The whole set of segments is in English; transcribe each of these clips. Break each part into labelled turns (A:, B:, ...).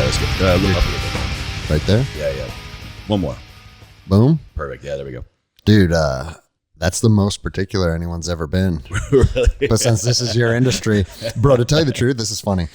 A: that's good. Up a little bit.
B: Right there?
A: Yeah. One more.
B: Boom.
A: Perfect. Yeah, there we go.
B: Dude, that's the most particular anyone's ever been.
A: Really?
B: But since this is your industry, bro, to tell you the truth, this is funny.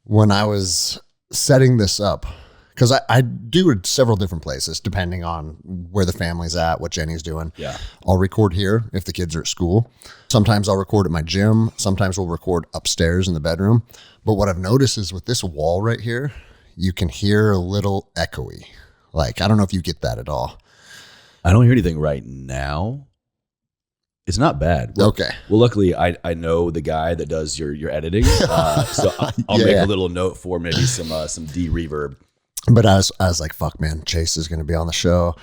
B: When I was setting this up, because I do it several different places depending on where the family's at, what Jenny's doing.
A: Yeah.
B: I'll record here if the kids are at school. Sometimes I'll record at my gym. Sometimes we'll record upstairs in the bedroom. But what I've noticed is with this wall right here, you can hear a little echoey. Like, I don't know if you get that at all.
A: I don't hear anything right now. It's not bad. Well,
B: okay.
A: Well, luckily, I know the guy that does your editing, so I'll make a little note for maybe some de-reverb.
B: But I was like, fuck, man, Chase is going to be on the show.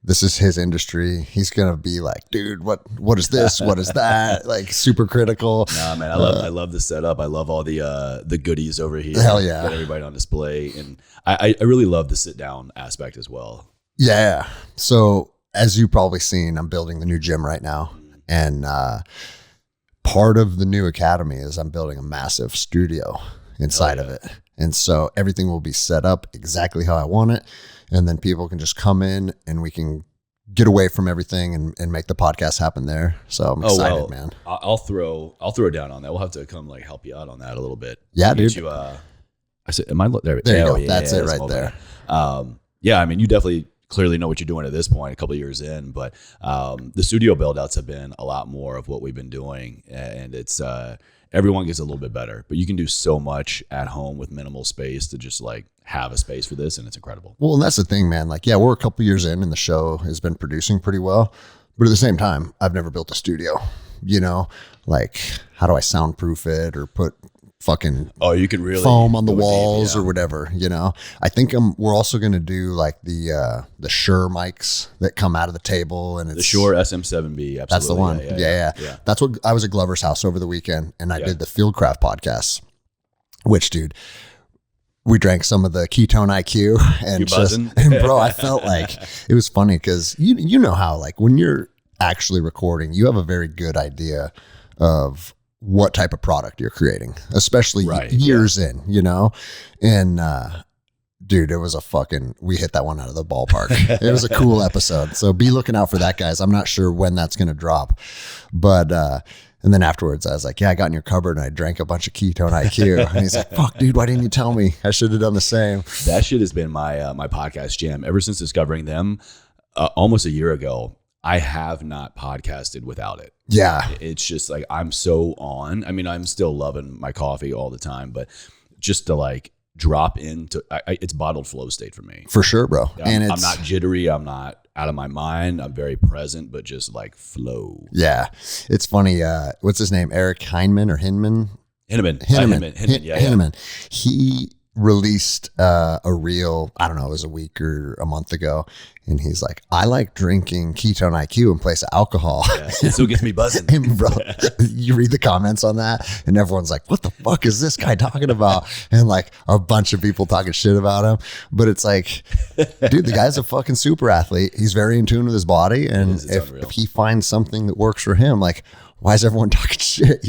B: This is his industry. He's going to be like, dude, what is this? What is that? Like, super critical.
A: Nah, man, I love the setup. I love all the goodies over here.
B: Hell yeah.
A: Got everybody on display. And I really love the sit down aspect as well.
B: Yeah. So as you've probably seen, I'm building the new gym right now. And part of the new academy is I'm building a massive studio inside of it. And so everything will be set up exactly how I want it. And then people can just come in and we can get away from everything and make the podcast happen there. So I'm excited, man.
A: I'll throw down on that. We'll have to come like help you out on that a little bit.
B: Yeah, dude.
A: I said, am I there?
B: There you go. That's it right there.
A: Yeah, I mean, you definitely clearly know what you're doing at this point, a couple of years in, but the studio build outs have been a lot more of what we've been doing. And it's, everyone gets a little bit better, but you can do so much at home with minimal space to just like have a space for this. And it's incredible.
B: Well, and that's the thing, man. Like, yeah, we're a couple years in and the show has been producing pretty well, but at the same time, I've never built a studio, like how do I soundproof it or put fucking
A: you can really
B: foam on the walls or whatever, I think we're also going to do like the Shure mics that come out of the table, and it's
A: the Shure SM7B. Absolutely.
B: That's the one. Yeah. That's what I was at Glover's house over the weekend, and I did the Fieldcraft podcast, which, dude, we drank some of the Ketone IQ and bro, I felt like it was funny because you know how like when you're actually recording, you have a very good idea of what type of product you're creating, especially years in, and dude, it was we hit that one out of the ballpark. It was a cool episode. So be looking out for that, guys. I'm not sure when that's going to drop, but, and then afterwards I was like, yeah, I got in your cupboard and I drank a bunch of Ketone IQ. And he's like, fuck, dude, why didn't you tell me? I should have done the same.
A: That shit has been my podcast jam ever since discovering them almost a year ago. I have not podcasted without it.
B: Yeah.
A: It's just like, I'm so on. I mean, I'm still loving my coffee all the time, but just to like drop into, it's bottled flow state for me.
B: For sure, bro.
A: I'm not jittery. I'm not out of my mind. I'm very present, but just like flow.
B: Yeah. It's funny. What's his name? Eric Heineman or Hinman?
A: Hinneman.
B: Hinneman. He released a reel, I don't know, it was a week or a month ago, and he's like, I like drinking Ketone IQ in place of alcohol.
A: Yeah, it still gets me buzzing.
B: And bro, you read the comments on that and everyone's like, what the fuck is this guy talking about? And like a bunch of people talking shit about him, but it's like, dude, the guy's a fucking super athlete. He's very in tune with his body, and if he finds something that works for him, like, why is everyone talking shit,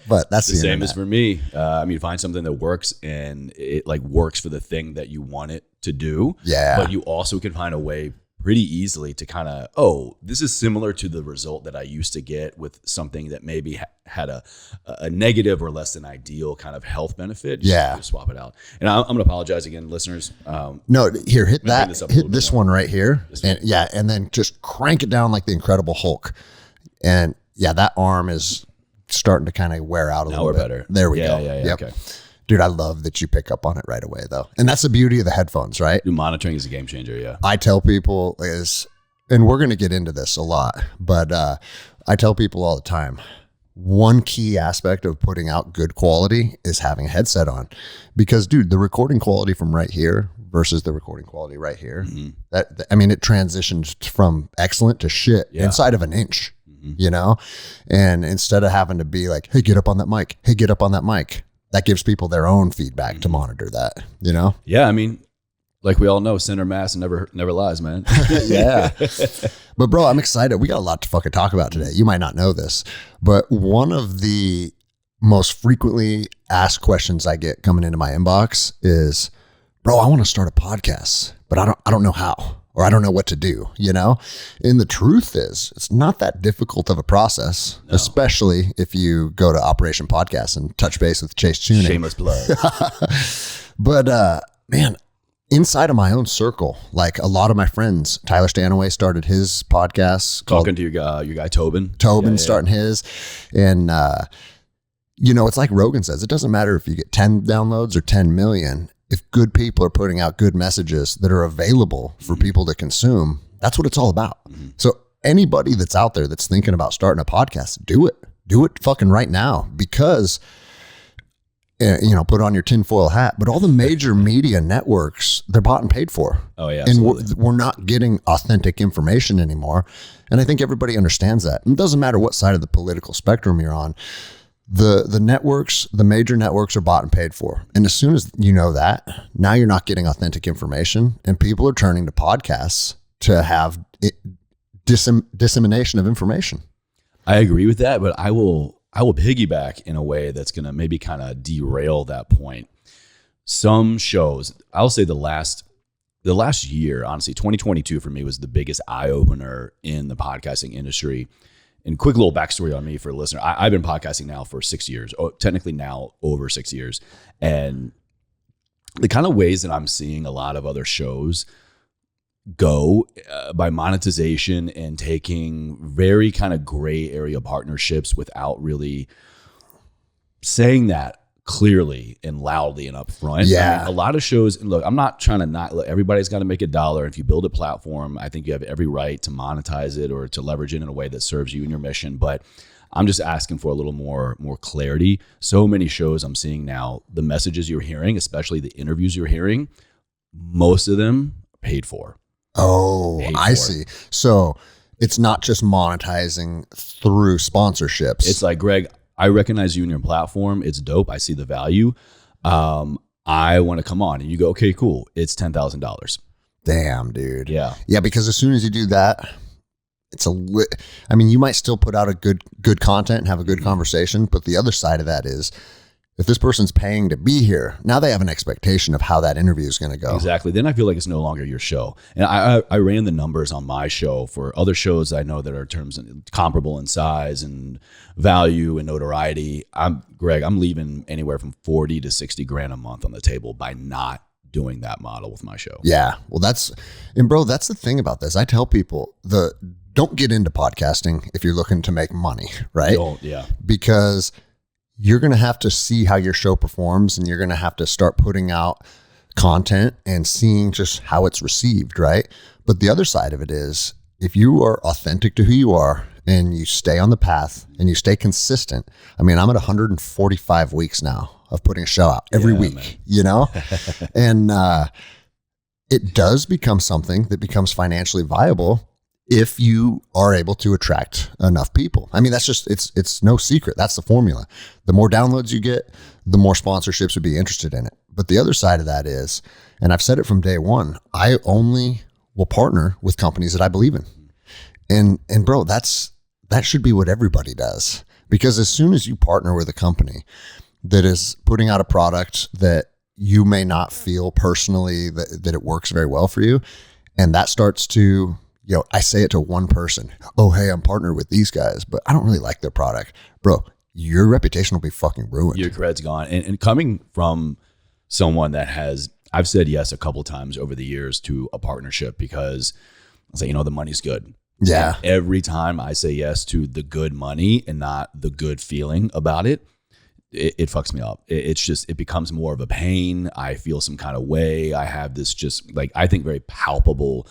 B: But that's
A: the same as for me. I mean, find something that works and it like works for the thing that you want it to do.
B: Yeah.
A: But you also can find a way pretty easily to kind of, this is similar to the result that I used to get with something that maybe had a negative or less than ideal kind of health benefit. Just swap it out. And I'm going to apologize again, listeners.
B: No, here, hit this one right here. And then just crank it down like the Incredible Hulk. And yeah, that arm is starting to kind of wear out a little bit. Now we're better. There we go.
A: Yeah.
B: Yep.
A: Okay.
B: Dude, I love that you pick up on it right away, though. And that's the beauty of the headphones, right?
A: Dude, monitoring is a game changer, yeah.
B: I tell people and we're going to get into this a lot, but I tell people all the time, one key aspect of putting out good quality is having a headset on. Because, dude, the recording quality from right here versus the recording quality right here, it transitions from excellent to shit inside of an inch. And instead of having to be like, hey, get up on that mic. Hey, get up on that mic. That gives people their own feedback to monitor that,
A: Yeah. I mean, like we all know, center mass never lies, man.
B: Yeah. But bro, I'm excited. We got a lot to fucking talk about today. You might not know this, but one of the most frequently asked questions I get coming into my inbox is, bro, I want to start a podcast, but I don't know how, or I don't know what to do, you know? And the truth is, it's not that difficult of a process, especially if you go to Operation Podcast and touch base with Chase Chewning.
A: Shameless plug.
B: But man, inside of my own circle, like a lot of my friends, Tyler Stanaway started his podcast.
A: Talking to your guy Tobin.
B: Starting his. And, you know, it's like Rogan says, it doesn't matter if you get 10 downloads or 10 million. If good people are putting out good messages that are available for people to consume, that's what it's all about. So anybody that's out there that's thinking about starting a podcast, do it. Do it fucking right now, because, you know, put on your tinfoil hat, but all the major media networks, they're bought and paid for.
A: Oh yeah.
B: And we're not getting authentic information anymore. And I think everybody understands that. It doesn't matter what side of the political spectrum you're on. The networks, the major networks are bought and paid for. And as soon as you know that, now you're not getting authentic information, and people are turning to podcasts to have dissemination of information.
A: I agree with that, but I will piggyback in a way that's going to maybe kind of derail that point. Some shows, I'll say the last year, honestly, 2022 for me was the biggest eye opener in the podcasting industry. And quick little backstory on me for a listener. I've been podcasting now for 6 years, technically now over 6 years. And the kind of ways that I'm seeing a lot of other shows go by monetization and taking very kind of gray area partnerships without really saying that clearly and loudly and upfront.
B: Yeah.
A: I mean, a lot of shows, and look, I'm not trying to look, everybody's got to make $1. If you build a platform, I think you have every right to monetize it or to leverage it in a way that serves you and your mission. But I'm just asking for a little more clarity. So many shows I'm seeing now, the messages you're hearing, especially the interviews you're hearing, most of them are paid for.
B: Oh, I see. So it's not just monetizing through sponsorships.
A: It's like, Greg, I recognize you and your platform. It's dope. I see the value. I want to come on. And you go, okay, cool. It's $10,000.
B: Damn, dude.
A: Yeah.
B: Yeah, because as soon as you do that, it's I mean, you might still put out a good content and have a good conversation, but the other side of that is, if this person's paying to be here, now they have an expectation of how that interview is going to go.
A: Exactly. Then I feel like it's no longer your show. And I ran the numbers on my show for other shows I know that are comparable in size and value and notoriety. Greg, I'm leaving anywhere from 40 to 60 grand a month on the table by not doing that model with my show.
B: Yeah. Well, bro, that's the thing about this. I tell people, don't get into podcasting if you're looking to make money, right?
A: Yeah.
B: Because you're going to have to see how your show performs, and you're going to have to start putting out content and seeing just how it's received, right? But the other side of it is, if you are authentic to who you are and you stay on the path and you stay consistent. I mean, I'm at 145 weeks now of putting a show out every week, man. You know? And it does become something that becomes financially viable if you are able to attract enough people. I mean, that's just, it's no secret. That's the formula. The more downloads you get, the more sponsorships would be interested in it. But the other side of that is, and I've said it from day one, I only will partner with companies that I believe in. And bro, that should be what everybody does. Because as soon as you partner with a company that is putting out a product that you may not feel personally that it works very well for you, and that starts to, I say it to one person, oh, hey, I'm partnered with these guys, but I don't really like their product. Bro, your reputation will be fucking ruined.
A: Your cred's gone. And coming from someone that I've said yes a couple times over the years to a partnership because I say, the money's good.
B: Yeah.
A: And every time I say yes to the good money and not the good feeling about it, it fucks me up. It becomes more of a pain. I feel some kind of way. I have this just I think very palpable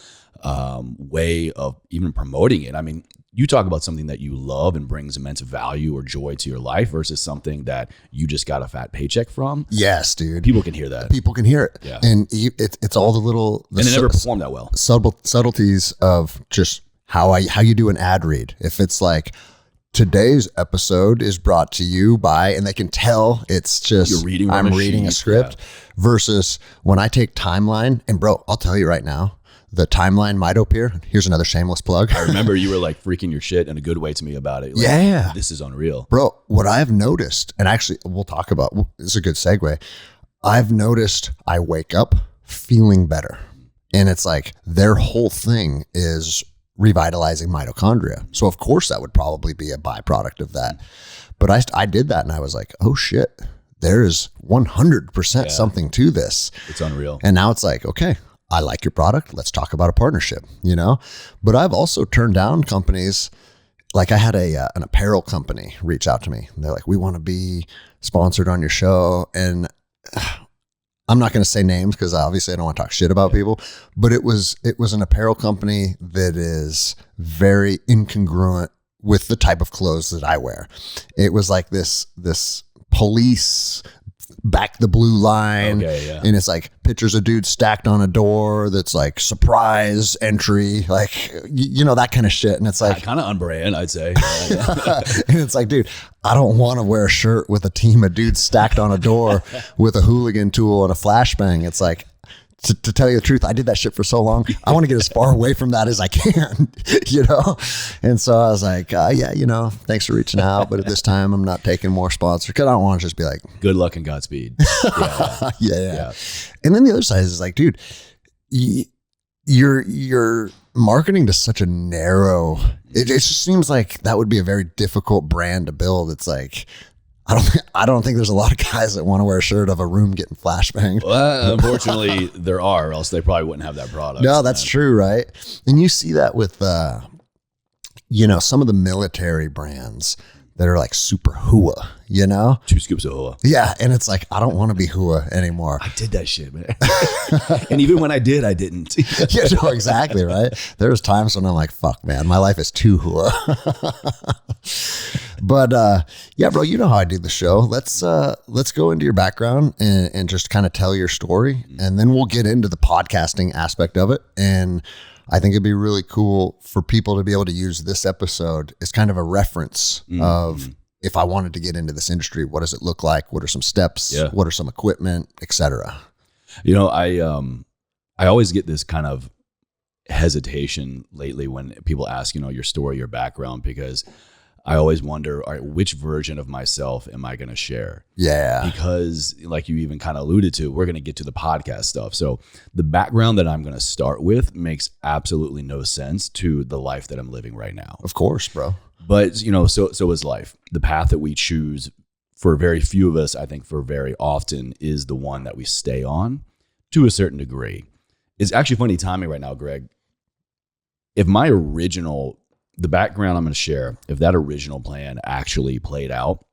A: way of even promoting it. I mean, you talk about something that you love and brings immense value or joy to your life versus something that you just got a fat paycheck from.
B: Yes, dude.
A: People can hear that.
B: People can hear it.
A: Yeah.
B: And it's all and
A: it never performed that well.
B: Subtleties of just how you do an ad read. If it's like, today's episode is brought to you by, and they can tell it's just, I'm reading a script, versus when I take timeline, and bro, I'll tell you right now, the timeline might appear. Here's another shameless plug.
A: I remember you were freaking your shit in a good way to me about it.
B: Yeah.
A: This is unreal.
B: Bro, what I've noticed, and actually we'll talk about, it's a good segue. I've noticed I wake up feeling better. And it's like their whole thing is revitalizing mitochondria. So of course that would probably be a byproduct of that. But I did that and I was like, oh shit, there is 100% something to this.
A: It's unreal.
B: And now it's like, okay, I like your product. Let's talk about a partnership, you know? But I've also turned down companies. Like I had an apparel company reach out to me. And they're like, we want to be sponsored on your show. And I'm not going to say names because obviously I don't want to talk shit about people, but it was an apparel company that is very incongruent with the type of clothes that I wear. It was like this police back the blue line, and it's like pictures of dudes stacked on a door that's like surprise entry, like you know, that kind of shit. And it's like
A: kind of on brand, I'd say.
B: And it's like, dude, I don't want to wear a shirt with a team of dudes stacked on a door with a hooligan tool and a flashbang. It's like, to tell you the truth, I did that shit for so long. I want to get as far away from that as I can, you know? And so I was like, yeah, you know, thanks for reaching out. But at this time, I'm not taking more sponsors because I don't want to just be like,
A: good luck and Godspeed.
B: Yeah. And then the other side is like, dude, you're marketing to such a narrow, it just seems like that would be a very difficult brand to build. It's like, I don't think there's a lot of guys that want to wear a shirt of a room getting flashbanged.
A: Well, unfortunately, there are, or else they probably wouldn't have that product.
B: No, that's true, right? And you see that with, you know, some of the military brands that are like super hua, you know?
A: 2 scoops of hua.
B: Yeah, and it's like, I don't want to be hua anymore.
A: I did that shit, man. And even when I did, I didn't.
B: Yeah, no, exactly, right? There's times when I'm like, fuck, man, my life is too hua. But yeah, bro, you know how I do the show. Let's go into your background and just kind of tell your story, and then we'll get into the podcasting aspect of it. And I think it'd be really cool for people to be able to use this episode as kind of a reference of, if I wanted to get into this industry, what does it look like? What are some steps?
A: Yeah.
B: What are some equipment, etc.?
A: You know, I always get this kind of hesitation lately when people ask, you know, your story, your background, because I always wonder, all right, which version of myself am I going to share?
B: Yeah.
A: Because like you even kind of alluded to, we're going to get to the podcast stuff. So the background that I'm going to start with makes absolutely no sense to the life that I'm living right now.
B: Of course, bro.
A: But, you know, so is life. The path that we choose for very few of us, I think for very often, is the one that we stay on to a certain degree. It's actually funny timing right now, Greg. If my original, the background I'm going to share, if that original plan actually played out,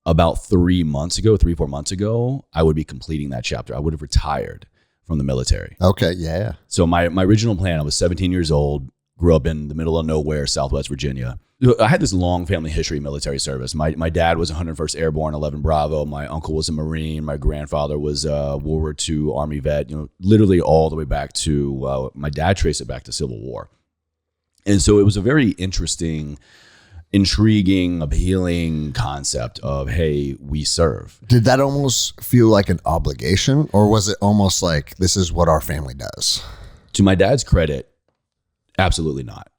A: about 4 months ago, I would be completing that chapter. I would have retired from the military.
B: Okay, yeah.
A: So my original plan, I was 17 years old, grew up in the middle of nowhere, Southwest Virginia. I had this long family history of military service. My dad was 101st Airborne, 11 Bravo. My uncle was a Marine. My grandfather was a World War II Army vet, you know, literally all the way back to, my dad traced it back to Civil War. And so it was a very interesting, intriguing, appealing concept of, hey, we serve.
B: Did that almost feel like an obligation, or was it almost like this is what our family does?
A: To my dad's credit, absolutely not.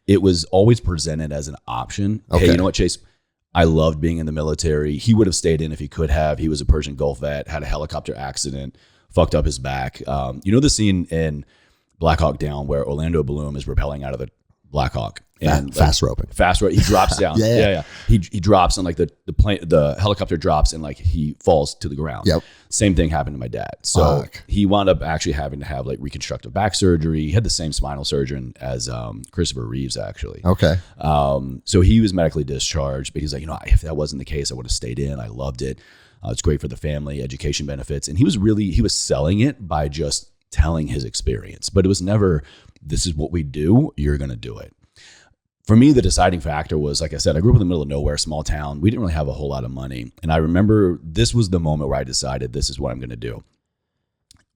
A: It was always presented as an option. Okay. Hey, you know what, Chase? I loved being in the military. He would have stayed in if he could have. He was a Persian Gulf vet, had a helicopter accident, fucked up his back. You know the scene in Black Hawk Down where Orlando Bloom is rappelling out of the Black Hawk and
B: fast roping.
A: He drops down. Yeah. He drops and like the helicopter drops and like he falls to the ground.
B: Yep.
A: Same thing happened to my dad. So he wound up actually having to have like reconstructive back surgery. He had the same spinal surgeon as Christopher Reeves actually.
B: Okay.
A: So he was medically discharged, but he's like, you know, if that wasn't the case, I would have stayed in. I loved it. It's great for the family, education benefits. And he was selling it by just telling his experience, but it was never, this is what we do, you're going to do it. For me, the deciding factor was, like I said, I grew up in the middle of nowhere, small town. We didn't really have a whole lot of money. And I remember this was the moment where I decided this is what I'm going to do.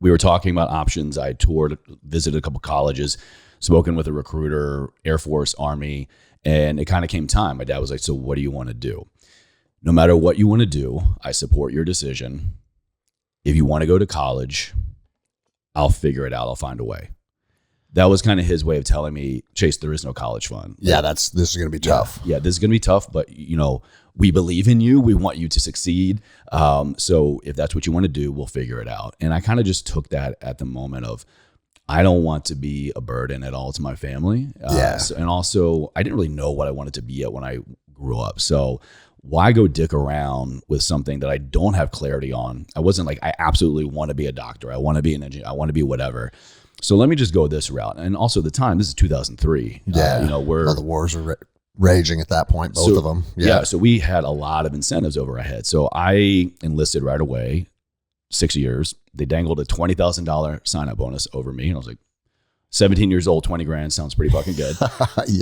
A: We were talking about options. I toured, visited a couple colleges, spoken with a recruiter, Air Force, Army, and it kind of came time. My dad was like, so what do you want to do? No matter what you want to do, I support your decision. If you want to go to college, I'll figure it out. I'll find a way. that was kind of his way of telling me, Chase, there is no college fund.
B: Yeah, this is going to be tough.
A: Yeah, this is going to be tough, but we believe in you. We want you to succeed. So if that's what you want to do, we'll figure it out. And I kind of just took that at the moment of, I don't want to be a burden at all to my family. And also, I didn't really know what I wanted to be at when I grew up. So why go dick around with something that I don't have clarity on? I wasn't like, I absolutely want to be a doctor. I want to be an engineer. I want to be whatever. So let me just go this route. And also the time, this is 2003.
B: Yeah. The wars were raging at that point, both of them. Yeah.
A: So we had a lot of incentives over our head. So I enlisted right away, 6 years. They dangled a $20,000 sign-up bonus over me. And I was like, 17 years old, 20 grand sounds pretty fucking good.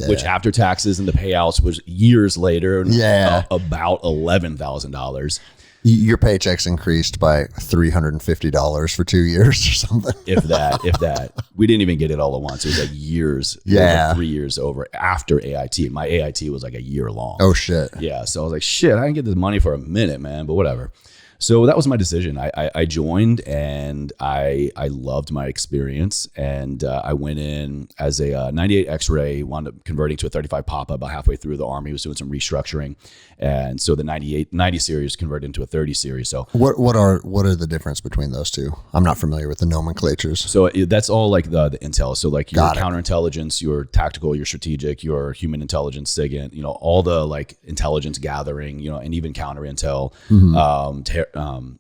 A: Which after taxes and the payouts was years later, about $11,000.
B: Your paychecks increased by $350 for 2 years or something.
A: If that. We didn't even get it all at once. It was like years. Like 3 years over after AIT. My AIT was like a year long.
B: Oh, shit.
A: Yeah. So I was like, shit, I didn't get this money for a minute, man, but whatever. So that was my decision. I joined, and I loved my experience, and I went in as a 98 X-ray, wound up converting to a 35 Papa about halfway through. The Army was doing some restructuring, and so the 90 series converted into a 30 series. So
B: what are the difference between those two? I'm not familiar with the nomenclatures.
A: So that's all like the intel. So like your counterintelligence, your tactical, your strategic, your human intelligence, SIGINT, all the like intelligence gathering, and even counter intel,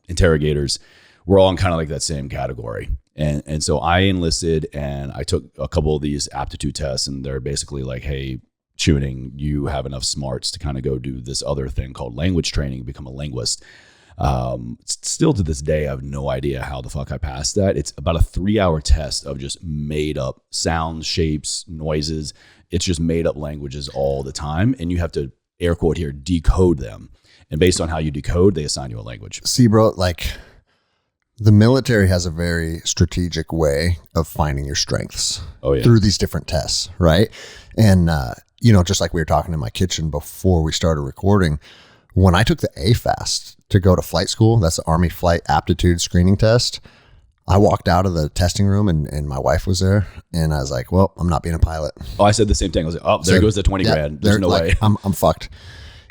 A: interrogators, we're all in kind of like that same category. And so I enlisted, and I took a couple of these aptitude tests, and they're basically like, hey, Chewning, you have enough smarts to kind of go do this other thing called language training, become a linguist. Still to this day, I have no idea how the fuck I passed that. It's about a 3-hour test of just made up sounds, shapes, noises. It's just made up languages all the time. And you have to, air quote here, decode them. And based on how you decode, they assign you a language.
B: See, bro, like the military has a very strategic way of finding your strengths through these different tests, right? And, just like we were talking in my kitchen before we started recording, when I took the AFAST to go to flight school, that's the Army Flight Aptitude Screening Test, I walked out of the testing room and my wife was there, and I was like, well, I'm not being a pilot.
A: Oh, I said the same thing. I was like, there goes the 20 grand. There's no way.
B: I'm fucked.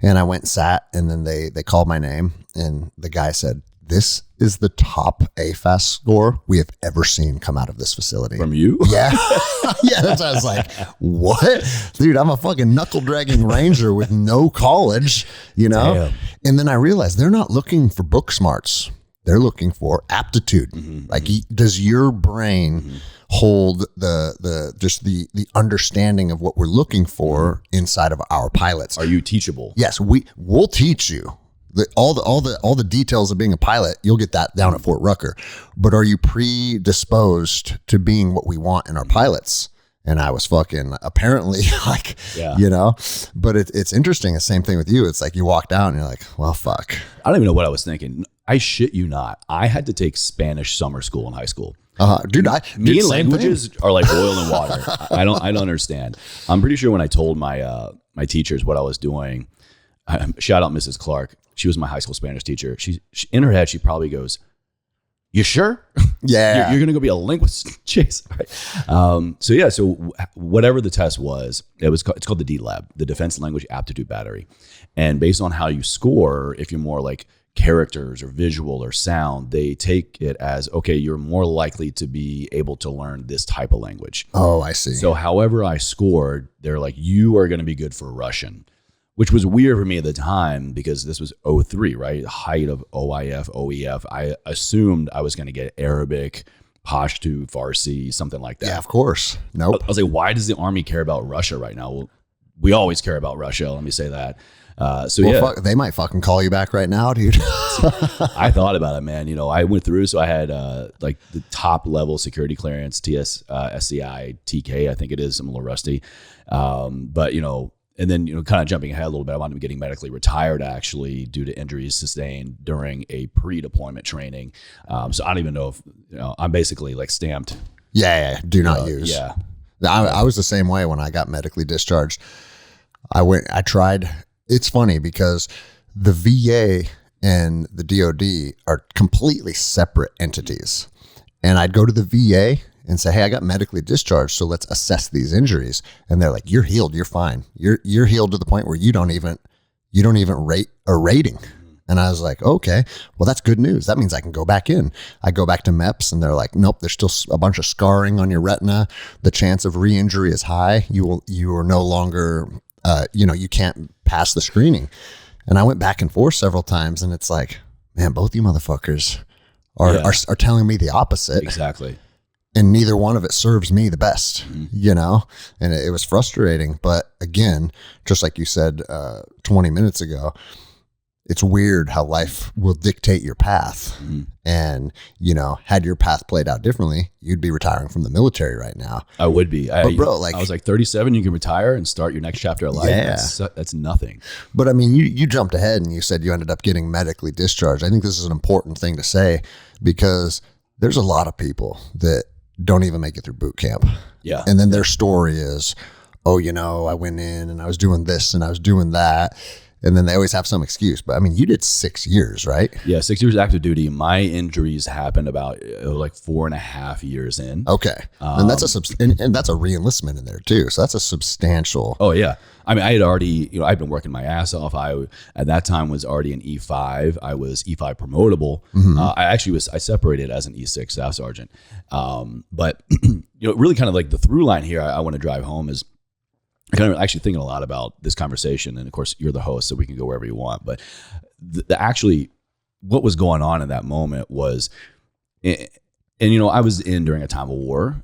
B: And I went and sat, and then they called my name, and the guy said, this is the top AFAS score we have ever seen come out of this facility.
A: From you?
B: Yeah. Yeah. That's why I was like, what? Dude, I'm a fucking knuckle dragging ranger with no college, Damn. And then I realized they're not looking for book smarts. They're looking for aptitude. Mm-hmm, like, does your brain hold the understanding of what we're looking for inside of our pilots?
A: Are you teachable?
B: Yes, we'll teach you all the details of being a pilot. You'll get that down at Fort Rucker. But are you predisposed to being what we want in our pilots? And I was fucking apparently like, but it's interesting. The same thing with you. It's like you walk down and you're like, well, fuck.
A: I don't even know what I was thinking. I shit you not. I had to take Spanish summer school in high school.
B: Dude,
A: languages are like oil and water. I don't understand. I'm pretty sure when I told my teachers what I was doing, shout out Mrs. Clark. She was my high school Spanish teacher. She in her head, she probably goes, you sure?
B: Yeah.
A: You're going to go be a linguist, Chase. Right. So whatever the test was, it's called the D-Lab, the Defense Language Aptitude Battery. And based on how you score, if you're more like characters or visual or sound, they take it as, okay, you're more likely to be able to learn this type of language.
B: Oh, I see.
A: So however I scored, they're like, you are going to be good for Russian, which was weird for me at the time because this was 03, right? Height of OIF, OEF. I assumed I was going to get Arabic, Pashto, Farsi, something like that.
B: Yeah, of course. Nope.
A: I was like, why does the Army care about Russia right now? Well, we always care about Russia. Let me say that.
B: They might fucking call you back right now, dude.
A: I thought about it, man. I went through, so I had like the top level security clearance, SCI, TK, I think it is. I'm a little rusty. And then, kind of jumping ahead a little bit, I wound up getting medically retired actually due to injuries sustained during a pre-deployment training. So I don't even know if, I'm basically like stamped.
B: Yeah. Do not use.
A: Yeah.
B: I was the same way when I got medically discharged. I tried. It's funny because the VA and the DOD are completely separate entities. And I'd go to the VA and say, hey, I got medically discharged, so let's assess these injuries. And they're like, you're healed, you're fine. You're healed to the point where you don't even rate a rating. And I was like, okay, well, that's good news. That means I can go back in. I go back to MEPS and they're like, nope, there's still a bunch of scarring on your retina. The chance of re-injury is high. You are no longer, you can't pass the screening. And I went back and forth several times and it's like, man, both you motherfuckers are telling me the opposite.
A: Exactly.
B: And neither one of it serves me the best, and it was frustrating. But again, just like you said 20 minutes ago, it's weird how life will dictate your path. And, had your path played out differently, you'd be retiring from the military right now.
A: I would be.
B: But bro,
A: I was like 37, you can retire and start your next chapter of life.
B: Yeah.
A: That's nothing.
B: But I mean, you jumped ahead and you said you ended up getting medically discharged. I think this is an important thing to say because there's a lot of people that don't even make it through boot camp.
A: Yeah.
B: And then their story is, oh, I went in and I was doing this and I was doing that. And then they always have some excuse. But I mean, you did 6 years, right?
A: Yeah, 6 years active duty. My injuries happened about like 4.5 years in.
B: Okay. And that's and that's a re-enlistment in there too. So that's a substantial.
A: Oh yeah. I mean, I had already, I've been working my ass off. I, at that time, was already an E5. I was E5 promotable. I separated as an E6 staff sergeant. But, really kind of like the through line here I want to drive home is I'm kind of actually thinking a lot about this conversation. And of course, you're the host, so we can go wherever you want. But actually, what was going on in that moment was, and I was in during a time of war.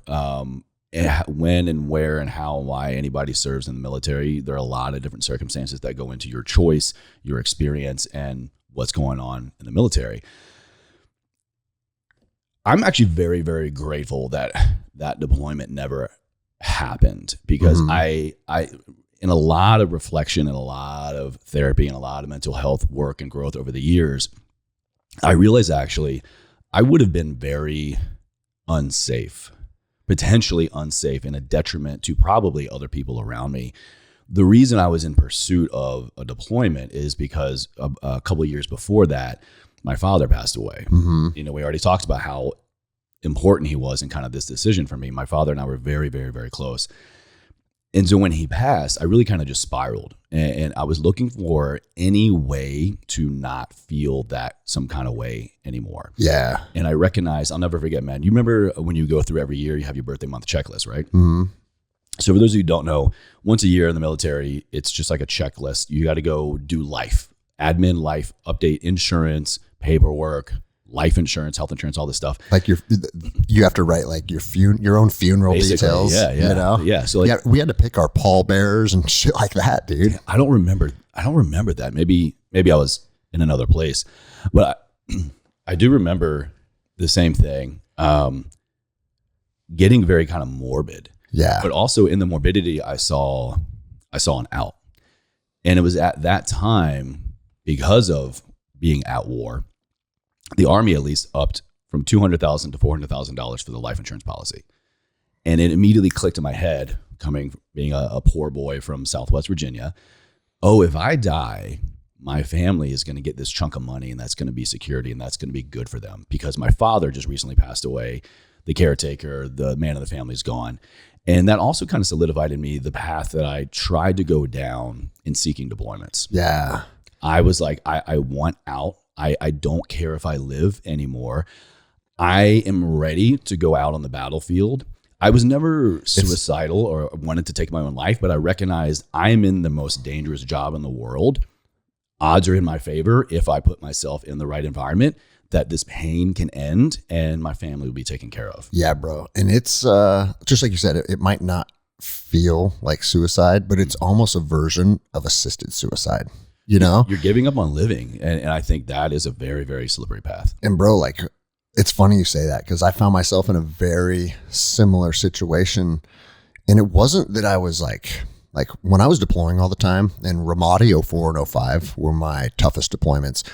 A: When and where and how and why anybody serves in the military, there are a lot of different circumstances that go into your choice, your experience, and what's going on in the military. I'm actually very, very grateful that that deployment never happened because I in a lot of reflection and a lot of therapy and a lot of mental health work and growth over the years, I realized actually I would have been very unsafe, potentially unsafe, and a detriment to probably other people around me. The reason I was in pursuit of a deployment is because a couple of years before that, my father passed away. We already talked about how important he was in kind of this decision for me. My father and I were very, very, very close. And so when he passed, I really kind of just spiraled. And I was looking for any way to not feel that some kind of way anymore.
B: Yeah.
A: And I recognized, I'll never forget, man. You remember when you go through every year, you have your birthday month checklist, right? So for those of you who don't know, once a year in the military, it's just like a checklist. You got to go do life, admin life, update insurance, paperwork, life insurance, health insurance, all this stuff.
B: Like you have to write like your own funeral details.
A: Yeah. Yeah. So like,
B: we had to pick our pallbearers and shit like that, dude.
A: I don't remember that. Maybe I was in another place, but I do remember the same thing. Getting very kind of morbid.
B: Yeah.
A: But also in the morbidity, I saw an out, and it was at that time because of being at war. The Army at least upped from $200,000 to $400,000 for the life insurance policy. And it immediately clicked in my head, being a poor boy from Southwest Virginia. Oh, if I die, my family is going to get this chunk of money, and that's going to be security, and that's going to be good for them because my father just recently passed away. The caretaker, the man of the family is gone. And that also kind of solidified in me the path that I tried to go down in seeking deployments.
B: Yeah.
A: I was like, I want out. I don't care if I live anymore. I am ready to go out on the battlefield. I was never suicidal or wanted to take my own life, but I recognized I am in the most dangerous job in the world. Odds are in my favor if I put myself in the right environment that this pain can end and my family will be taken care of.
B: Yeah, bro. And it's just like you said, it might not feel like suicide, but it's almost a version of assisted suicide. You're
A: giving up on living. And I think that is a very, very slippery path.
B: And bro, like, it's funny you say that because I found myself in a very similar situation. And it wasn't that I was like when I was deploying all the time, and Ramadi 04 and 05 were my toughest deployments.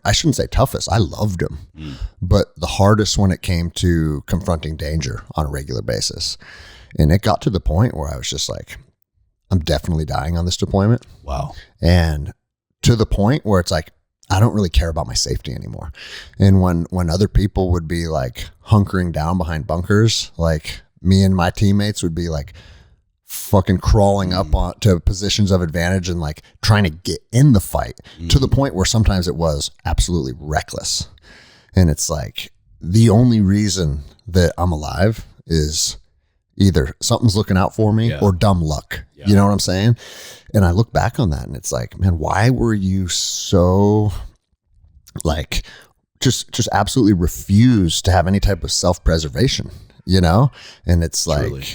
B: I shouldn't say toughest, I loved them, but the hardest when it came to confronting danger on a regular basis. And it got to the point where I was just like, I'm definitely dying on this deployment.
A: Wow.
B: And to the point where it's like, I don't really care about my safety anymore. And when other people would be like hunkering down behind bunkers, like me and my teammates would be like fucking crawling up to positions of advantage and like trying to get in the fight to the point where sometimes it was absolutely reckless. And it's like the only reason that I'm alive is either something's looking out for me or dumb luck. Yeah. You know what I'm saying? And I look back on that and it's like, man, why were you so like just absolutely refused to have any type of self-preservation, you know? And it's like, truly.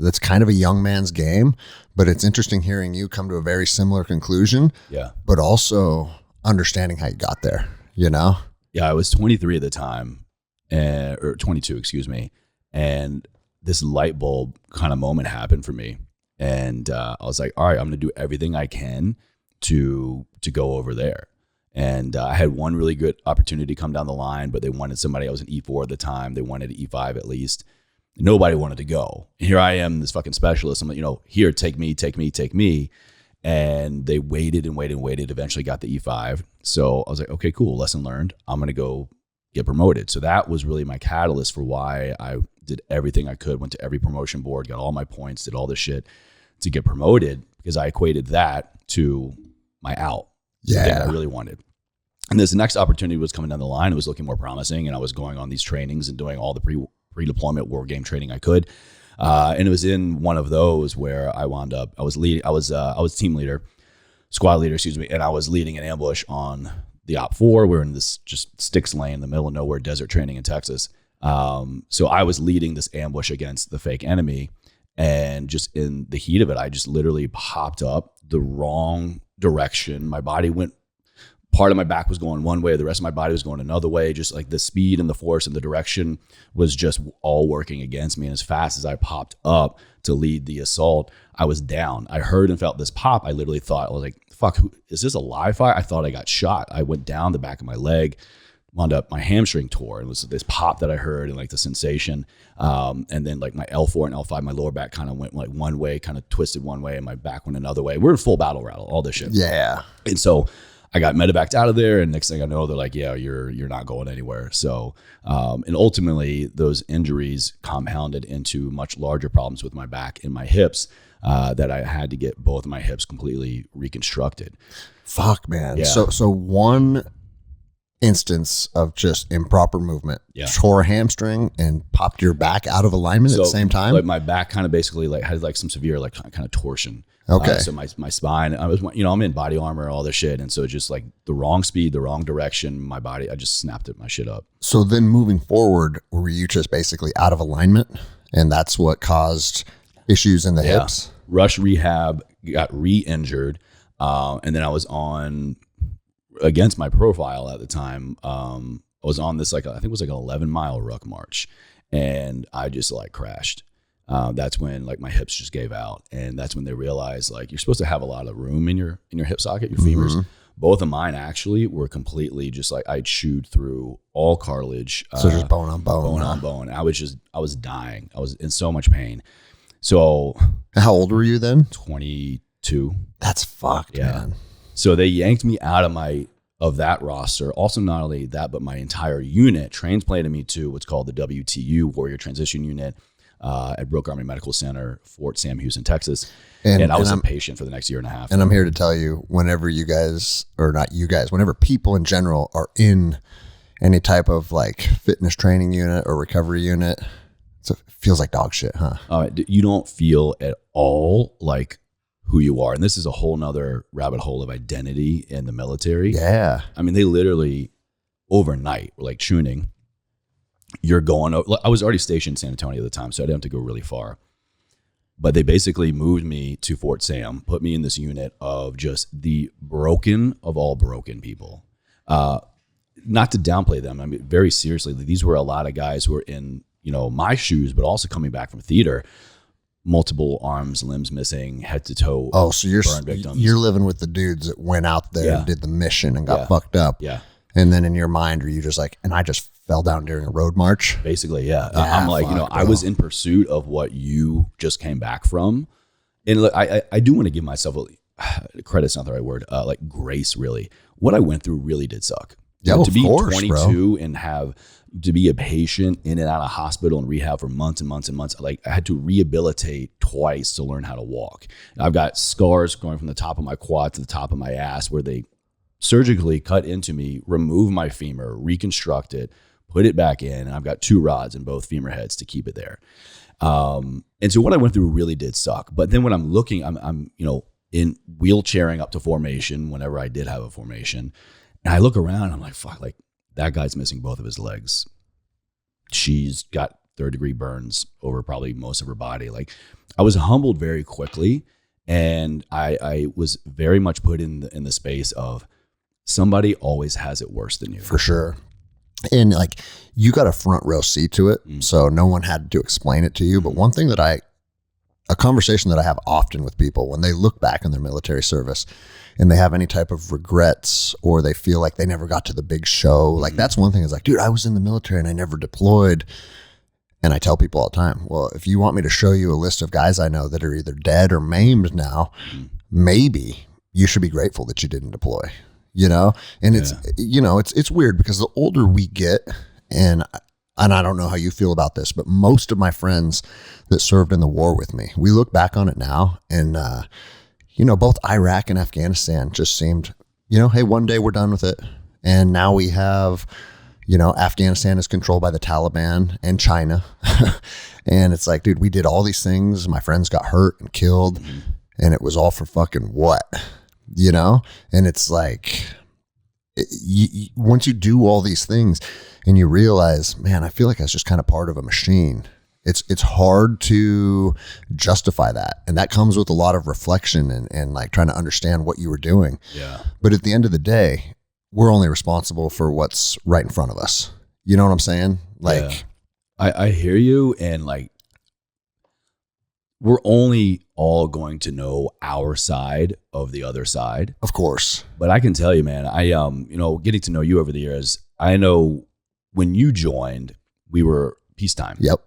B: That's kind of a young man's game, but it's interesting hearing you come to a very similar conclusion. Yeah. But also understanding how you got there, you know?
A: Yeah. I was 23 at the time, or 22, excuse me. And this light bulb kind of moment happened for me. And I was like, all right, I'm going to do everything I can to go over there. And I had one really good opportunity come down the line, but they wanted somebody. I was an E4 at the time. They wanted an E5 at least. Nobody wanted to go. And here I am, this fucking specialist. I'm like, here, take me. And they waited and waited. Eventually got the E5. So I was like, okay, cool. Lesson learned. I'm going to go get promoted. So that was really my catalyst for why I did everything I could, went to every promotion board, got all my points, did all this shit to get promoted, because I equated that to my out. Yeah. Thing I really wanted. And this next opportunity was coming down the line. It was looking more promising. And I was going on these trainings and doing all the pre-deployment war game training I could. And it was in one of those where I wound up, I was team leader, squad leader, excuse me. And I was leading an ambush on the Op4. We're in this just sticks lane in the middle of nowhere, desert training in Texas. So I was leading this ambush against the fake enemy. And just in the heat of it, I just literally popped up the wrong direction. My body went, part of my back was going one way, the rest of my body was going another way. Just like the speed and the force and the direction was just all working against me. And as fast as I popped up to lead the assault, I was down. I heard and felt this pop. I literally thought, I was like, fuck, is this a live fire? I thought I got shot. I went down the back of my leg, wound up my hamstring tore. It was this pop that I heard and like the sensation. And then like my L4 and L5, my lower back kind of went like one way, kind of twisted one way, and my back went another way. We're in full battle rattle, all this shit.
B: Yeah.
A: And so I got medevaced out of there, and next thing I know, they're like, yeah, you're not going anywhere. So, and ultimately those injuries compounded into much larger problems with my back and my hips, that I had to get both of my hips completely reconstructed.
B: Fuck, man. Yeah. So one instance of just improper movement, tore a hamstring and popped your back out of alignment at the same time.
A: Like my back kind of basically like had like some severe like kind of torsion.
B: Okay.
A: So my spine, I was, I'm in body armor, all this shit. And so just like the wrong speed, the wrong direction, my body, I just snapped my shit up.
B: So then moving forward, were you just basically out of alignment? And that's what caused issues in the hips?
A: Rush rehab, got re-injured. And then I was on, against my profile at the time, I was on this like, I think it was like an 11-mile ruck march, and I just like crashed. That's when like my hips just gave out, and that's when they realized like you're supposed to have a lot of room in your hip socket, your femurs. Mm-hmm. Both of mine actually were completely just like I chewed through all cartilage.
B: So just bone on bone.
A: Bone on bone. I was dying. I was in so much pain. So
B: how old were you then?
A: 22.
B: That's fucked, man.
A: So they yanked me out of that roster. Also, not only that, but my entire unit transplanted me to what's called the WTU, Warrior Transition Unit, at Brooke Army Medical Center, Fort Sam Houston, Texas. And I was a patient for the next year and a half.
B: And I'm here to tell you, whenever you guys, or not you guys, whenever people in general are in any type of like fitness training unit or recovery unit, it feels like dog shit, huh?
A: You don't feel at all like who you are. And this is a whole nother rabbit hole of identity in the military.
B: Yeah.
A: I mean, they literally overnight were like tuning. You're going, I was already stationed in San Antonio at the time, so I didn't have to go really far. But they basically moved me to Fort Sam, put me in this unit of just the broken of all broken people. Not to downplay them. I mean, very seriously, these were a lot of guys who were in, my shoes, but also coming back from theater. Multiple arms, limbs missing, head to toe.
B: Oh, so you're living with the dudes that went out there and did the mission and got fucked up.
A: Yeah.
B: And then in your mind, are you just like, and I just fell down during a road march?
A: Basically, yeah. I'm like, I was in pursuit of what you just came back from. And look, I do want to give myself credit's not the right word, like grace really. what I went through really did suck.
B: Yeah,
A: to be
B: course,
A: 22 and to be a patient in and out of hospital and rehab for months and months and months. Like I had to rehabilitate twice to learn how to walk. And I've got scars going from the top of my quad to the top of my ass where they surgically cut into me, remove my femur, reconstruct it, put it back in. And I've got 2 rods in both femur heads to keep it there. And so what I went through really did suck. But then when I'm looking, I'm in wheelchairing up to formation whenever I did have a formation. And I look around and I'm like, fuck, like that guy's missing both of his legs. She's got 3rd-degree burns over probably most of her body. Like I was humbled very quickly. And I was very much put in the space of somebody always has it worse than you.
B: For sure. And like you got a front row seat to it. So no one had to explain it to you. But one thing that a conversation that I have often with people when they look back on their military service and they have any type of regrets or they feel like they never got to the big show. Like that's one thing is like, dude, I was in the military and I never deployed. And I tell people all the time, well, if you want me to show you a list of guys I know that are either dead or maimed now, maybe you should be grateful that you didn't deploy, And it's, it's weird because the older we get and I don't know how you feel about this, but most of my friends that served in the war with me, we look back on it now and, both Iraq and Afghanistan just seemed, hey, one day we're done with it. And now we have, Afghanistan is controlled by the Taliban and China. And it's like, dude, we did all these things. My friends got hurt and killed and it was all for fucking what, And it's like, once you do all these things and you realize, man, I feel like I was just kind of part of a machine. It's hard to justify that. And that comes with a lot of reflection and like trying to understand what you were doing.
A: Yeah.
B: But at the end of the day, we're only responsible for what's right in front of us. You know what I'm saying? Like,
A: yeah. I hear you. And like, we're only all going to know our side of the other side.
B: Of course.
A: But I can tell you, man, I, getting to know you over the years, I know when you joined, we were peacetime.
B: Yep.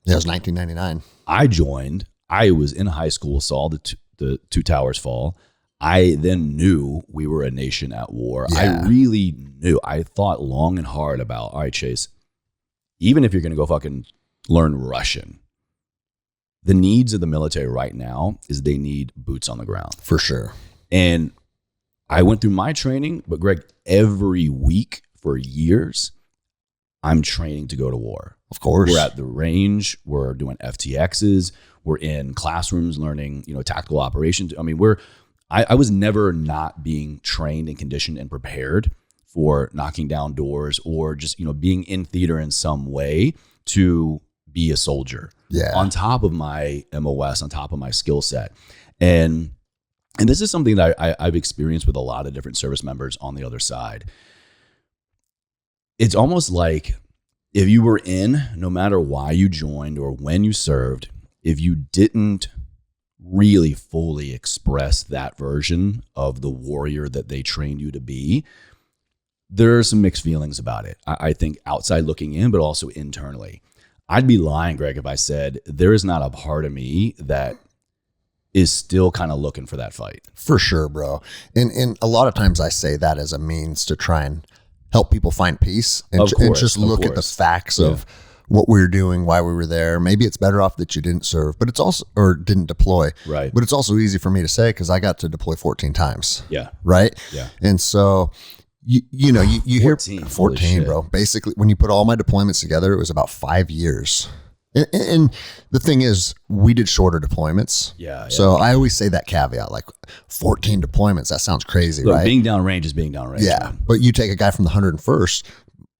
B: Yeah, it was 1999.
A: I joined. I was in high school, saw the 2 towers fall. I then knew we were a nation at war.
B: Yeah.
A: I really knew. I thought long and hard about, all right, Chase, even if you're going to go fucking learn Russian, the needs of the military right now is they need boots on the ground.
B: For sure.
A: And I went through my training, but Greg, every week for years, I'm training to go to war.
B: Of course.
A: We're at the range. We're doing FTXs. We're in classrooms learning, tactical operations. I mean, I was never not being trained and conditioned and prepared for knocking down doors or just, being in theater in some way to be a soldier.
B: Yeah.
A: On top of my MOS, on top of my skill set. And this is something that I've experienced with a lot of different service members on the other side. It's almost like if you were in, no matter why you joined or when you served, if you didn't really fully express that version of the warrior that they trained you to be, there are some mixed feelings about it. I think outside looking in, but also internally. I'd be lying, Greg, if I said there is not a part of me that is still kind of looking for that fight.
B: For sure, bro. And a lot of times I say that as a means to try and help people find peace and just look at the facts of what we were doing, why we were there. Maybe it's better off that you didn't serve, but it's also, or didn't deploy.
A: Right.
B: But it's also easy for me to say because I got to deploy 14 times.
A: Yeah.
B: Right.
A: Yeah.
B: And so, you hear 14, bro. Basically, when you put all my deployments together, it was about 5 years. And the thing is, we did shorter deployments.
A: Yeah.
B: So I always say that caveat, like 14 deployments. That sounds crazy,
A: Look,
B: right?
A: Being downrange is being downrange.
B: Yeah.
A: Man.
B: But you take a guy from the 101st,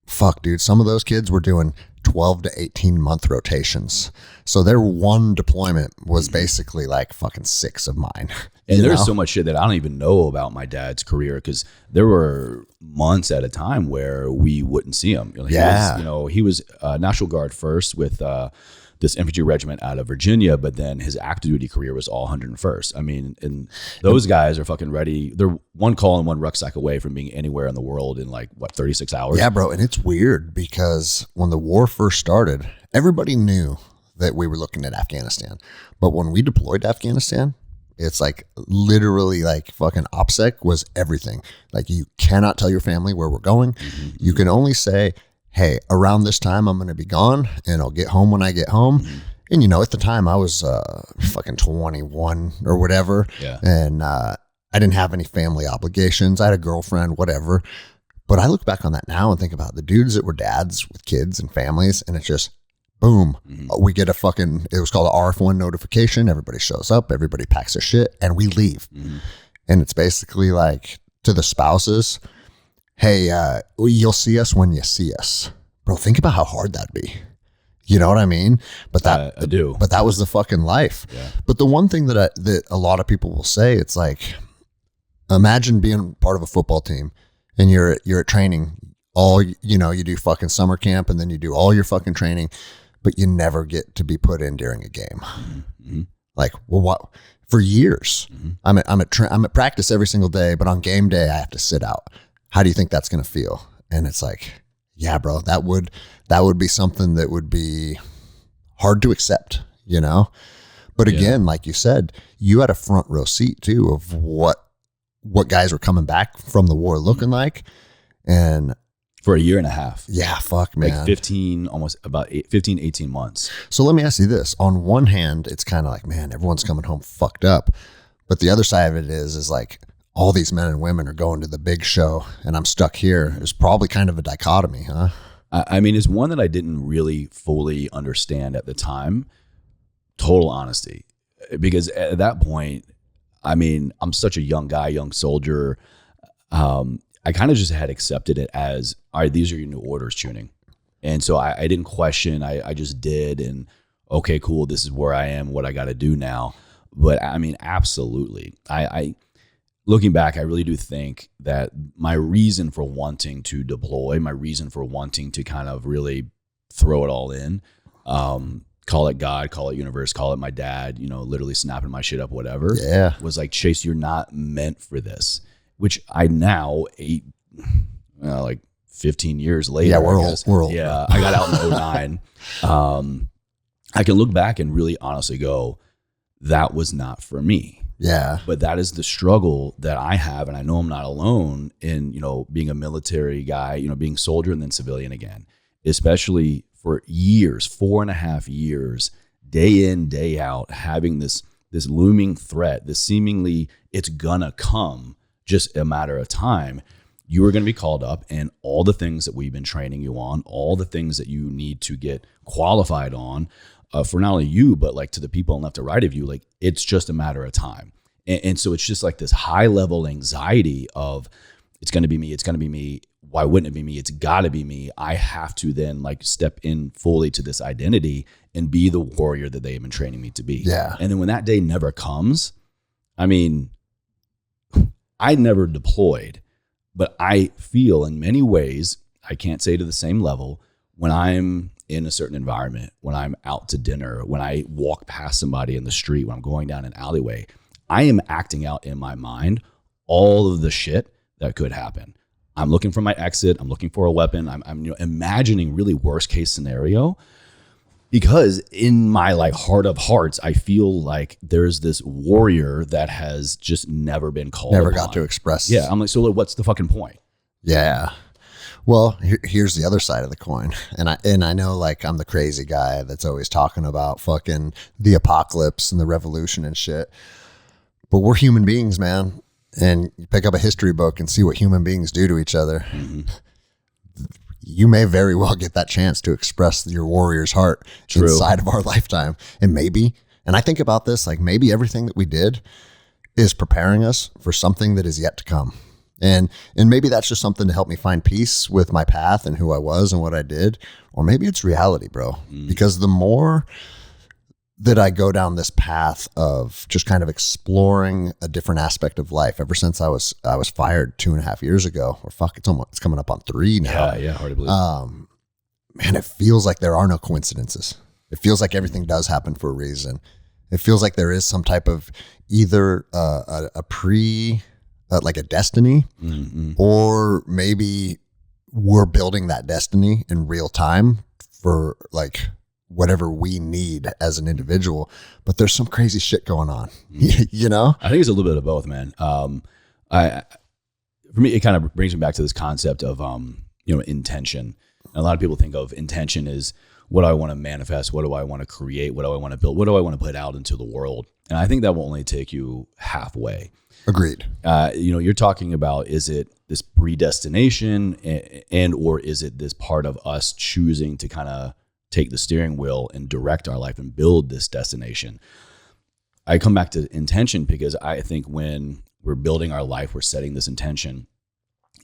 B: fuck, dude. Some of those kids were doing 12 to 18 month rotations. So their one deployment was basically like fucking 6 of mine.
A: And there's so much shit that I don't even know about my dad's career because there were months at a time where we wouldn't see him. He was National Guard first with this infantry regiment out of Virginia, but then his active duty career was all 101st. I mean, and those guys are fucking ready. They're one call and one rucksack away from being anywhere in the world in 36 hours.
B: Yeah, bro. And it's weird because when the war first started, everybody knew that we were looking at Afghanistan. But when we deployed to Afghanistan, It's like literally like fucking OPSEC was everything. Like you cannot tell your family where we're going. You can only say, hey, around this time I'm going to be gone and I'll get home when I get home. And, you know, at the time I was fucking 21 or whatever.
A: Yeah.
B: And I didn't have any family obligations. I had a girlfriend, whatever. But I look back on that now and think about the dudes that were dads with kids and families. And it's just, boom, we get a fucking, it was called an RF1 notification. Everybody shows up, everybody packs their shit, and we leave. And it's basically like to the spouses, hey, you'll see us when you see us. Bro, think about how hard that'd be. You know what I mean? But that
A: I do.
B: But that was the fucking life.
A: Yeah.
B: But the one thing that a lot of people will say, it's like, imagine being part of a football team and you're at training you do fucking summer camp and then you do all your fucking training, but you never get to be put in during a game. Like, well, what? For years, I'm at practice every single day, but on game day I have to sit out. How do you think that's going to feel? And it's like, yeah, bro, that would be something that would be hard to accept, you know? But again, like you said, you had a front row seat too of what guys were coming back from the war looking like. And
A: for a year and a half.
B: Yeah, fuck, man.
A: Like 15, almost about 15, 18 months.
B: So let me ask you this. On one hand, it's kind of like, man, everyone's coming home fucked up. But the other side of it is like all these men and women are going to the big show and I'm stuck here. It's probably kind of a dichotomy, huh?
A: I mean, it's one that I didn't really fully understand at the time. Total honesty. Because at that point, I mean, I'm such a young guy, young soldier. I kind of just had accepted it as, all right, these are your new orders, Chewning. And so I didn't question. I just did. And okay, cool. This is where I am, what I got to do now. But I mean, absolutely. I looking back, I really do think that my reason for wanting to deploy, my reason for wanting to kind of really throw it all in, call it God, call it universe, call it my dad, literally snapping my shit up, whatever.
B: Yeah.
A: Was like, Chase, you're not meant for this. Which I now, like 15 years later.
B: Yeah, we're old.
A: Yeah, I got out in 2009. I can look back and really honestly go, that was not for me.
B: Yeah.
A: But that is the struggle that I have. And I know I'm not alone in, being a military guy, being soldier and then civilian again, especially for years, 4.5 years, day in, day out, having this looming threat, this seemingly it's gonna come, just a matter of time. You are going to be called up, and all the things that we've been training you on, all the things that you need to get qualified on, for not only you, but like to the people on left or right of you, like it's just a matter of time. And so it's just like this high level anxiety of it's going to be me. It's going to be me. Why wouldn't it be me? It's got to be me. I have to then like step in fully to this identity and be the warrior that they have been training me to be.
B: Yeah.
A: And then when that day never comes, I mean, I never deployed, but I feel in many ways, I can't say to the same level, when I'm in a certain environment, when I'm out to dinner, when I walk past somebody in the street, when I'm going down an alleyway, I am acting out in my mind all of the shit that could happen. I'm looking for my exit. I'm looking for a weapon. I'm imagining really worst case scenario. Because in my like heart of hearts, I feel like there's this warrior that has just never been called
B: Never
A: upon.
B: got to express.
A: Yeah. I'm like, so what's the fucking point?
B: Yeah. Well, here's the other side of the coin. And I know like I'm the crazy guy that's always talking about fucking the apocalypse and the revolution and shit. But we're human beings, man. And you pick up a history book and see what human beings do to each other. Mm-hmm. You may very well get that chance to express your warrior's heart inside of our lifetime. And I think about this, like maybe everything that we did is preparing us for something that is yet to come. And maybe that's just something to help me find peace with my path and who I was and what I did. Or maybe it's reality, bro. Because the more that I go down this path of just kind of exploring a different aspect of life, ever since I was fired 2.5 years ago, or fuck, it's coming up on 3 now.
A: Yeah, hard to believe.
B: Man, it feels like there are no coincidences. It feels like everything does happen for a reason. It feels like there is some type of either like a destiny, or maybe we're building that destiny in real time for like whatever we need as an individual, but there's some crazy shit going on, you know?
A: I think it's a little bit of both, man. For me, it kind of brings me back to this concept of, intention. And a lot of people think of intention as what do I want to manifest? What do I want to create? What do I want to build? What do I want to put out into the world? And I think that will only take you halfway.
B: Agreed.
A: You're talking about, is it this predestination and or is it this part of us choosing to kind of take the steering wheel and direct our life and build this destination? I come back to intention because I think when we're building our life, we're setting this intention.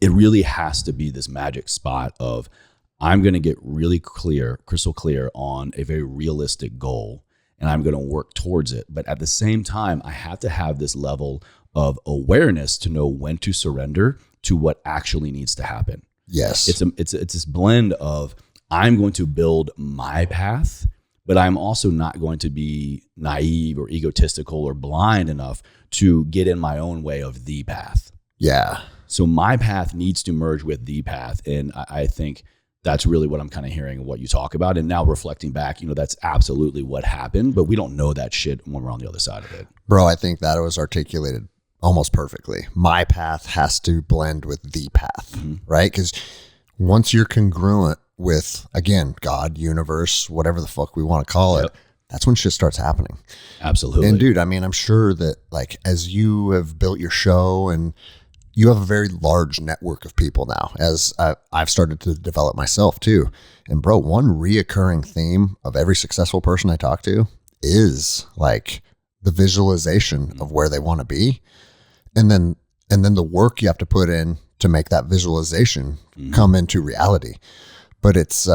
A: It really has to be this magic spot of, I'm going to get really clear, crystal clear on a very realistic goal, and I'm going to work towards it. But at the same time, I have to have this level of awareness to know when to surrender to what actually needs to happen.
B: Yes.
A: It's this blend of, I'm going to build my path, but I'm also not going to be naive or egotistical or blind enough to get in my own way of the path.
B: Yeah.
A: So my path needs to merge with the path. And I think that's really what I'm kind of hearing what you talk about. And now reflecting back, that's absolutely what happened, but we don't know that shit when we're on the other side of it.
B: Bro, I think that was articulated almost perfectly. My path has to blend with the path, right? Because once you're congruent with, again, God, universe, whatever the fuck we want to call it, that's when shit starts happening.
A: Absolutely.
B: And dude, I mean, I'm sure that like, as you have built your show and you have a very large network of people now, as I've started to develop myself too. And bro, one reoccurring theme of every successful person I talk to is like the visualization of where they want to be. And then the work you have to put in to make that visualization come into reality. But it's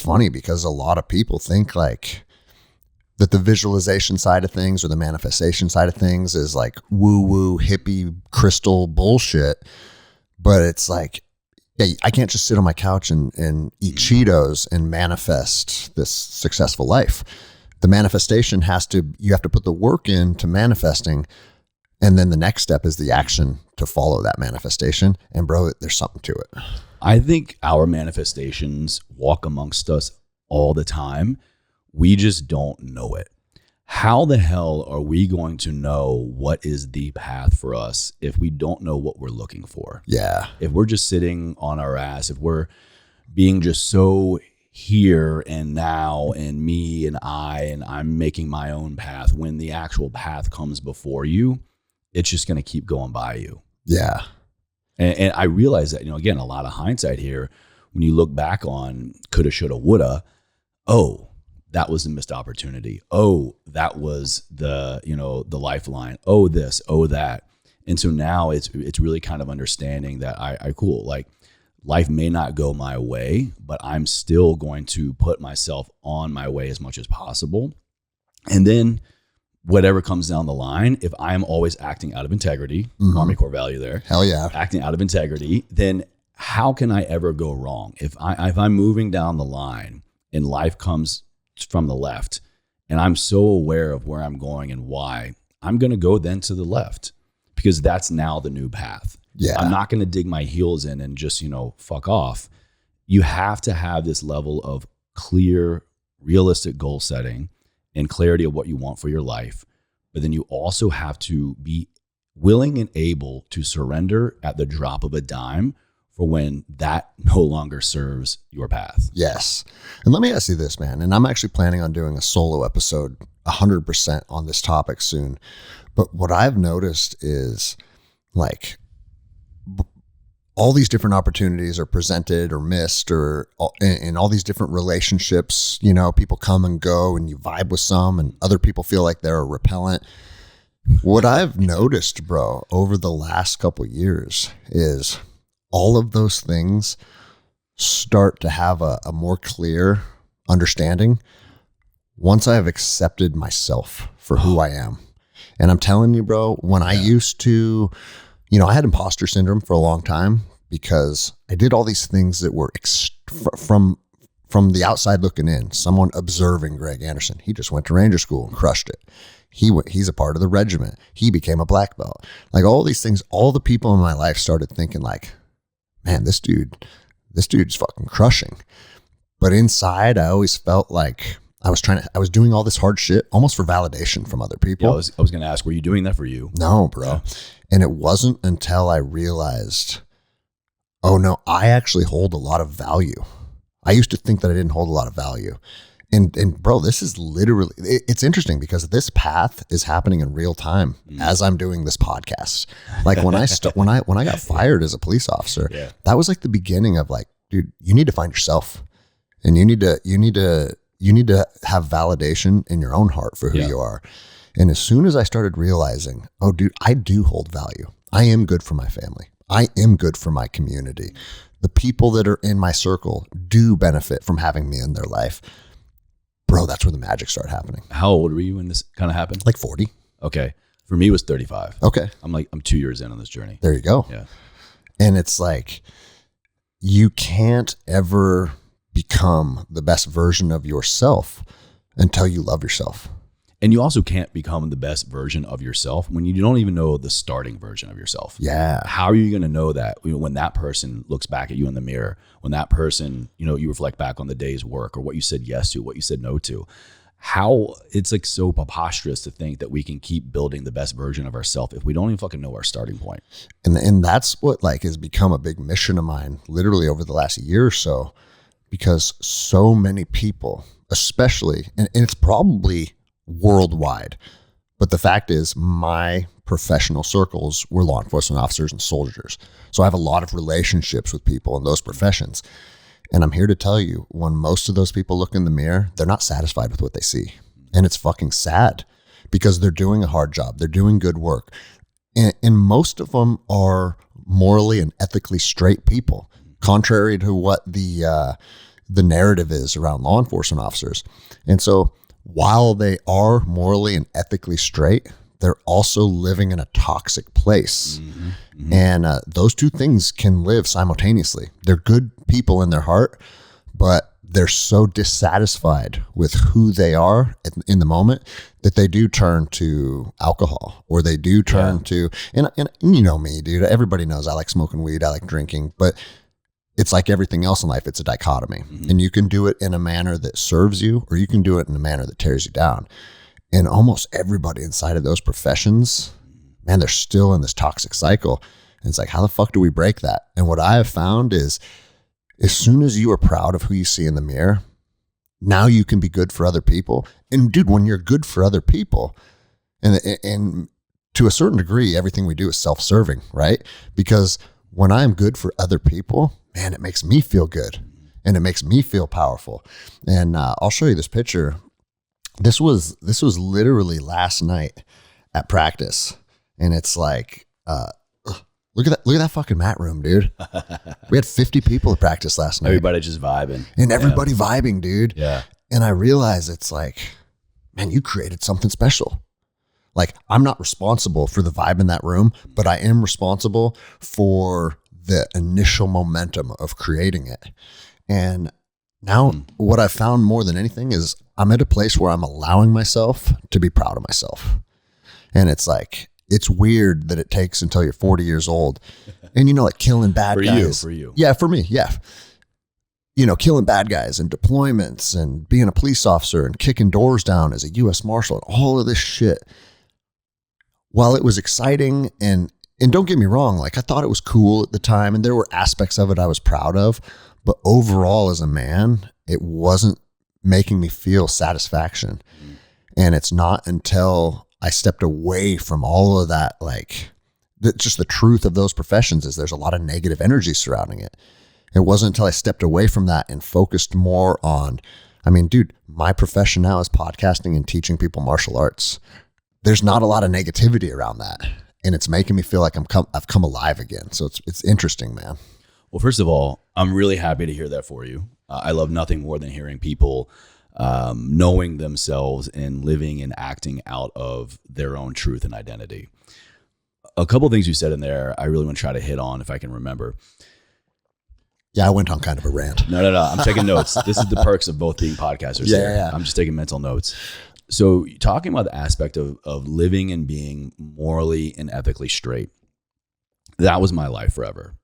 B: funny because a lot of people think like that the visualization side of things or the manifestation side of things is like woo-woo hippie crystal bullshit. But it's like, hey, I can't just sit on my couch and eat Cheetos and manifest this successful life. The manifestation you have to put the work into manifesting. And then the next step is the action to follow that manifestation. And bro, there's something to it.
A: I think our manifestations walk amongst us all the time. We just don't know it. How the hell are we going to know what is the path for us if we don't know what we're looking for?
B: Yeah.
A: If we're just sitting on our ass, if we're being just so here and now and me and I'm making my own path, when the actual path comes before you, it's just going to keep going by you.
B: Yeah.
A: And I realize that, again, a lot of hindsight here, when you look back on coulda, shoulda, woulda, oh, that was a missed opportunity. Oh, that was the lifeline. Oh, this, oh, that. And so now it's really kind of understanding that cool, like life may not go my way, but I'm still going to put myself on my way as much as possible. And then whatever comes down the line, if I'm always acting out of integrity, Army Corps value there.
B: Hell yeah.
A: Acting out of integrity, then how can I ever go wrong? If I'm moving down the line and life comes from the left and I'm so aware of where I'm going and why, I'm going to go then to the left because that's now the new path.
B: Yeah.
A: I'm not going to dig my heels in and just, fuck off. You have to have this level of clear, realistic goal setting and clarity of what you want for your life. But then you also have to be willing and able to surrender at the drop of a dime for when that no longer serves your path.
B: Yes. And let me ask you this, man. And I'm actually planning on doing a solo episode 100% on this topic soon. But what I've noticed is like all these different opportunities are presented or missed, or in all these different relationships, people come and go and you vibe with some and other people feel like they're repellent. What I've noticed, bro, over the last couple of years is all of those things start to have a more clear understanding once I have accepted myself for who I am. And I'm telling you, bro, when I used to, I had imposter syndrome for a long time because I did all these things that were from the outside looking in, someone observing Greg Anderson. He just went to Ranger School and crushed it. He's a part of the regiment. He became a black belt. Like all these things, all the people in my life started thinking like, man, this dude's fucking crushing. But inside, I always felt like I was doing all this hard shit almost for validation from other people.
A: Yeah, I was going to ask, were you doing that for you?
B: No, bro. Yeah. And it wasn't until I realized, oh no, I actually hold a lot of value. I used to think that I didn't hold a lot of value. And bro, this is literally, it's interesting because this path is happening in real time as I'm doing this podcast. Like when I got fired as a police officer, that was like the beginning of like, dude, you need to find yourself, and you need to have validation in your own heart for who you are. And as soon as I started realizing, oh dude, I do hold value. I am good for my family. I am good for my community. The people that are in my circle do benefit from having me in their life. Bro, that's where the magic started happening.
A: How old were you when this kind of happened?
B: Like 40.
A: Okay. For me, it was 35.
B: Okay.
A: I'm 2 years in on this journey.
B: There you go.
A: Yeah.
B: And it's like, you can't ever become the best version of yourself until you love yourself.
A: And you also can't become the best version of yourself when you don't even know the starting version of yourself.
B: Yeah.
A: How are you going to know that when that person looks back at you in the mirror, when that person, you reflect back on the day's work or what you said yes to, what you said no to? How it's like so preposterous to think that we can keep building the best version of ourselves if we don't even fucking know our starting point.
B: And that's what like has become a big mission of mine literally over the last year or so, because so many people, especially, and it's probably worldwide, but the fact is my professional circles were law enforcement officers and soldiers. So I have a lot of relationships with people in those professions. And I'm here to tell you, when most of those people look in the mirror, they're not satisfied with what they see. And it's fucking sad because they're doing a hard job. They're doing good work. And most of them are morally and ethically straight people, contrary to what the narrative is around law enforcement officers. And so while they are morally and ethically straight, they're also living in a toxic place. Mm-hmm. Mm-hmm. And those two things can live simultaneously. They're good people in their heart, but they're so dissatisfied with who they are in the moment that they do turn to alcohol, or they do turn to, and you know me, dude, everybody knows I like smoking weed, I like drinking, but it's like everything else in life. It's a dichotomy. Mm-hmm. And you can do it in a manner that serves you, or you can do it in a manner that tears you down. And almost everybody inside of those professions, man, they're still in this toxic cycle. And it's like, how the fuck do we break that? And what I have found is, as soon as you are proud of who you see in the mirror, now you can be good for other people. And dude, when you're good for other people, and to a certain degree, everything we do is self-serving, right? Because when I'm good for other people, man, it makes me feel good and it makes me feel powerful. And I'll show you this picture. This was literally last night at practice. And it's like, look at that fucking mat room, dude. We had 50 people at practice last night.
A: Everybody just vibing.
B: And everybody vibing, dude.
A: Yeah.
B: And I realized it's like, man, you created something special. Like, I'm not responsible for the vibe in that room, but I am responsible for the initial momentum of creating it. And now what I found more than anything is I'm at a place where I'm allowing myself to be proud of myself. And it's like, it's weird that it takes until you're 40 years old and, like killing bad guys.
A: For you.
B: Yeah, for me. Yeah. Killing bad guys and deployments and being a police officer and kicking doors down as a U.S. Marshal and all of this shit. While it was exciting and don't get me wrong, like I thought it was cool at the time and there were aspects of it I was proud of, but overall as a man, it wasn't making me feel satisfaction. And it's not until I stepped away from all of that, like just the truth of those professions is there's a lot of negative energy surrounding it. It wasn't until I stepped away from that and focused more on, dude, my profession now is podcasting and teaching people martial arts. There's not a lot of negativity around that. And it's making me feel like I've come alive again. So it's interesting, man.
A: Well, first of all, I'm really happy to hear that for you. I love nothing more than hearing people knowing themselves and living and acting out of their own truth and identity. A couple of things you said in there, I really want to try to hit on if I can remember.
B: Yeah, I went on kind of a rant.
A: No. I'm taking notes. This is the perks of both being podcasters.
B: Yeah.
A: I'm just taking mental notes. So talking about the aspect of living and being morally and ethically straight, that was my life forever.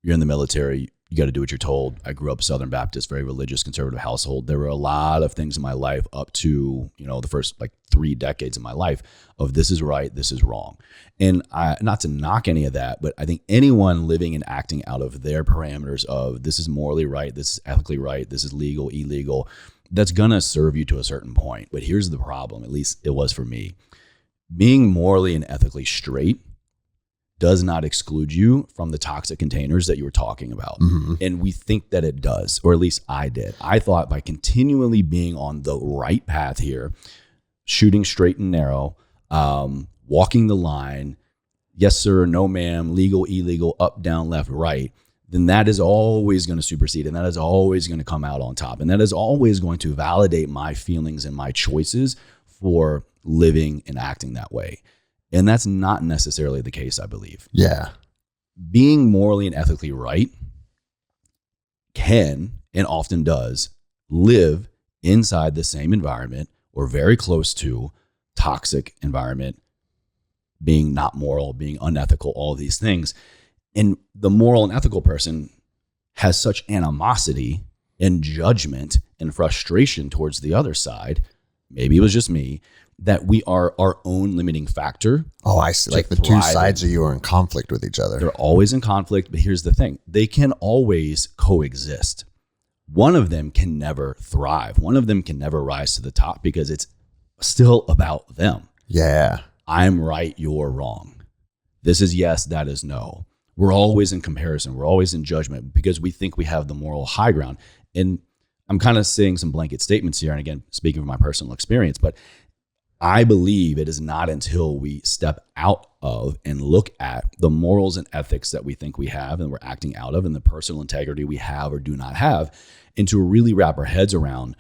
A: You're in the military, you got to do what you're told. I grew up Southern Baptist, very religious, conservative household. There were a lot of things in my life up to, the first like 3 decades of my life of this is right, this is wrong. And not to knock any of that, but I think anyone living and acting out of their parameters of this is morally right, this is ethically right, this is legal, illegal, that's going to serve you to a certain point. But here's the problem, at least it was for me. Being morally and ethically straight does not exclude you from the toxic containers that you were talking about. Mm-hmm. And we think that it does, or at least I did. I thought by continually being on the right path here, shooting straight and narrow, walking the line, yes, sir, no, ma'am, legal, illegal, up, down, left, right, then that is always going to supersede and that is always going to come out on top. And that is always going to validate my feelings and my choices for living and acting that way. And that's not necessarily the case, I believe.
B: Yeah.
A: Being morally and ethically right can, and often does, live inside the same environment or very close to toxic environment, being not moral, being unethical, all these things. And the moral and ethical person has such animosity and judgment and frustration towards the other side. Maybe it was just me, that we are our own limiting factor.
B: Oh, I see. Like the two sides of you are in conflict with each other.
A: They're always in conflict, but here's the thing. They can always coexist. One of them can never thrive. One of them can never rise to the top because it's still about them.
B: Yeah.
A: I'm right, you're wrong. This is yes, that is no. We're always in comparison. We're always in judgment because we think we have the moral high ground. And I'm kind of saying some blanket statements here. And again, speaking from my personal experience, but I believe it is not until we step out of and look at the morals and ethics that we think we have and we're acting out of and the personal integrity we have or do not have, and to really wrap our heads around,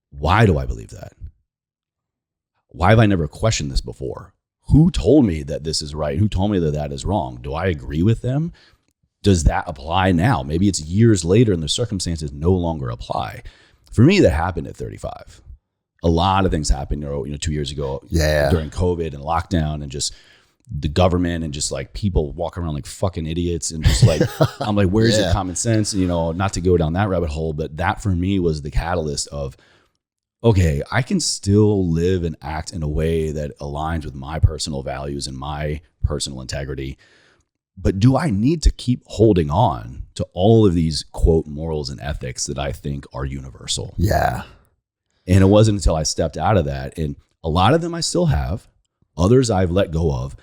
A: why do I believe that? Why have I never questioned this before? Who told me that this is right? Who told me that that is wrong? Do I agree with them? Does that apply now? Maybe it's years later and the circumstances no longer apply. For me, that happened at 35. A lot of things happened, 2 years ago during COVID and lockdown and just the government and just like people walking around like fucking idiots and just like, I'm like, where's your common sense? Not to go down that rabbit hole, but that for me was the catalyst of, okay, I can still live and act in a way that aligns with my personal values and my personal integrity. But do I need to keep holding on to all of these, quote, morals and ethics that I think are universal?
B: Yeah.
A: And it wasn't until I stepped out of that. And a lot of them I still have. Others I've let go of.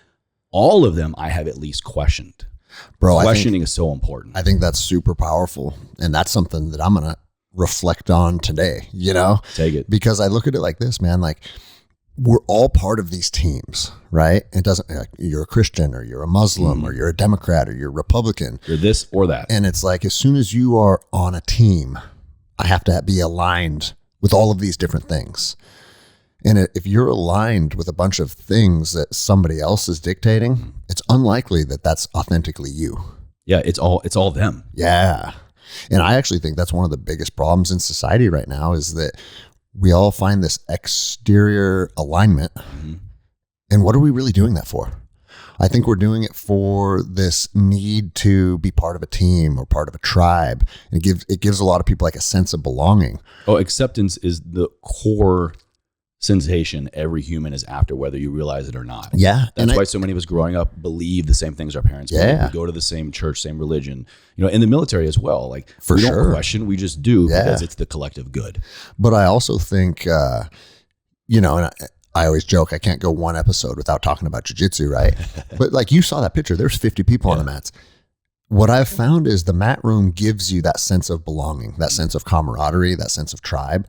A: All of them I have at least questioned.
B: Bro,
A: questioning is so important.
B: I think that's super powerful. And that's something that I'm going to reflect on today, Take it. Because I look at it like this, man, like we're all part of these teams, right? It doesn't, like, you're a Christian or you're a Muslim or you're a Democrat or you're a Republican.
A: You're this or that.
B: And it's like, as soon as you are on a team, I have to be aligned with all of these different things. And if you're aligned with a bunch of things that somebody else is dictating, it's unlikely that that's authentically you.
A: Yeah, it's all them.
B: Yeah. And I actually think that's one of the biggest problems in society right now is that we all find this exterior alignment. Mm-hmm. And what are we really doing that for? I think we're doing it for this need to be part of a team or part of a tribe. And it gives a lot of people like a sense of belonging.
A: Oh, acceptance is the core sensation every human is after, whether you realize it or not.
B: Yeah.
A: That's why so many of us growing up believe the same things our parents believe. We go to the same church, same religion, in the military as well. Like we don't question, we just do because it's the collective good.
B: But I also think, and I always joke, I can't go one episode without talking about jiu-jitsu, right? But like you saw that picture, there's 50 people on the mats. What I've found is the mat room gives you that sense of belonging, that sense of camaraderie, that sense of tribe,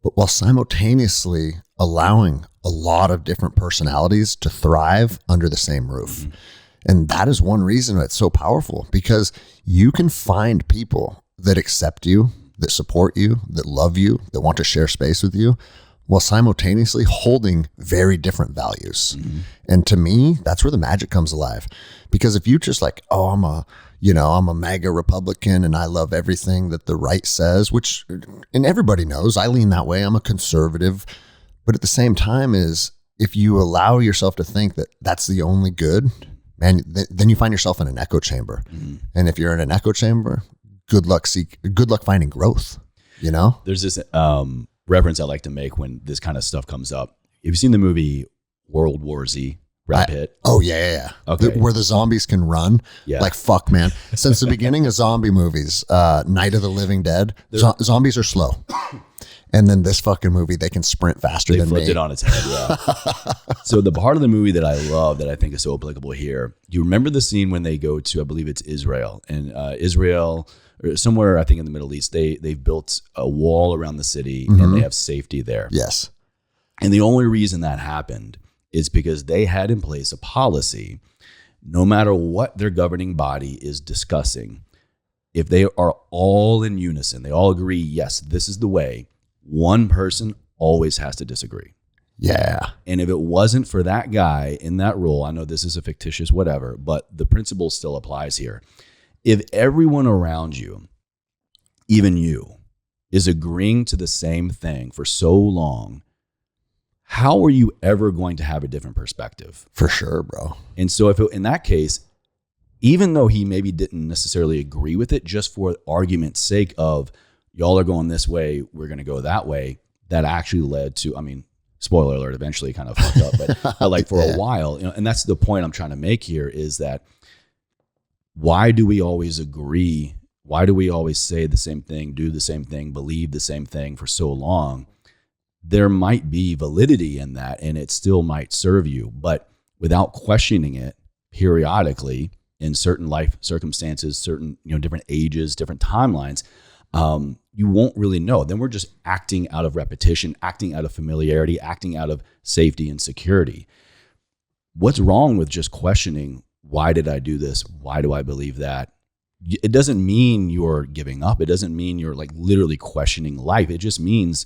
B: but while simultaneously allowing a lot of different personalities to thrive under the same roof. Mm-hmm. And that is one reason it's so powerful, because you can find people that accept you, that support you, that love you, that want to share space with you, while simultaneously holding very different values. Mm-hmm. And to me, that's where the magic comes alive. Because if you just like, oh, I'm a MAGA Republican and I love everything that the right says, which, and everybody knows I lean that way. I'm a conservative. But at the same time is if you allow yourself to think that that's the only good, man, then you find yourself in an echo chamber. Mm-hmm. And if you're in an echo chamber, good luck finding growth, you know?
A: There's this reference I like to make when this kind of stuff comes up. Have you seen the movie World War Z? Brad Pitt?
B: Yeah.
A: Okay.
B: Where the zombies can run.
A: Yeah.
B: Like, fuck, man. Since the beginning of zombie movies, Night of the Living Dead, zombies are slow. And then this fucking movie, they can sprint faster than me. They
A: flipped it on its head, yeah. So the part of the movie that I love that I think is so applicable here, do you remember the scene when they go to, I believe it's Israel, and Israel, or somewhere I think in the Middle East, they've built a wall around the city and they have safety there.
B: Yes.
A: And the only reason that happened is because they had in place a policy, no matter what their governing body is discussing, if they are all in unison, they all agree, yes, this is the way, one person always has to disagree.
B: Yeah.
A: And if it wasn't for that guy in that role, I know this is a fictitious whatever, but the principle still applies here. If everyone around you, even you, is agreeing to the same thing for so long, how are you ever going to have a different perspective?
B: For sure, bro.
A: And so in that case, even though he maybe didn't necessarily agree with it, just for argument's sake of y'all are going this way, we're going to go that way, that actually led to, I mean, spoiler alert, eventually kind of fucked up, but like for a while, and that's the point I'm trying to make here is that why do we always agree? Why do we always say the same thing, do the same thing, believe the same thing for so long? There might be validity in that and it still might serve you, but without questioning it periodically in certain life circumstances, certain, different ages, different timelines, you won't really know. Then we're just acting out of repetition, acting out of familiarity, acting out of safety and security. What's wrong with just questioning, why did I do this? Why do I believe that? It doesn't mean you're giving up. It doesn't mean you're like literally questioning life. It just means,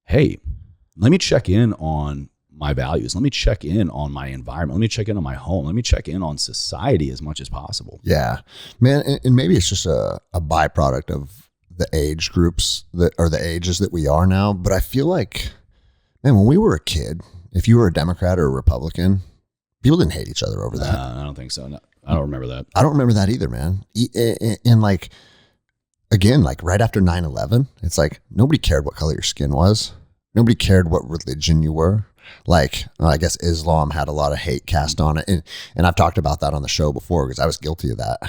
A: hey, let me check in on my values. Let me check in on my environment. Let me check in on my home. Let me check in on society as much as possible.
B: Yeah, man. And maybe it's just a byproduct of the age groups the ages that we are now. But I feel like, man, when we were a kid, if you were a Democrat or a Republican, people didn't hate each other over that.
A: I don't think so. No, I don't remember that.
B: I don't remember that either, man. And like, again, like right after 9/11, it's like nobody cared what color your skin was. Nobody cared what religion you were. Like, I guess Islam had a lot of hate cast on it. And I've talked about that on the show before because I was guilty of that,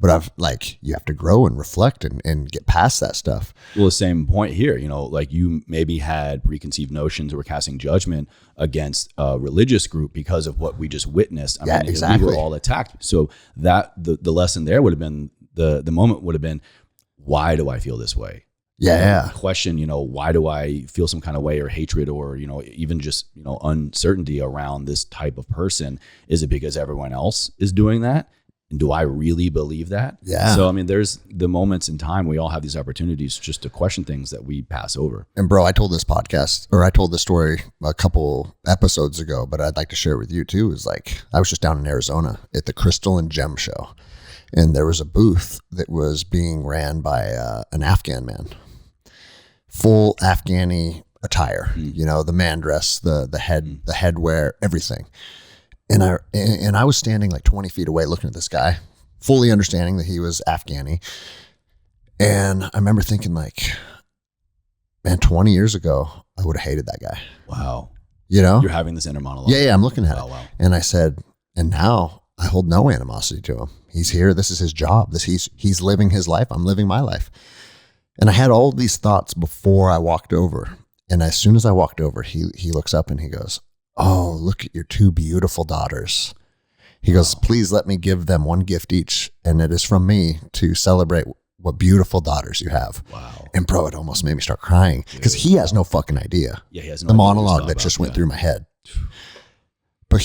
B: But you have to grow and reflect and get past that stuff.
A: Well, the same point here, like you maybe had preconceived notions or casting judgment against a religious group because of what we just witnessed.
B: Exactly.
A: We were all attacked. So that the lesson there would have been, the moment would have been, why do I feel this way?
B: Yeah.
A: Question, why do I feel some kind of way or hatred or, even just, uncertainty around this type of person? Is it because everyone else is doing that? And do I really believe that?
B: Yeah.
A: So, there's the moments in time we all have these opportunities just to question things that we pass over.
B: And bro, I told this story a couple episodes ago, but I'd like to share it with you too. Is like, I was just down in Arizona at the Crystal and Gem Show. And there was a booth that was being ran by an Afghan man. Full Afghani attire, the man dress, the headwear, everything. And I was standing like 20 feet away looking at this guy, fully understanding that he was Afghani. And I remember thinking like, man, 20 years ago, I would have hated that guy.
A: Wow.
B: You're
A: having this inner monologue.
B: Yeah, I'm looking at it.
A: Wow.
B: And I said, and now I hold no animosity to him. He's here. This is his job. He's living his life. I'm living my life. And I had all these thoughts before I walked over. And as soon as I walked over, he looks up and he goes, "Oh, look at your two beautiful daughters." He goes, "Please let me give them one gift each. And it is from me to celebrate what beautiful daughters you have."
A: Wow.
B: And bro, it almost made me start crying because he has no fucking idea.
A: Yeah, he has no
B: the
A: idea
B: monologue that just went through my head. But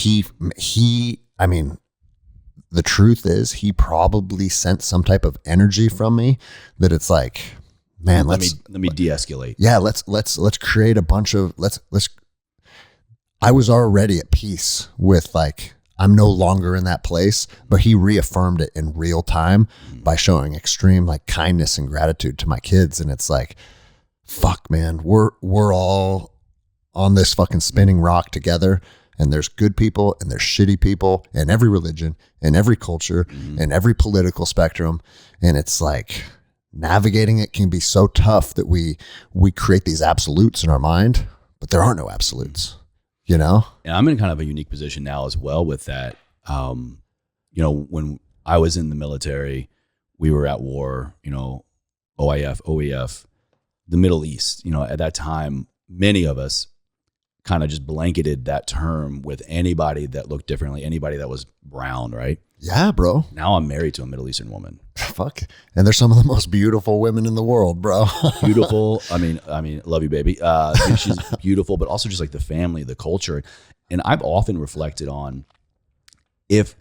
B: the truth is he probably sensed some type of energy from me that it's like, man, let
A: me de-escalate.
B: Yeah, let's create a bunch of I was already at peace with like, I'm no longer in that place, but he reaffirmed it in real time by showing extreme like kindness and gratitude to my kids. And it's like, fuck, man, we're all on this fucking spinning rock together. and there's good people and there's shitty people in every religion, in every culture, in every political spectrum. And it's like navigating it can be so tough that we create these absolutes in our mind, but there are no absolutes, you know?
A: And I'm in kind of a unique position now as well with that. You know, when I was in the military, we were at war, you know, OIF, OEF, the Middle East, you know, at that time, many of us kind of just blanketed that term with anybody that looked differently, anybody that was brown, right?
B: Yeah, bro.
A: Now I'm married to a Middle Eastern woman.
B: Fuck. And they're some of the most beautiful women in the world, bro.
A: Beautiful. I mean, love you, baby. She's beautiful, but also just like the family, the culture. And I've often reflected on if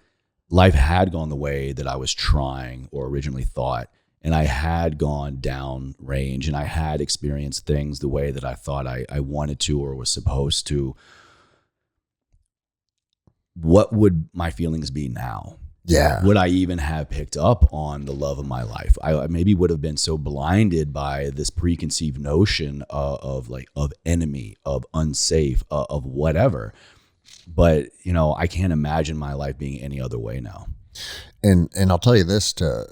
A: life had gone the way that I was trying or originally thought, and I had gone down range and I had experienced things the way that I thought I wanted to or was supposed to, what would my feelings be now?
B: Yeah.
A: Would I even have picked up on the love of my life? I maybe would have been so blinded by this preconceived notion of enemy, of unsafe, of whatever. But, you know, I can't imagine my life being any other way now.
B: And I'll tell you this to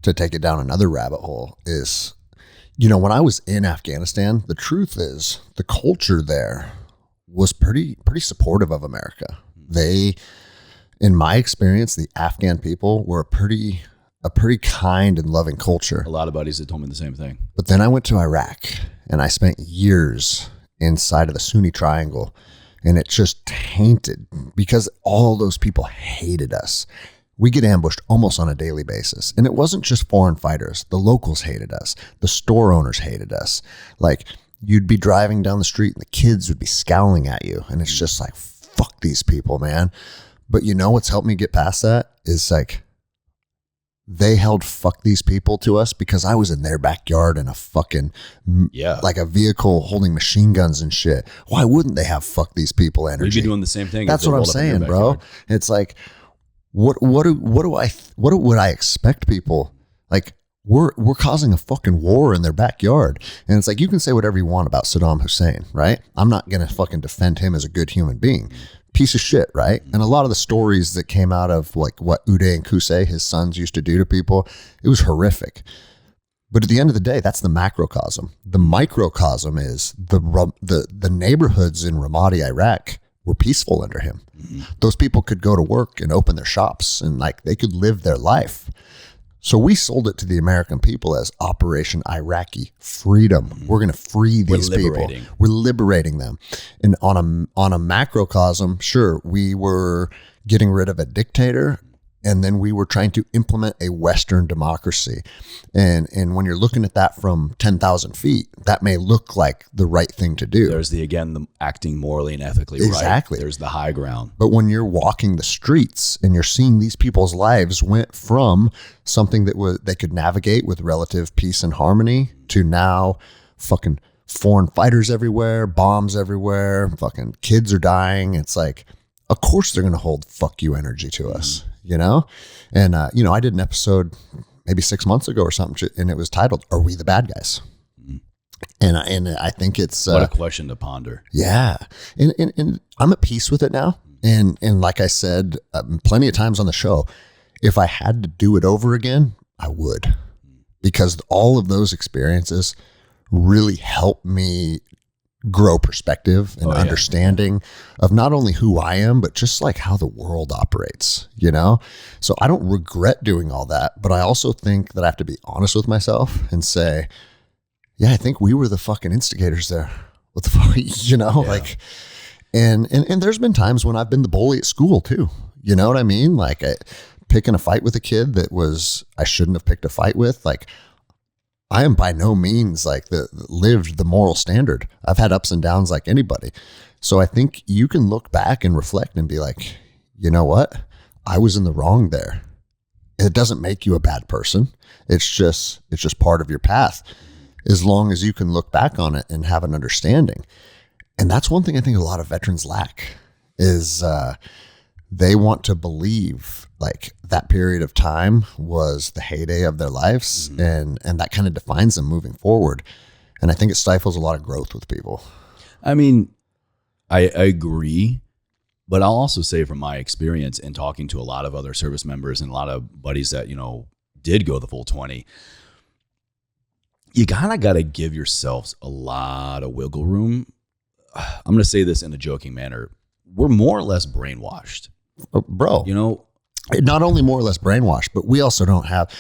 B: take it down another rabbit hole is, you know, when I was in Afghanistan, the truth is the culture there was pretty supportive of America. They, in my experience, the Afghan people were a pretty kind and loving culture.
A: A lot of buddies that told me the same thing.
B: But then I went to Iraq and I spent years inside of the Sunni Triangle, and it just tainted because all those people hated us. We get ambushed almost on a daily basis. And it wasn't just foreign fighters. The locals hated us. The store owners hated us. Like, you'd be driving down the street and the kids would be scowling at you. And it's just like, fuck these people, man. But you know what's helped me get past that is like, they held fuck these people to us because I was in their backyard in a fucking, like a vehicle holding machine guns and shit. Why wouldn't they have fuck these people energy?
A: We'd be doing the same thing.
B: That's what I'm saying, bro. It's like, what would I expect people? Like, we're causing a fucking war in their backyard. And it's like, you can say whatever you want about Saddam Hussein, right? I'm not going to fucking defend him as a good human being. Piece of shit, right? And a lot of the stories that came out of like what Uday and Qusay, his sons, used to do to people, it was horrific. But at the end of the day, that's the macrocosm. The microcosm is the neighborhoods in Ramadi, Iraq, were peaceful under him. Those people could go to work and open their shops and like they could live their life. So we sold it to the American people as Operation Iraqi Freedom. We're going to free these people. We're liberating them. And on a macrocosm, sure, we were getting rid of a dictator, and then we were trying to implement a Western democracy. And when you're looking at that from 10,000 feet, that may look like the right thing to do.
A: There's the acting morally and ethically
B: exactly.
A: Right. There's the high ground.
B: But when you're walking the streets and you're seeing these people's lives went from something that they could navigate with relative peace and harmony to now fucking foreign fighters everywhere, bombs everywhere, fucking kids are dying. It's like, of course they're going to hold fuck you energy to us. You know? And, you know, I did an episode maybe 6 months ago or something, and it was titled, Are We the Bad Guys? And I think it's...
A: what a question to ponder.
B: Yeah. And I'm at peace with it now. And like I said, plenty of times on the show, if I had to do it over again, I would. Because all of those experiences really helped me grow perspective and understanding of not only who I am, but just like how the world operates, you know? So I don't regret doing all that, but I also think that I have to be honest with myself and say, yeah, I think we were the fucking instigators there. What the fuck, you know? Yeah. Like, and there's been times when I've been the bully at school too. You know what I mean? Like picking a fight with a kid that I shouldn't have picked a fight with. Like, I am by no means like lived the moral standard. I've had ups and downs like anybody. So I think you can look back and reflect and be like, you know what? I was in the wrong there. It doesn't make you a bad person. It's just part of your path, as long as you can look back on it and have an understanding. And that's one thing I think a lot of veterans lack is they want to believe like that period of time was the heyday of their lives, and that kind of defines them moving forward. And I think it stifles a lot of growth with people.
A: I mean, I agree. But I'll also say from my experience and talking to a lot of other service members and a lot of buddies that, did go the full 20, you kind of got to give yourselves a lot of wiggle room. I'm going to say this in a joking manner. We're more or less brainwashed.
B: Bro. Not only more or less brainwashed, but we also don't have,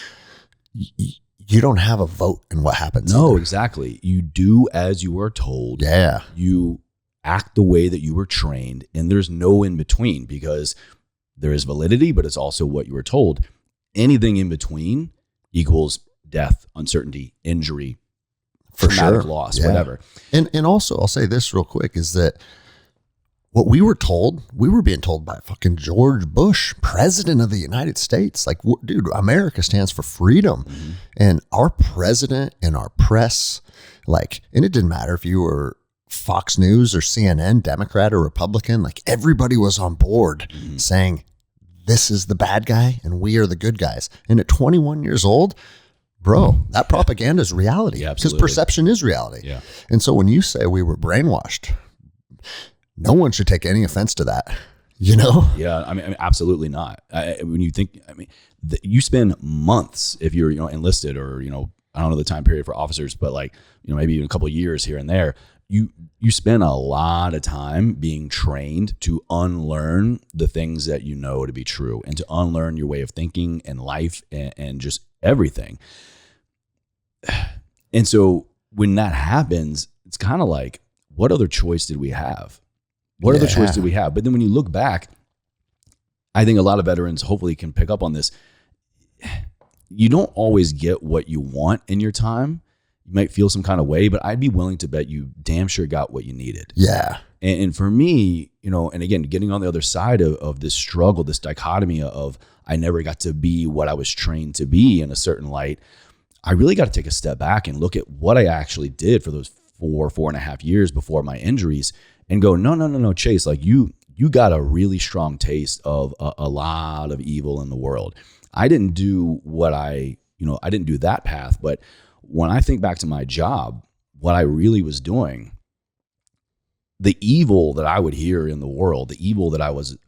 B: you don't have a vote in what happens.
A: No, exactly. You do as you were told.
B: Yeah.
A: You act the way that you were trained, and there's no in between, because there is validity, but it's also what you were told. Anything in between equals death, uncertainty, injury,
B: for
A: traumatic
B: sure,
A: loss, whatever.
B: And also, I'll say this real quick, is that what we were told, we were being told by fucking George Bush, president of the United States. Like, dude, America stands for freedom. Mm-hmm. And our president and our press, and it didn't matter if you were Fox News or CNN, Democrat or Republican, everybody was on board saying, this is the bad guy and we are the good guys. And at 21 years old, bro, that propaganda is reality.
A: Yeah,
B: because perception is reality.
A: Yeah.
B: And so when you say we were brainwashed, no one should take any offense to that,
A: Yeah, I mean absolutely not. When you think, you spend months if you're, enlisted, or, I don't know the time period for officers, but maybe even a couple of years here and there, you spend a lot of time being trained to unlearn the things that you know to be true, and to unlearn your way of thinking and life and just everything. And so when that happens, it's kind of like, what other choice did we have? What other choice did we have? But then when you look back, I think a lot of veterans hopefully can pick up on this. You don't always get what you want in your time. You might feel some kind of way, but I'd be willing to bet you damn sure got what you needed.
B: Yeah.
A: And for me, and again, getting on the other side of this struggle, this dichotomy of I never got to be what I was trained to be in a certain light, I really got to take a step back and look at what I actually did for those 4.5 years before my injuries, and go, no, Chase, you got a really strong taste of a lot of evil in the world. I didn't do I didn't do that path, but when I think back to my job, what I really was doing, the evil that I would hear in the world, the evil that I was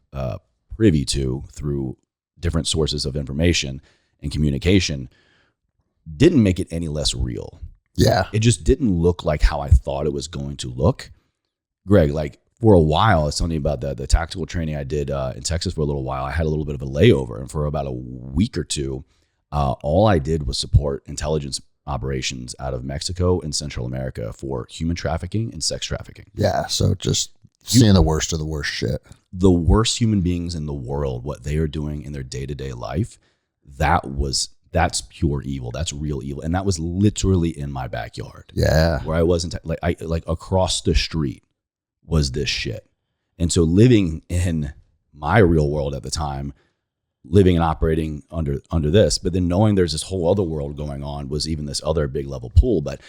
A: privy to through different sources of information and communication, didn't make it any less real.
B: Yeah.
A: It just didn't look like how I thought it was going to look. Greg, for a while, I was telling you about the tactical training I did in Texas for a little while. I had a little bit of a layover, and for about a week or two, all I did was support intelligence operations out of Mexico and Central America for human trafficking and sex trafficking.
B: Yeah, so just seeing the worst of the worst shit.
A: The worst human beings in the world, what they are doing in their day-to-day life, that's pure evil. That's real evil. And that was literally in my backyard.
B: Yeah.
A: Where I wasn't, across the street was this shit. And so living in my real world at the time, living and operating under this, but then knowing there's this whole other world going on was even this other big level pool. But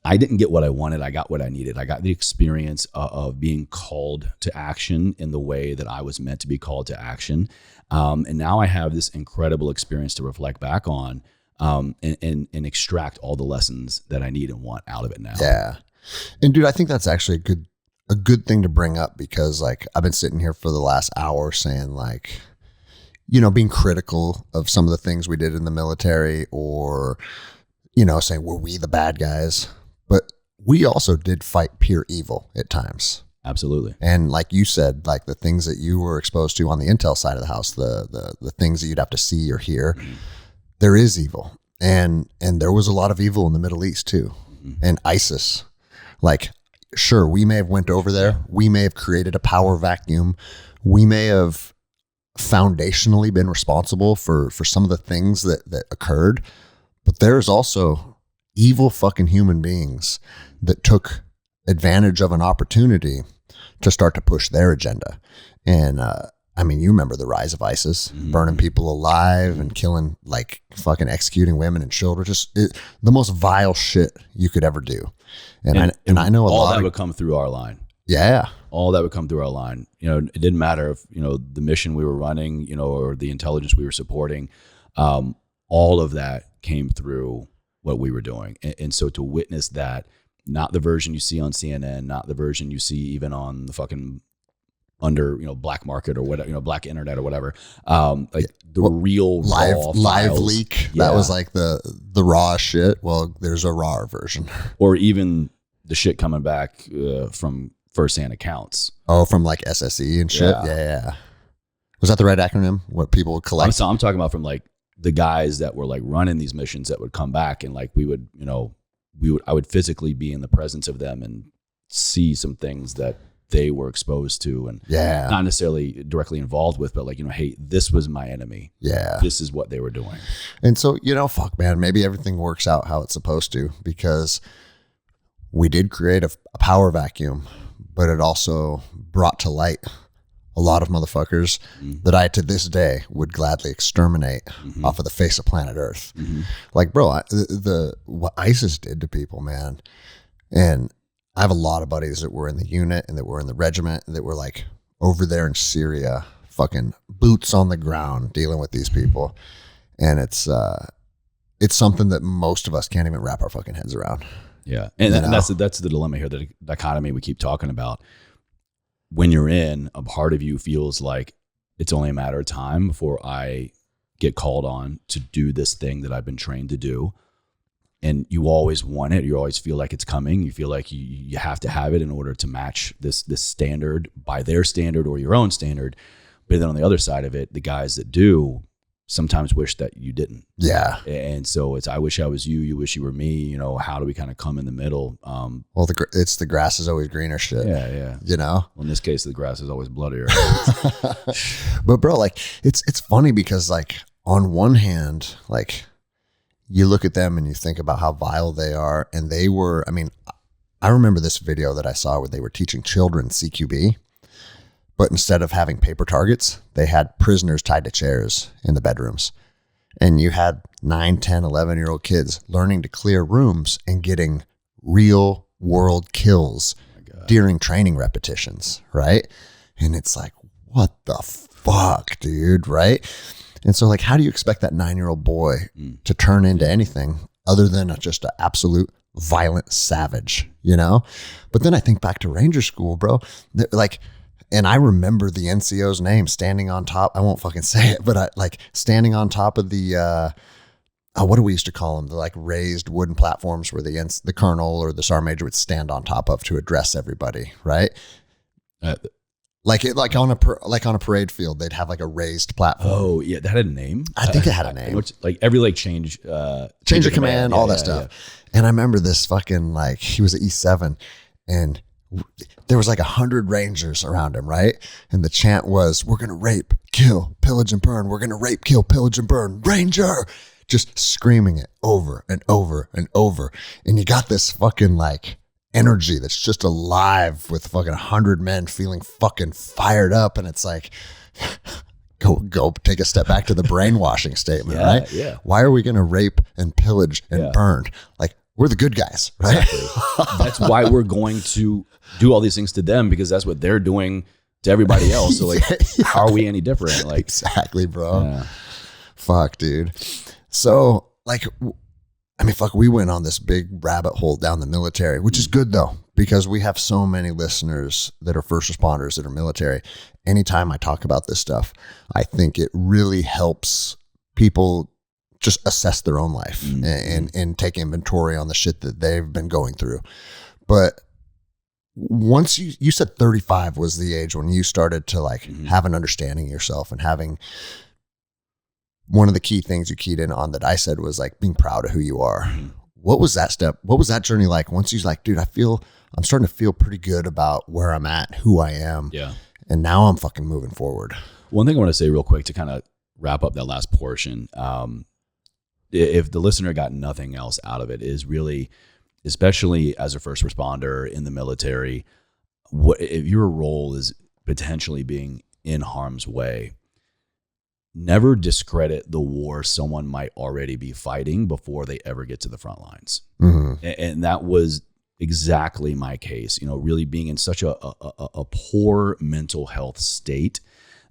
A: I didn't get what I wanted. I got what I needed. I got the experience of being called to action in the way that I was meant to be called to action. And now I have this incredible experience to reflect back on and extract all the lessons that I need and want out of it now.
B: Yeah. And dude, I think that's actually a good thing to bring up, because I've been sitting here for the last hour saying being critical of some of the things we did in the military, or, saying, were we the bad guys? But we also did fight pure evil at times.
A: Absolutely.
B: And like you said, the things that you were exposed to on the intel side of the house, the things that you'd have to see or hear, there is evil. And there was a lot of evil in the Middle East too. And ISIS, sure, we may have went over there. We may have created a power vacuum. We may have foundationally been responsible for some of the things that occurred, but there's also evil fucking human beings that took advantage of an opportunity to start to push their agenda. And you remember the rise of ISIS, burning people alive and killing, fucking executing women and children, the most vile shit you could ever do. And I know
A: all that would come through our line.
B: Yeah.
A: All that would come through our line. It didn't matter if, the mission we were running, or the intelligence we were supporting, all of that came through what we were doing. And so to witness that, not the version you see on CNN, not the version you see even on the fucking under, black market or whatever, black internet or whatever. The real
B: live leak. Yeah. That was like the raw shit. Well, there's a raw version.
A: Or even the shit coming back from firsthand accounts.
B: Oh, from like SSE and shit. Yeah. Was that the right acronym? What people would collect?
A: I'm talking about from like the guys that were like running these missions that would come back, and like I would physically be in the presence of them and see some things that they were exposed to and not necessarily directly involved with, but like, hey, this was my enemy.
B: Yeah.
A: This is what they were doing.
B: And so, fuck, man, maybe everything works out how it's supposed to, because we did create a power vacuum, but it also brought to light a lot of motherfuckers that I, to this day, would gladly exterminate off of the face of planet Earth. Like, bro, what ISIS did to people, man. And I have a lot of buddies that were in the unit and that were in the regiment and that were like over there in Syria, fucking boots on the ground dealing with these people. And it's something that most of us can't even wrap our fucking heads around.
A: Yeah. And that's the dilemma here, the dichotomy we keep talking about. When you're in, a part of you feels like it's only a matter of time before I get called on to do this thing that I've been trained to do. And you always want it. You always feel like it's coming. You feel like you have to have it in order to match this standard by their standard or your own standard. But then on the other side of it, the guys that do sometimes wish that you didn't.
B: Yeah.
A: And so it's, I wish I was you. You wish you were me. How do we kind of come in the middle?
B: Well, it's the grass is always greener shit.
A: Yeah.
B: Well,
A: in this case, the grass is always bloodier.
B: But bro, like it's funny because like on one hand, like you look at them and you think about how vile they are. And they were, I remember this video that I saw where they were teaching children CQB, but instead of having paper targets, they had prisoners tied to chairs in the bedrooms. And you had 9, 10, 11-year-old kids learning to clear rooms and getting real world kills during training repetitions, right? And it's like, what the fuck, dude, right? And so like, how do you expect that 9-year-old boy to turn into anything other than just an absolute violent savage, But then I think back to Ranger School, bro. Like, and I remember the NCO's name standing on top. I won't fucking say it, but standing on top of the, what do we used to call them? The like raised wooden platforms where the colonel or the sergeant major would stand on top of to address everybody, right? Like on a parade field, they'd have like a raised platform.
A: Oh yeah, that had a name.
B: I think it had a name.
A: Like every change of
B: command, all that stuff. Yeah. And I remember this fucking he was at E7, and there was like 100 Rangers around him, right? And the chant was, "We're gonna rape, kill, pillage, and burn. We're gonna rape, kill, pillage, and burn. Ranger!" Just screaming it over and over and over. And you got this fucking energy that's just alive with fucking 100 men feeling fucking fired up. And it's like, go take a step back to the brainwashing statement, right?
A: Yeah.
B: Why are we going to rape and pillage and burn? Like, we're the good guys, right?
A: Exactly. That's why we're going to do all these things to them, because that's what they're doing to everybody else. So how are we any different? Like,
B: exactly, bro. Fuck, dude. So we went on this big rabbit hole down the military, which is good though, because we have so many listeners that are first responders that are military. Anytime I talk about this stuff, I think it really helps people just assess their own life and take inventory on the shit that they've been going through. But once you said 35 was the age when you started to have an understanding of yourself, and having one of the key things you keyed in on that I said was being proud of who you are. What was that step? What was that journey like? Once you're like, dude, I'm starting to feel pretty good about where I'm at, who I am.
A: Yeah.
B: And now I'm fucking moving forward.
A: One thing I want to say real quick to kind of wrap up that last portion. If the listener got nothing else out of it, is really, especially as a first responder in the military, if your role is potentially being in harm's way, never discredit the war someone might already be fighting before they ever get to the front lines. And that was exactly my case, really being in such a poor mental health state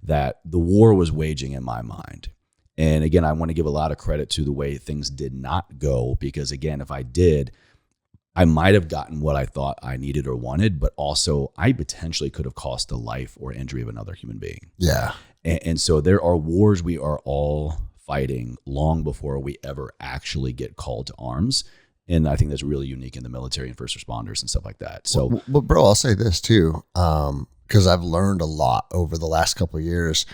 A: that the war was waging in my mind. And again, I want to give a lot of credit to the way things did not go, because again, if I did, I might have gotten what I thought I needed or wanted, but also I potentially could have cost the life or injury of another human being.
B: Yeah.
A: And so there are wars we are all fighting long before we ever actually get called to arms. And I think that's really unique in the military and first responders and stuff like that. So,
B: well bro, I'll say this too, because I've learned a lot over the last couple of years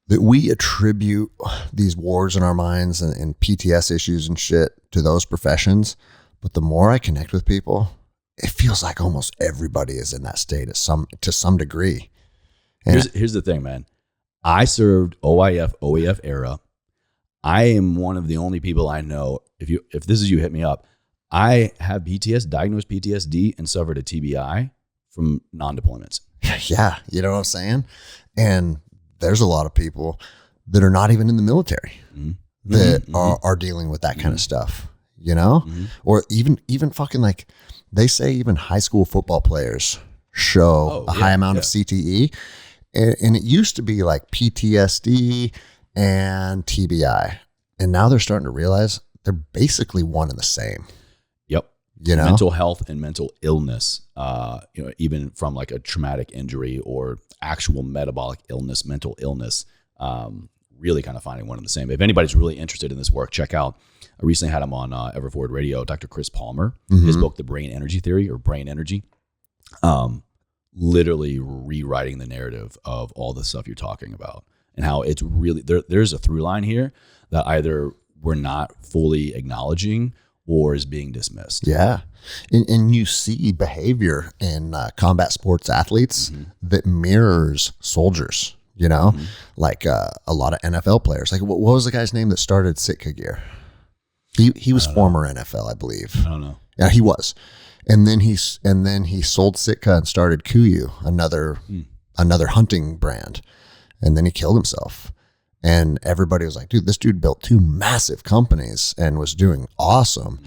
B: that we attribute these wars in our minds and PTS issues and shit to those professions. But the more I connect with people, it feels like almost everybody is in that state to some degree. And
A: here's the thing, man. I served OIF, OEF era. I am one of the only people I know. If this is you, hit me up. I have diagnosed PTSD and suffered a TBI from non-deployments.
B: Yeah, you know what I'm saying? And there's a lot of people that are not even in the military that are dealing with that kind of stuff, you know? Or even fucking like, they say even high school football players show a high amount of CTE. And it used to be like PTSD and TBI. And now they're starting to realize they're basically one and the same.
A: Yep.
B: You know,
A: mental health and mental illness, even from like a traumatic injury or actual metabolic illness, mental illness, really kind of finding one and the same. If anybody's really interested in this work, check out, I recently had him on Everforward Radio, Dr. Chris Palmer, his book, The Brain Energy Theory or Brain Energy. Literally rewriting the narrative of all the stuff you're talking about and how it's really there's a through line here that either we're not fully acknowledging or is being dismissed.
B: Yeah. And you see behavior in combat sports athletes that mirrors soldiers, you know, like a lot of NFL players. Like what was the guy's name that started Sitka gear? He was former NFL, I believe.
A: I don't know.
B: Yeah, he was. And then he sold Sitka and started Kuyu, another hunting brand. And then he killed himself. And everybody was like, dude, this dude built 2 massive companies and was doing awesome.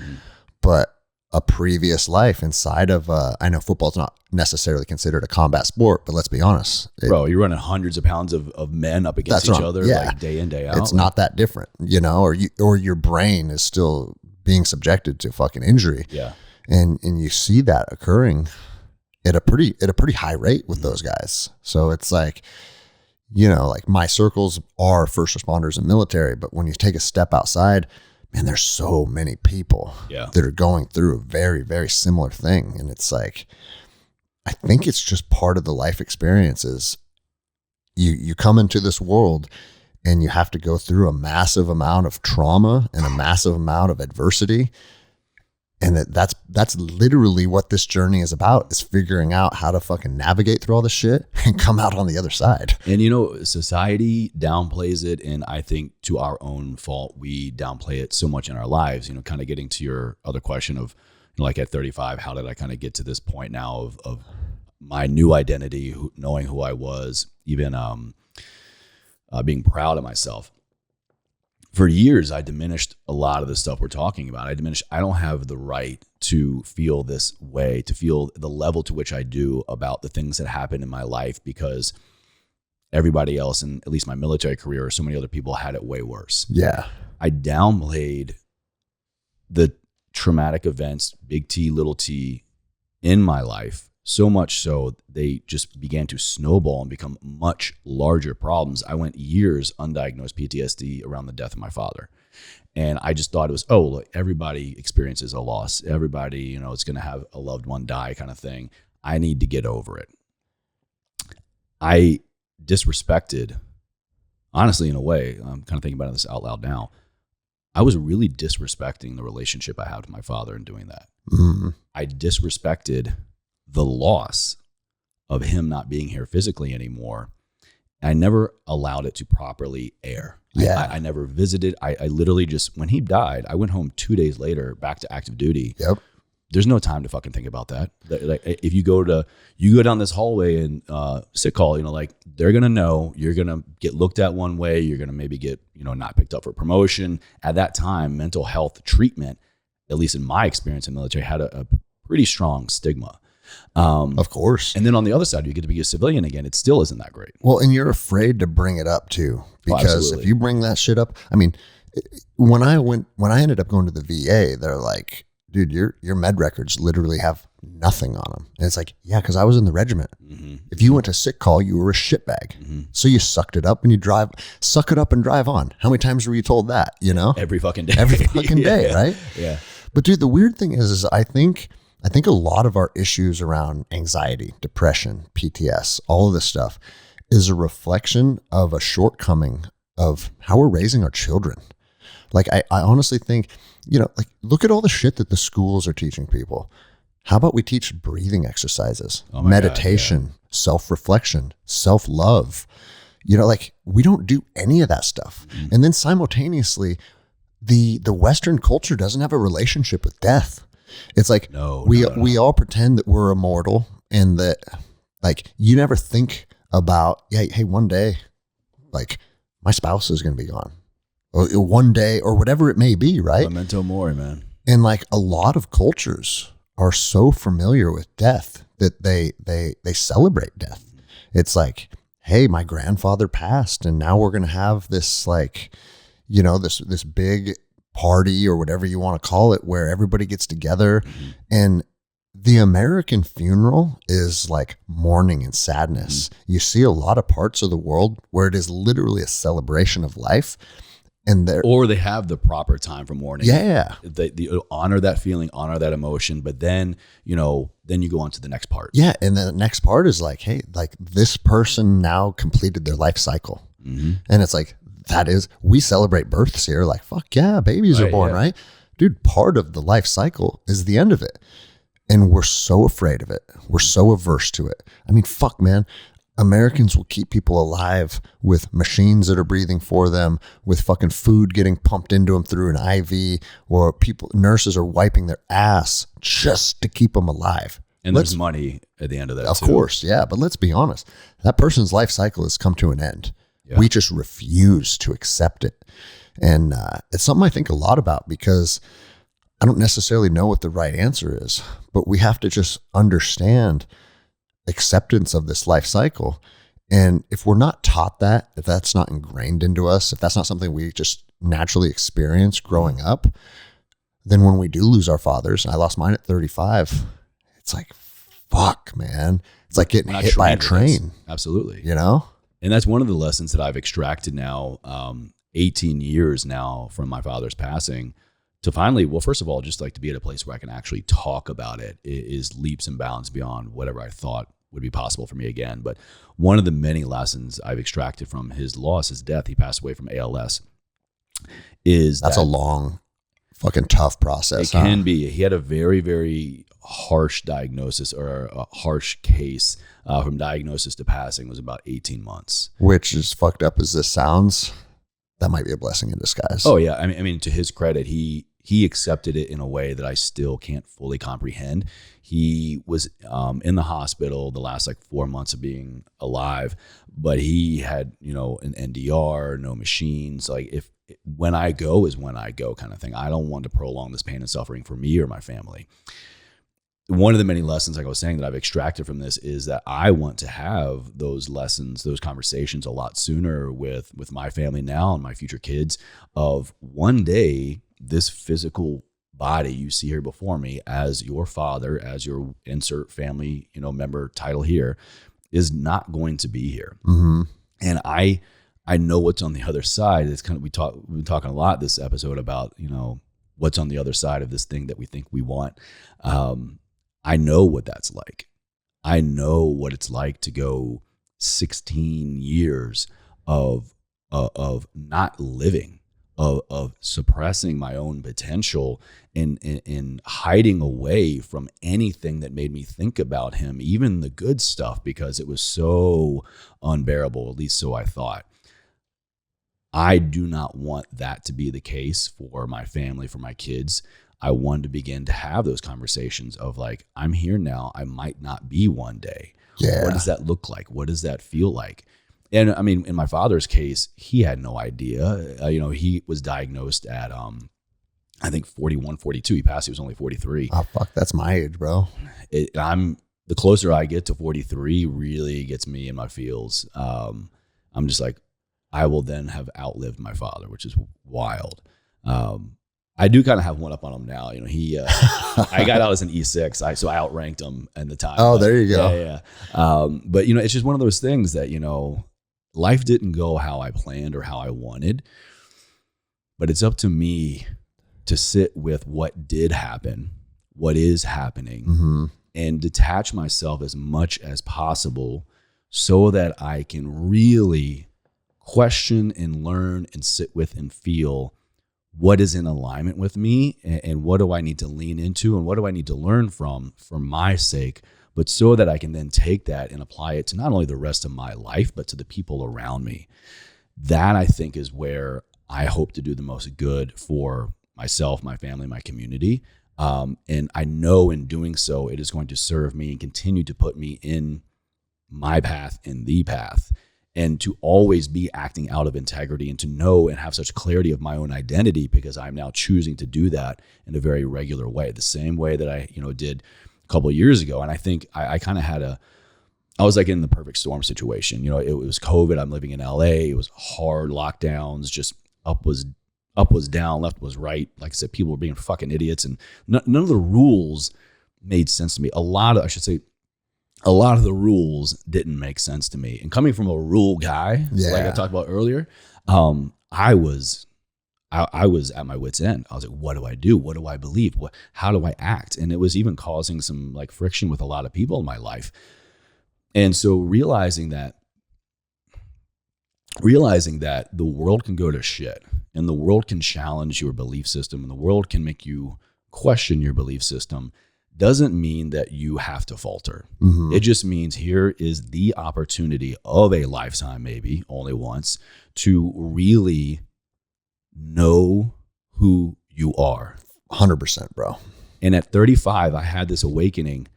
B: But a previous life inside of, I know football's not necessarily considered a combat sport, but let's be honest.
A: Bro, you're running hundreds of pounds of men up against each other like day in, day out.
B: It's not that different, you know, or your brain is still being subjected to fucking injury.
A: Yeah.
B: And you see that occurring at a pretty high rate with those guys. So it's like, you know, like my circles are first responders and military, but when you take a step outside, man, there's so many people that are going through a very, very similar thing. And it's like, I think it's just part of the life experiences. You come into this world and you have to go through a massive amount of trauma and a massive amount of adversity. And that's literally what this journey is about, is figuring out how to fucking navigate through all this shit and come out on the other side.
A: And, you know, society downplays it. And I think to our own fault, we downplay it so much in our lives, you know, kind of getting to your other question of, you know, like at 35, how did I kind of get to this point now of my new identity, knowing who I was, even being proud of myself. For years, I diminished a lot of the stuff we're talking about. I don't have the right to feel this way, to feel the level to which I do about the things that happen in my life, because everybody else, in at least my military career or so many other people, had it way worse.
B: Yeah.
A: I downplayed the traumatic events, big T, little t, in my life, so much so they just began to snowball and become much larger problems. I went years undiagnosed PTSD around the death of my father. And I just thought it was, oh, look, everybody experiences a loss. Everybody, you know, it's going to have a loved one die kind of thing. I need to get over it. I disrespected, honestly, in a way, I'm kind of thinking about this out loud now. I was really disrespecting the relationship I had with my father in doing that.
B: Mm-hmm.
A: I disrespected the loss of him not being here physically anymore. I never allowed it to properly air.
B: Yeah.
A: I never visited. I literally just, when he died, I went home 2 days later back to active duty.
B: Yep.
A: There's no time to fucking think about that. Like, if you go down this hallway in sick call, you know, like they're going to know you're going to get looked at one way. You're going to maybe get, you know, not picked up for promotion. At that time, mental health treatment, at least in my experience in the military, had a pretty strong stigma.
B: Of course.
A: And then on the other side, you get to be a civilian again. It still isn't that great.
B: Well, and you're afraid to bring it up too, because if you bring that shit up, I mean, when I ended up going to the VA, they're like, dude, your med records literally have nothing on them. And it's like, yeah, because I was in the regiment. If you went to sick call, you were a shitbag. So you sucked it up and suck it up and drive on. How many times were you told that, you know?
A: Every fucking day.
B: Every fucking day, right?
A: Yeah.
B: But dude, the weird thing is I think a lot of our issues around anxiety, depression, PTS, all of this stuff is a reflection of a shortcoming of how we're raising our children. Like, I honestly think, you know, like, look at all the shit that the schools are teaching people. How about we teach breathing exercises, meditation, self-reflection, self-love? You know, like, we don't do any of that stuff. And then simultaneously, the Western culture doesn't have a relationship with death. It's like, we all pretend that we're immortal and that, like, you never think about, hey, one day, like, my spouse is going to be gone. Or one day, or whatever it may be, right?
A: Memento mori, man.
B: And like, a lot of cultures are so familiar with death that they celebrate death. It's like, hey, my grandfather passed, and now we're going to have this, like, you know, this big party or whatever you want to call it, where everybody gets together. And the American funeral is like mourning and sadness. You see a lot of parts of the world where it is literally a celebration of life. Or
A: they have the proper time for mourning.
B: Yeah.
A: They honor that feeling, honor that emotion, but then, you know, then you go on to the next part.
B: Yeah. And the next part is like, hey, like, this person now completed their life cycle. And it's like, we celebrate births here. Like, fuck yeah, babies are born, right? Dude, part of the life cycle is the end of it. And we're so afraid of it. We're so averse to it. I mean, fuck, man. Americans will keep people alive with machines that are breathing for them, with fucking food getting pumped into them through an IV, or nurses are wiping their ass just to keep them alive.
A: And there's money at the end of that.
B: Of course, yeah. But let's be honest. That person's life cycle has come to an end. Yeah. We just refuse to accept it. And it's something I think a lot about, because I don't necessarily know what the right answer is, but we have to just understand acceptance of this life cycle. And if we're not taught that, if that's not ingrained into us, if that's not something we just naturally experience growing up, then when we do lose our fathers, and I lost mine at 35, it's like, fuck, man. It's like getting hit by a train.
A: Absolutely.
B: You know?
A: And that's one of the lessons that I've extracted now, 18 years now from my father's passing, to finally, well, first of all, just like to be at a place where I can actually talk about it is leaps and bounds beyond whatever I thought would be possible for me again. But one of the many lessons I've extracted from his loss, his death, he passed away from ALS, that's
B: a long, fucking tough process.
A: It can be. He had a very, very harsh diagnosis, or a harsh case. From diagnosis to passing was about 18 months.
B: Which, as fucked up as this sounds, that might be a blessing in disguise.
A: Oh yeah. I mean, to his credit, he accepted it in a way that I still can't fully comprehend. He was in the hospital the last like 4 months of being alive, but he had, you know, an NDR, no machines. Like, when I go is when I go kind of thing. I don't want to prolong this pain and suffering for me or my family. One of the many lessons, like I was saying, that I've extracted from this is that I want to have those lessons, those conversations a lot sooner with my family now and my future kids, of one day, this physical body you see here before me as your father, as your insert family, you know, member title here, is not going to be here. And I know what's on the other side. It's kind of, we've been talking a lot this episode about, you know, what's on the other side of this thing that we think we want. I know what that's like. I know what it's like to go 16 years of not living, of suppressing my own potential, and hiding away from anything that made me think about him, even the good stuff, because it was so unbearable, at least so I thought. I do not want that to be the case for my family, for my kids. I wanted to begin to have those conversations of like, I'm here now. I might not be one day.
B: Yeah.
A: What does that look like? What does that feel like? And I mean, in my father's case, he had no idea. You know, he was diagnosed at, I think 41, 42. He passed. He was only 43.
B: Oh, fuck. That's my age, bro.
A: The closer I get to 43 really gets me in my feels. I'm just like, I will then have outlived my father, which is wild. I do kind of have one up on him now. You know, I got out as an E6, so I outranked him in the time.
B: Oh, there you go.
A: Yeah. But you know, it's just one of those things that, you know, life didn't go how I planned or how I wanted, but it's up to me to sit with what did happen, what is happening, and detach myself as much as possible so that I can really question and learn and sit with and feel what is in alignment with me, and what do I need to lean into, and what do I need to learn from for my sake, but so that I can then take that and apply it to not only the rest of my life, but to the people around me. That, I think, is where I hope to do the most good for myself, my family, my community. And I know in doing so, it is going to serve me and continue to put me in my path, in the path, and to always be acting out of integrity, and to know and have such clarity of my own identity, because I'm now choosing to do that in a very regular way, the same way that I, you know, did a couple of years ago. And I think I kind of I was like in the perfect storm situation. You know, it was COVID. I'm living in LA. It was hard lockdowns, just up was down, left was right. Like I said, people were being fucking idiots, and none of the rules made sense to me. A lot of the rules didn't make sense to me. And coming from a rule guy, like I talked about earlier, I was at my wit's end. I was like, what do I do? What do I believe? How do I act? And it was even causing some like friction with a lot of people in my life. And so realizing that the world can go to shit, and the world can challenge your belief system, and the world can make you question your belief system, doesn't mean that you have to falter. It just means here is the opportunity of a lifetime, maybe only once, to really know who you are.
B: 100%, bro.
A: And at 35, I had this awakening.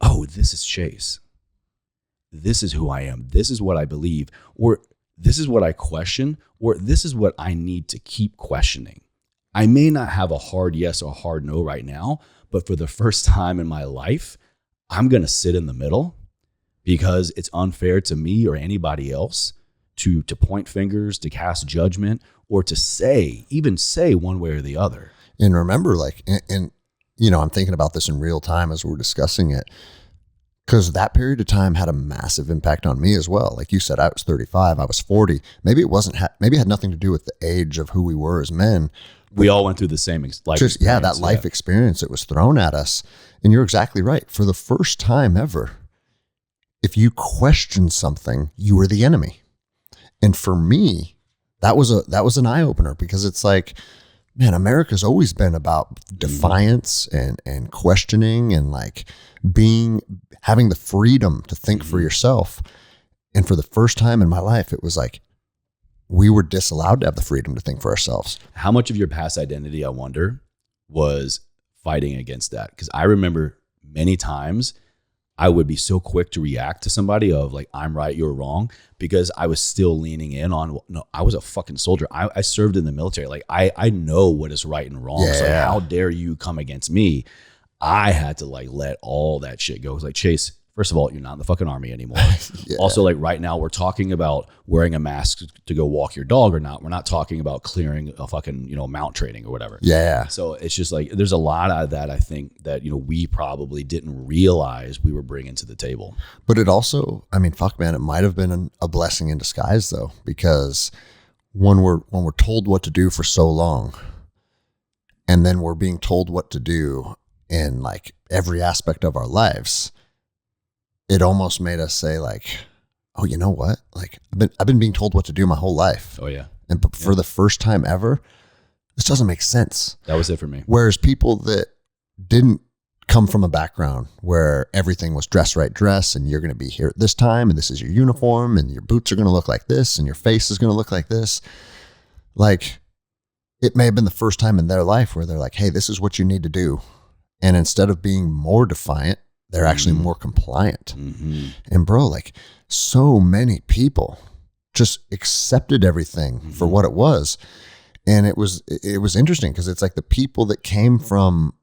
A: Oh, this is Chase. This is who I am. This is what I believe, or this is what I question, or this is what I need to keep questioning. I may not have a hard yes or a hard no right now, but for the first time in my life, I'm going to sit in the middle, because it's unfair to me or anybody else to point fingers, to cast judgment, or to even say one way or the other.
B: And remember, like, and you know, I'm thinking about this in real time as we're discussing it, because that period of time had a massive impact on me as well. Like you said, I was 35, I was 40. Maybe maybe it had nothing to do with the age of who we were as men.
A: We all went through the same life experience.
B: Yeah, that life experience that was thrown at us. And you're exactly right. For the first time ever, if you question something, you were the enemy. And for me, that was an eye opener, because it's like, man, America's always been about defiance and questioning, and like having the freedom to think for yourself. And for the first time in my life, it was like, we were disallowed to have the freedom to think for ourselves.
A: How much of your past identity, I wonder, was fighting against that? Because I remember many times I would be so quick to react to somebody of like, I'm right, you're wrong, because I was still leaning in on, no, I was a fucking soldier. I served in the military. Like I know what is right and wrong. Yeah. So how dare you come against me? I had to like let all that shit go. It was like, Chase, first of all, you're not in the fucking army anymore. Also, like right now, we're talking about wearing a mask to go walk your dog or not. We're not talking about clearing a fucking, you know, mount training or whatever.
B: Yeah.
A: So it's just like, there's a lot of that, I think, that, you know, we probably didn't realize we were bringing to the table.
B: But it also, I mean, fuck, man, it might have been a blessing in disguise though, because when we're told what to do for so long, and then we're being told what to do in like every aspect of our lives, it almost made us say like, oh, you know what? Like I've been being told what to do my whole life.
A: Oh yeah.
B: And for the first time ever, this doesn't make sense.
A: That was it for me.
B: Whereas people that didn't come from a background where everything was dress, and you're going to be here at this time, and this is your uniform, and your boots are going to look like this, and your face is going to look like this. Like it may have been the first time in their life where they're like, hey, this is what you need to do. And instead of being more defiant, they're actually more compliant. And bro, like so many people just accepted everything for what it was. And it was interesting, because it's like the people that came from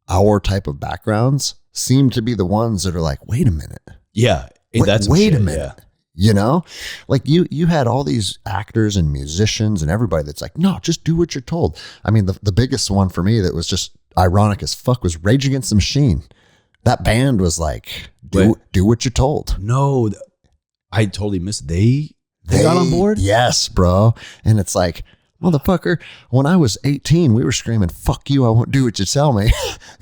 B: our type of backgrounds seem to be the ones that are like, wait a minute.
A: Yeah.
B: Wait a minute. You know, like you had all these actors and musicians and everybody that's like, no, just do what you're told. I mean, the biggest one for me that was just ironic as fuck was Rage Against the Machine. That band was like, do what you're told.
A: No, I totally missed. They got on board?
B: Yes, bro. And it's like, motherfucker, when I was 18, we were screaming, fuck you, I won't do what you tell me.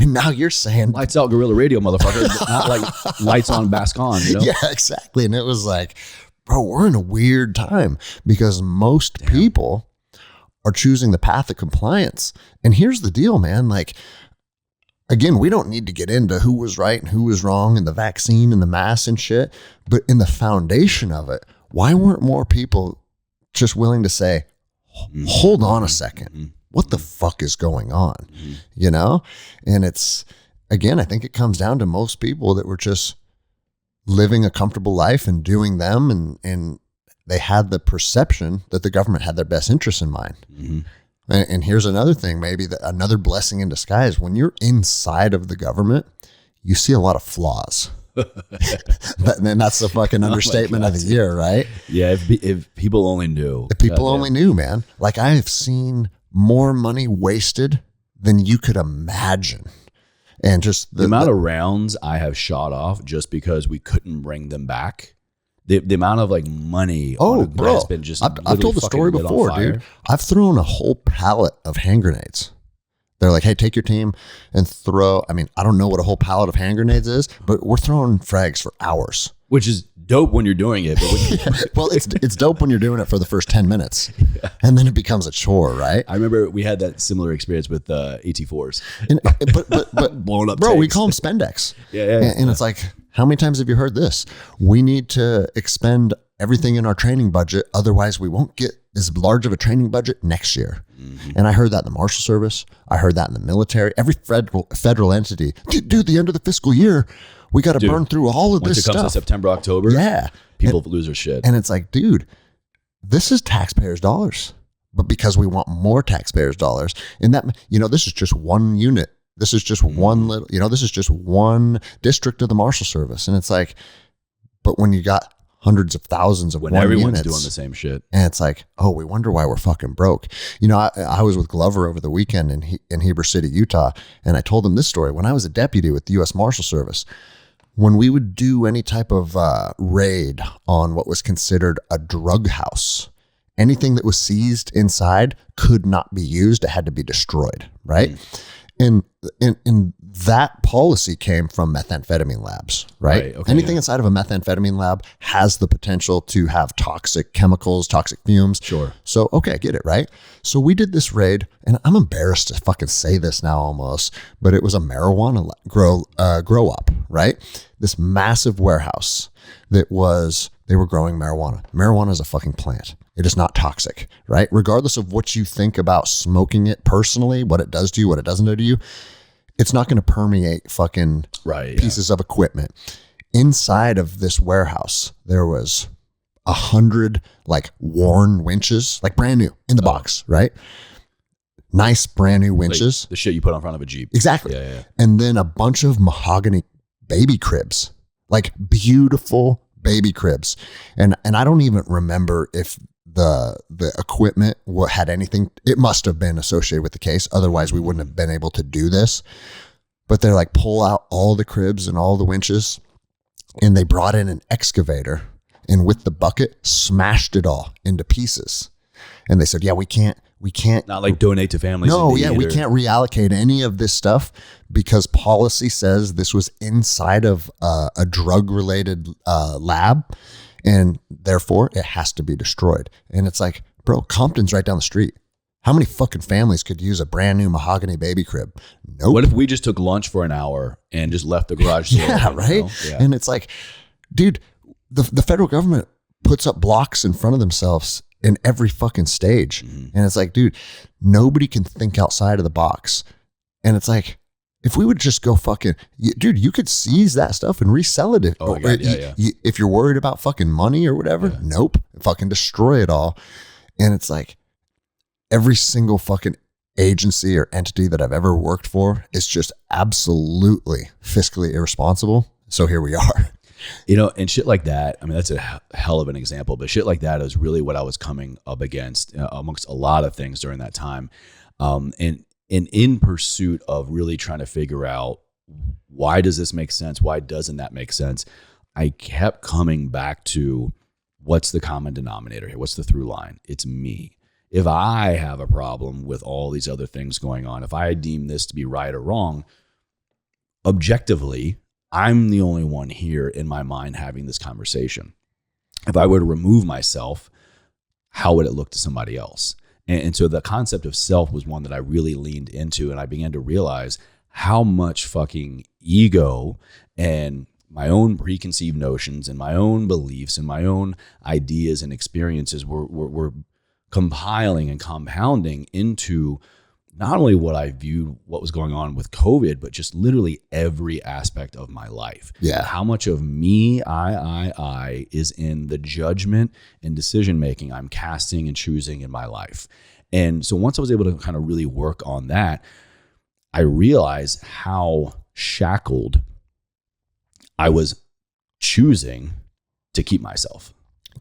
B: And now you're saying,
A: lights out guerrilla radio, motherfucker. Not like lights on, bask on, you know?
B: Yeah, exactly. And it was like, bro, we're in a weird time because most people are choosing the path of compliance. And here's the deal, man. Like, again, we don't need to get into who was right and who was wrong and the vaccine and the mask and shit. But in the foundation of it, why weren't more people just willing to say, hold on a second, what the fuck is going on? You know? And it's, again, I think it comes down to most people that were just living a comfortable life and doing them. And they had the perception that the government had their best interests in mind. And here's another thing, maybe another blessing in disguise. When you're inside of the government, you see a lot of flaws. And that's the fucking understatement of the year, right?
A: Yeah, if people only knew.
B: If people only knew, man. Like, I have seen more money wasted than you could imagine. And just
A: the amount of rounds I have shot off just because we couldn't bring them back. The amount of like money
B: bro,
A: has been just
B: I've told the story before, dude. I've thrown a whole pallet of hand grenades. They're like, hey, take your team and throw. I mean, I don't know what a whole pallet of hand grenades is, but we're throwing frags for hours.
A: Which is dope when you're doing it. But
B: well, it's dope when you're doing it for the first 10 minutes. And then it becomes a chore, right?
A: I remember we had that similar experience with AT4s.
B: But
A: blowing up
B: bro,
A: tanks.
B: we call them spendex.
A: Yeah.
B: And it's like, how many times have you heard this? We need to expend everything in our training budget. Otherwise, we won't get as large of a training budget next year. And I heard that in the Marshal Service. I heard that in the military. Every federal entity. Dude, the end of the fiscal year, we got to burn through all of this stuff. Once it comes
A: to September, October, people lose their shit.
B: And it's like, dude, this is taxpayers' dollars. But because we want more taxpayers' dollars, and that, this is just one unit. This is just one little, this is just one district of the Marshal Service. And it's like, but when you got hundreds of thousands of
A: everyone's
B: units,
A: doing the same shit,
B: and it's like, oh, we wonder why we're fucking broke. I was with Glover over the weekend in Heber City, Utah, and I told him this story. When I was a deputy with the U.S. Marshal Service, when we would do any type of raid on what was considered a drug house, anything that was seized inside could not be used. It had to be destroyed, right? And that policy came from methamphetamine labs, right?
A: Okay,
B: anything inside of a methamphetamine lab has the potential to have toxic chemicals, toxic fumes.
A: Sure.
B: So, okay, I get it, right? So we did this raid, and I'm embarrassed to fucking say this now almost, but it was a marijuana grow up, right? This massive warehouse they were growing marijuana. Marijuana is a fucking plant. It is not toxic, right? Regardless of what you think about smoking it personally, what it does to you, what it doesn't do to you, it's not going to permeate fucking pieces of equipment. Inside of this warehouse, there was 100 like worn winches, like brand new in the box, right? Nice brand new winches.
A: Like the shit you put on front of a Jeep.
B: Exactly.
A: Yeah.
B: And then a bunch of mahogany baby cribs, like beautiful baby cribs. And I don't even remember if the equipment had anything. It must have been associated with the case. Otherwise, we wouldn't have been able to do this. But they're like, pull out all the cribs and all the winches. And they brought in an excavator and with the bucket smashed it all into pieces. And they said, yeah, we can't
A: not like donate to families.
B: No, we can't reallocate any of this stuff because policy says this was inside of a drug related lab. And therefore, it has to be destroyed. And it's like, bro, Compton's right down the street. How many fucking families could use a brand new mahogany baby crib? Nope.
A: What if we just took lunch for an hour and just left the garage door?
B: Yeah, right? Yeah. And it's like, dude, the federal government puts up blocks in front of themselves in every fucking stage. And it's like, dude, nobody can think outside of the box. And it's like, if we would just go fucking, dude, you could seize that stuff and resell it. If you're worried about fucking money or whatever, nope, fucking destroy it all. And it's like every single fucking agency or entity that I've ever worked for is just absolutely fiscally irresponsible. So here we are.
A: And shit like that, I mean, that's a hell of an example, but shit like that is really what I was coming up against amongst a lot of things during that time. And in pursuit of really trying to figure out, why does this make sense? Why doesn't that make sense? I kept coming back to, what's the common denominator here? What's the through line? It's me. If I have a problem with all these other things going on, if I deem this to be right or wrong, objectively, I'm the only one here in my mind having this conversation. If I were to remove myself, how would it look to somebody else? And so the concept of self was one that I really leaned into, and I began to realize how much fucking ego and my own preconceived notions and my own beliefs and my own ideas and experiences were compiling and compounding into not only what I viewed, what was going on with COVID, but just literally every aspect of my life.
B: Yeah.
A: How much of me, I is in the judgment and decision-making I'm casting and choosing in my life. And so once I was able to kind of really work on that, I realized how shackled I was choosing to keep myself.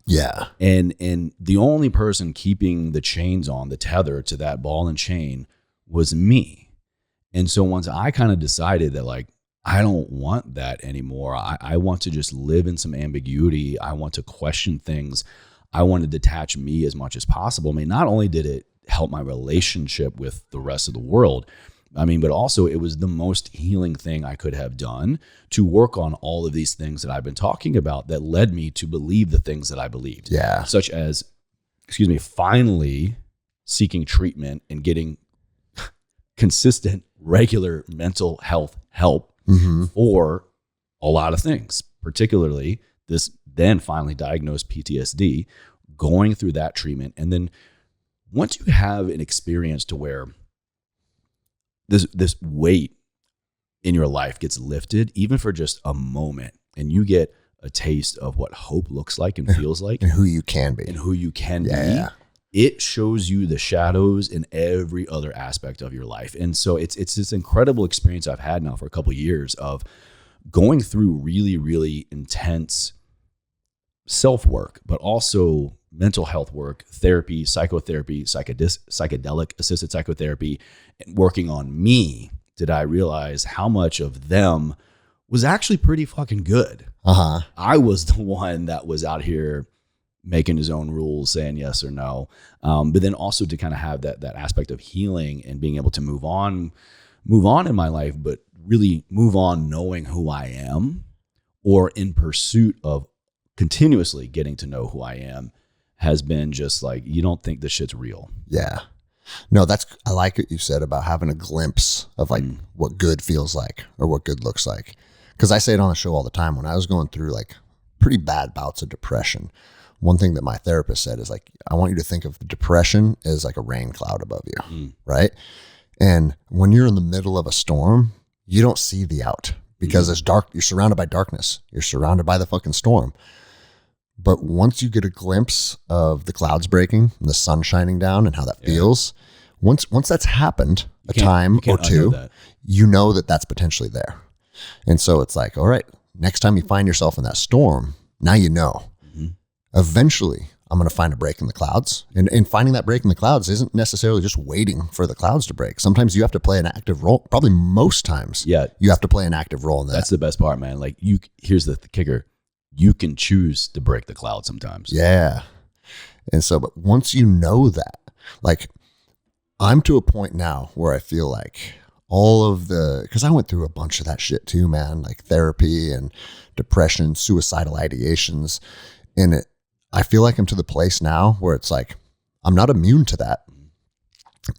B: Yeah.
A: And the only person keeping the chains on, the tether to that ball and chain, was me. And so once I kind of decided that, like, I don't want that anymore. I want to just live in some ambiguity. I want to question things. I want to detach me as much as possible. I mean, not only did it help my relationship with the rest of the world, but also it was the most healing thing I could have done to work on all of these things that I've been talking about that led me to believe the things that I believed.
B: Yeah.
A: Such as, finally seeking treatment and getting consistent, regular mental health help for a lot of things, particularly this then finally diagnosed PTSD, going through that treatment. And then once you have an experience to where this weight in your life gets lifted, even for just a moment, and you get a taste of what hope looks like and feels like,
B: and who you can be,
A: be, it shows you the shadows in every other aspect of your life. And so it's this incredible experience I've had now for a couple of years of going through really, really intense self-work, but also mental health work, therapy, psychotherapy, psychedelic assisted psychotherapy, and working on me. Did I realize how much of them was actually pretty fucking good? I was the one that was out here making his own rules, saying yes or no. But then also to kind of have that aspect of healing and being able to move on in my life, but really move on knowing who I am, or in pursuit of continuously getting to know who I am, has been just like, you don't think this shit's real.
B: Yeah. No, I like what you said about having a glimpse of like what good feels like or what good looks like. Because I say it on the show all the time. When I was going through like pretty bad bouts of depression, one thing that my therapist said is like, I want you to think of depression as like a rain cloud above you, right? And when you're in the middle of a storm, you don't see the out because it's dark. You're surrounded by darkness. You're surrounded by the fucking storm. But once you get a glimpse of the clouds breaking and the sun shining down and how that feels, once that's happened a time or two, you know that that's potentially there. And so it's like, all right, next time you find yourself in that storm, now you know. Eventually, I'm going to find a break in the clouds. And finding that break in the clouds isn't necessarily just waiting for the clouds to break. Sometimes you have to play an active role. Probably most times, you have to play an active role in that.
A: That's the best part, man. Like, here's the kicker. You can choose to break the cloud sometimes.
B: Yeah. And so, but once you know that, like, I'm to a point now where I feel like because I went through a bunch of that shit too, man, like therapy and depression, suicidal ideations. And I feel like I'm to the place now where it's like, I'm not immune to that.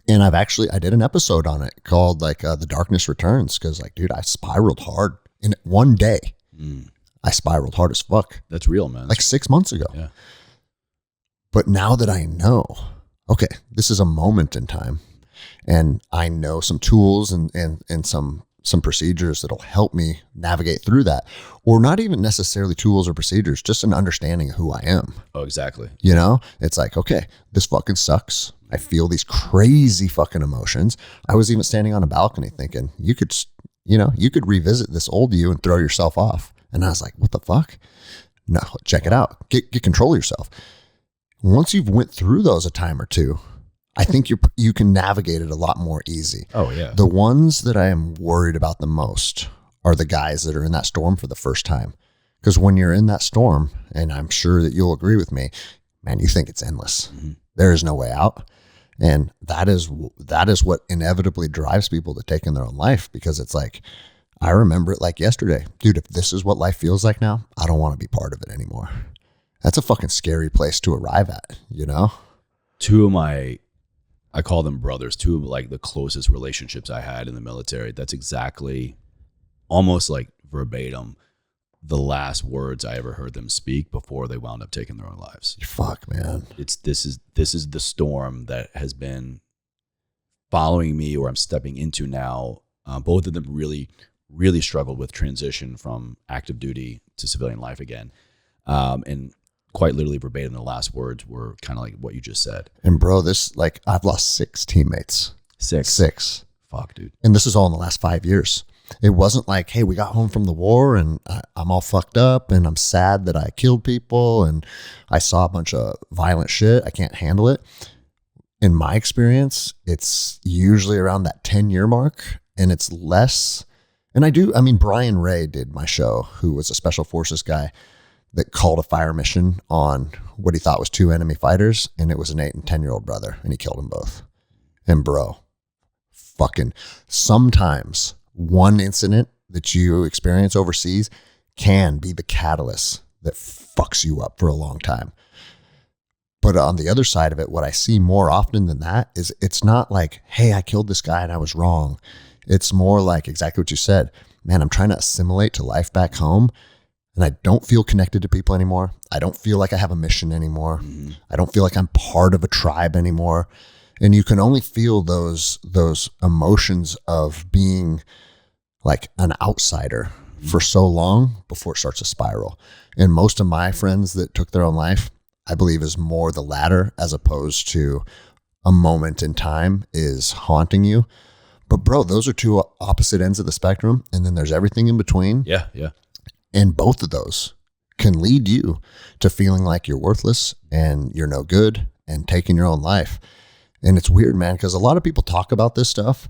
B: And I did an episode on it called like The Darkness Returns. Cause like, dude, I spiraled hard in one day. I spiraled hard as fuck.
A: That's real, man.
B: Like 6 months ago.
A: Yeah.
B: But now that I know, okay, this is a moment in time, and I know some tools and some procedures that'll help me navigate through that, or not even necessarily tools or procedures, just an understanding of who I am.
A: Oh, exactly.
B: You know, it's like, okay, this fucking sucks. I feel these crazy fucking emotions. I was even standing on a balcony thinking you could revisit this old you and throw yourself off. And I was like, what the fuck? No, check it out. Get control of yourself. Once you've went through those a time or two, I think you can navigate it a lot more easy.
A: Oh yeah.
B: The ones that I am worried about the most are the guys that are in that storm for the first time. Because when you're in that storm, and I'm sure that you'll agree with me, man, you think it's endless. Mm-hmm. There is no way out. And that is what inevitably drives people to taking their own life, because it's like, I remember it like yesterday. Dude, if this is what life feels like now, I don't want to be part of it anymore. That's a fucking scary place to arrive at, you know?
A: Two of my, I call them brothers, two of like the closest relationships I had in the military. That's exactly, almost like verbatim, the last words I ever heard them speak before they wound up taking their own lives.
B: Fuck, man.
A: This is the storm that has been following me, or I'm stepping into now. Both of them really, really struggled with transition from active duty to civilian life again. And quite literally verbatim, the last words were kind of like what you just said.
B: And bro, this, like, I've lost 6 teammates. Six.
A: Fuck, dude.
B: And this is all in the last 5 years. It wasn't like, hey, we got home from the war and I'm all fucked up and I'm sad that I killed people and I saw a bunch of violent shit. I can't handle it. In my experience, it's usually around that 10-year mark, and it's less. And I mean, Brian Ray did my show, who was a special forces guy that called a fire mission on what he thought was 2 enemy fighters. And it was an 8 and 10-year-old brother, and he killed them both. And bro, fucking sometimes one incident that you experience overseas can be the catalyst that fucks you up for a long time. But on the other side of it, what I see more often than that is it's not like, hey, I killed this guy and I was wrong. It's more like exactly what you said. Man, I'm trying to assimilate to life back home, and I don't feel connected to people anymore. I don't feel like I have a mission anymore. Mm-hmm. I don't feel like I'm part of a tribe anymore. And you can only feel those emotions of being like an outsider for so long before it starts to spiral. And most of my friends that took their own life, I believe, is more the latter, as opposed to a moment in time is haunting you. But bro, those are 2 opposite ends of the spectrum. And then there's everything in between.
A: Yeah.
B: And both of those can lead you to feeling like you're worthless and you're no good and taking your own life. And it's weird, man, because a lot of people talk about this stuff,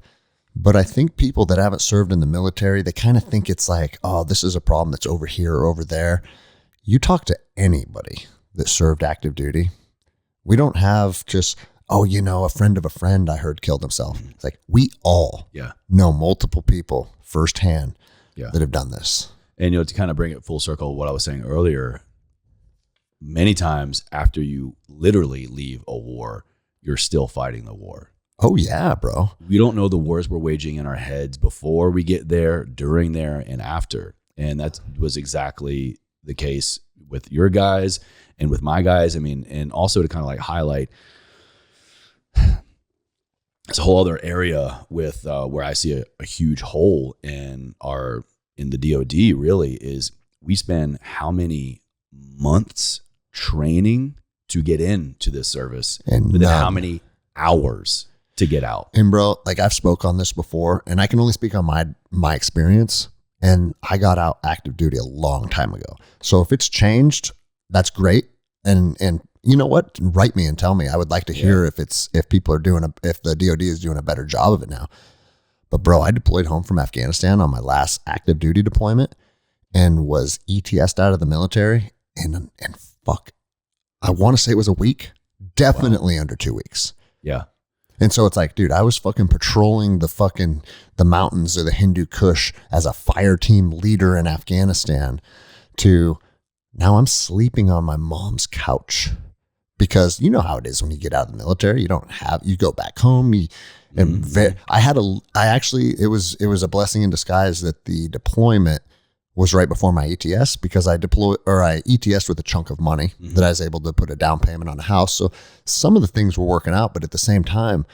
B: but I think people that haven't served in the military, they kind of think it's like, oh, this is a problem that's over here or over there. You talk to anybody that served active duty, we don't have just, oh, you know, a friend of a friend I heard killed himself. It's like, we all know multiple people firsthand that have done this.
A: And, you know, to kind of bring it full circle, what I was saying earlier, many times after you literally leave a war, you're still fighting the war.
B: Oh yeah, bro.
A: We don't know the wars we're waging in our heads before we get there, during there, and after. And that was exactly the case with your guys and with my guys. I mean, and also to kind of like highlight this whole other area with where I see a huge hole in the DOD really is we spend how many months training to get into this service, and then how many hours to get out.
B: And bro, like I've spoke on this before, and I can only speak on my experience. And I got out active duty a long time ago. So if it's changed, that's great. And you know what? Write me and tell me. I would like to hear if people are if the DOD is doing a better job of it now. But bro, I deployed home from Afghanistan on my last active duty deployment and was ETS'd out of the military. And fuck, I want to say it was a week, definitely under 2 weeks.
A: Yeah.
B: And so it's like, dude, I was fucking patrolling the mountains of the Hindu Kush as a fire team leader in Afghanistan to now I'm sleeping on my mom's couch, because you know how it is when you get out of the military, you go back home. It was a blessing in disguise that the deployment was right before my ETS, because I ETS'd with a chunk of money that I was able to put a down payment on a house. So some of the things were working out, but at the same time,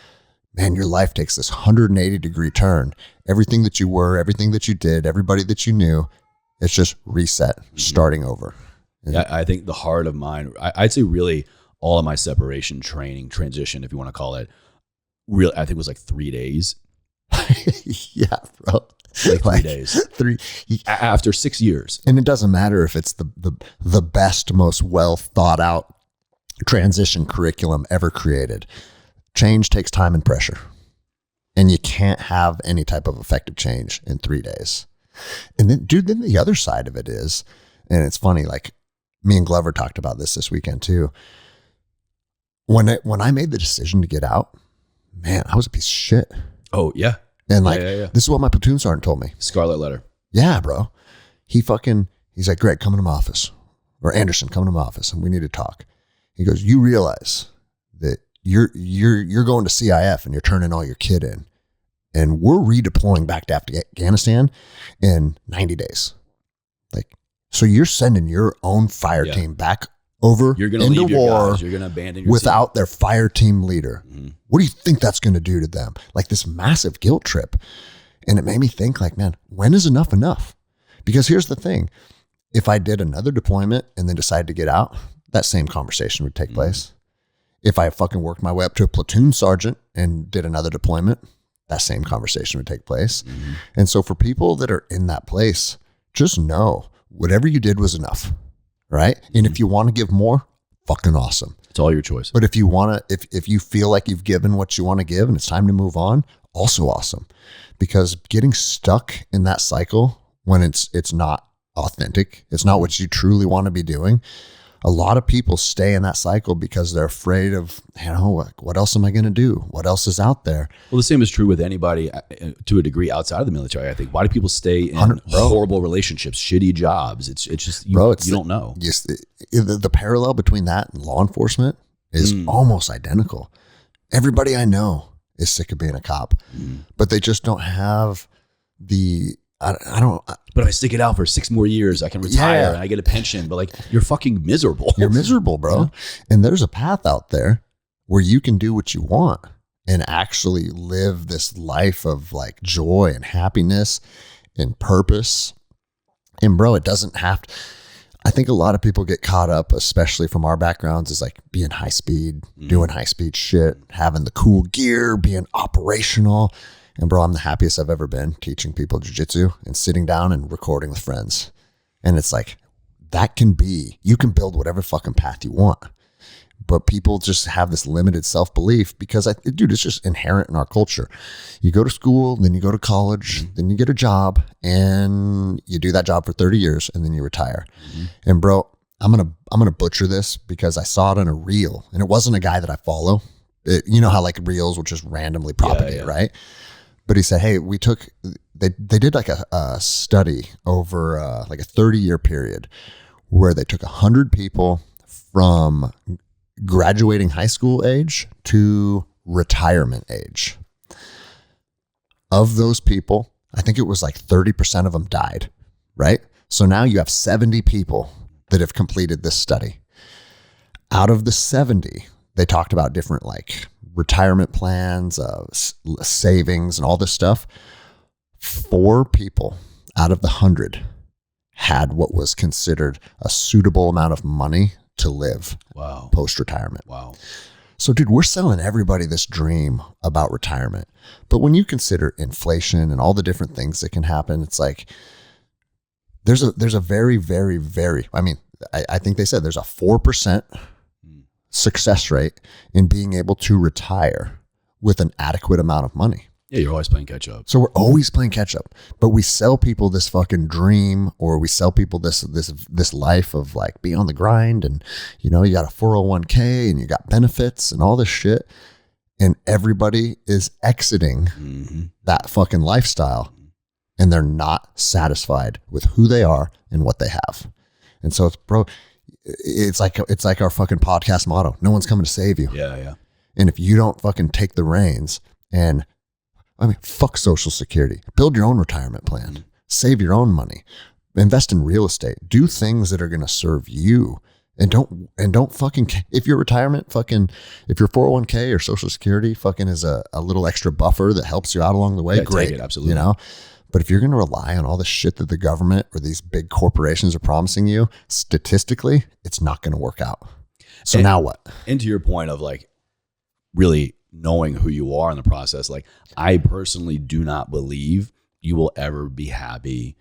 B: man, your life takes this 180-degree turn. Everything that you were, everything that you did, everybody that you knew, it's just reset, starting over.
A: Yeah, I think the heart of mine, I'd say really all of my separation training, transition, if you want to call it, I think it was like 3 days.
B: Yeah, bro.
A: like 3 days. After 6 years.
B: And it doesn't matter if it's the best, most well thought out transition curriculum ever created. Change takes time and pressure. And you can't have any type of effective change in 3 days. And then, dude, then the other side of it is, and it's funny, like me and Glover talked about this weekend too. When I made the decision to get out, man, I was a piece of shit.
A: Oh, yeah.
B: And like, this is what my platoon sergeant told me.
A: Scarlet letter.
B: Yeah, bro. He's like, Greg, come to my office. Or Anderson, come to my office and we need to talk. He goes, you realize that you're going to CIF and you're turning all your kit in. And we're redeploying back to Afghanistan in 90 days. Like, so you're sending your own fire team back over
A: you're gonna
B: into
A: leave your
B: war
A: guys. You're going to abandon your
B: without their fire team leader. Mm-hmm. What do you think that's going to do to them? Like this massive guilt trip. And it made me think like, man, when is enough enough? Because here's the thing. If I did another deployment and then decided to get out, that same conversation would take place. If I fucking worked my way up to a platoon sergeant and did another deployment, that same conversation would take place. Mm-hmm. And so for people that are in that place, just know whatever you did was enough. Right. And if you want to give more, fucking awesome.
A: It's all your choice.
B: But if you want to, if you feel like you've given what you want to give and it's time to move on, also awesome. Because getting stuck in that cycle when it's not authentic, it's not what you truly want to be doing. A lot of people stay in that cycle because they're afraid of, what else am I going to do? What else is out there?
A: Well, the same is true with anybody to a degree outside of the military. I think. Why do people stay in horrible relationships, shitty jobs? It's just, you don't know.
B: Yes, the parallel between that and law enforcement is almost identical. Everybody I know is sick of being a cop, but they just don't have the,
A: but if I stick it out for 6 more years, I can retire and I get a pension. But like, you're fucking miserable.
B: You're miserable, bro. Yeah. And there's a path out there where you can do what you want and actually live this life of like joy and happiness and purpose. And bro, it doesn't have to, I think a lot of people get caught up, especially from our backgrounds, is like being high speed, doing high speed shit, having the cool gear, being operational. And bro, I'm the happiest I've ever been teaching people jiu-jitsu and sitting down and recording with friends. And it's like, you can build whatever fucking path you want. But people just have this limited self-belief because, it's just inherent in our culture. You go to school, then you go to college, then you get a job, and you do that job for 30 years, and then you retire. Mm-hmm. And bro, I'm gonna butcher this because I saw it on a reel, and it wasn't a guy that I follow. You know how like reels will just randomly propagate, right? But he said, hey, they did like a study over like a 30-year period where they took 100 people from graduating high school age to retirement age. Of those people, I think it was like 30% of them died, right? So now you have 70 people that have completed this study. Out of the 70, they talked about different like retirement plans, savings, and all this stuff. 4 people out of the 100 had what was considered a suitable amount of money to live post-retirement. Wow. So dude, we're selling everybody this dream about retirement. But when you consider inflation and all the different things that can happen, it's like, there's a very, very, very, I think they said there's a 4% success rate in being able to retire with an adequate amount of money.
A: Yeah, you're always playing catch up.
B: So we're always playing catch up, but we sell people this fucking dream, or we sell people this life of like be on the grind, and you got a 401k and you got benefits and all this shit, and everybody is exiting that fucking lifestyle, and they're not satisfied with who they are and what they have. And so it's like our fucking podcast motto. No one's coming to save you.
A: Yeah.
B: And if you don't fucking take the reins and fuck Social Security, build your own retirement plan, save your own money, invest in real estate, do things that are going to serve you. And don't fucking, if your retirement if your 401k or Social Security fucking is a little extra buffer that helps you out along the way, great.
A: Take it, absolutely.
B: But if you're going to rely on all the shit that the government or these big corporations are promising you, statistically, it's not going to work out. So now what?
A: And to your point of like really knowing who you are in the process, like I personally do not believe you will ever be happy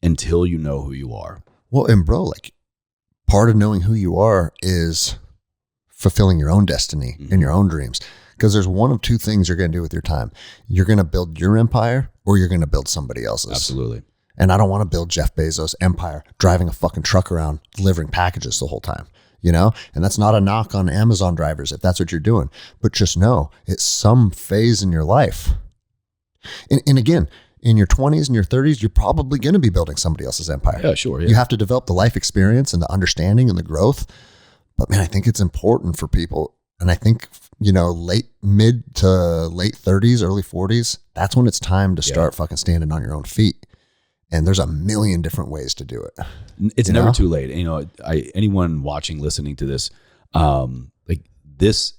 A: until you know who you are.
B: Well, and bro, like part of knowing who you are is fulfilling your own destiny and your own dreams. Because there's one of two things you're going to do with your time. You're going to build your empire or you're going to build somebody else's.
A: Absolutely.
B: And I don't want to build Jeff Bezos' empire driving a fucking truck around delivering packages the whole time, you know? And that's not a knock on Amazon drivers if that's what you're doing. But just know it's some phase in your life. And again, in your 20s and your 30s, you're probably going to be building somebody else's empire.
A: Yeah, sure. Yeah.
B: You have to develop the life experience and the understanding and the growth. But man, I think it's important for people. And I think, you know, mid to late 30s, early 40s, that's when it's time to start fucking standing on your own feet. And there's a million different ways to do it.
A: It's never too late. You know, anyone watching, listening to this, like this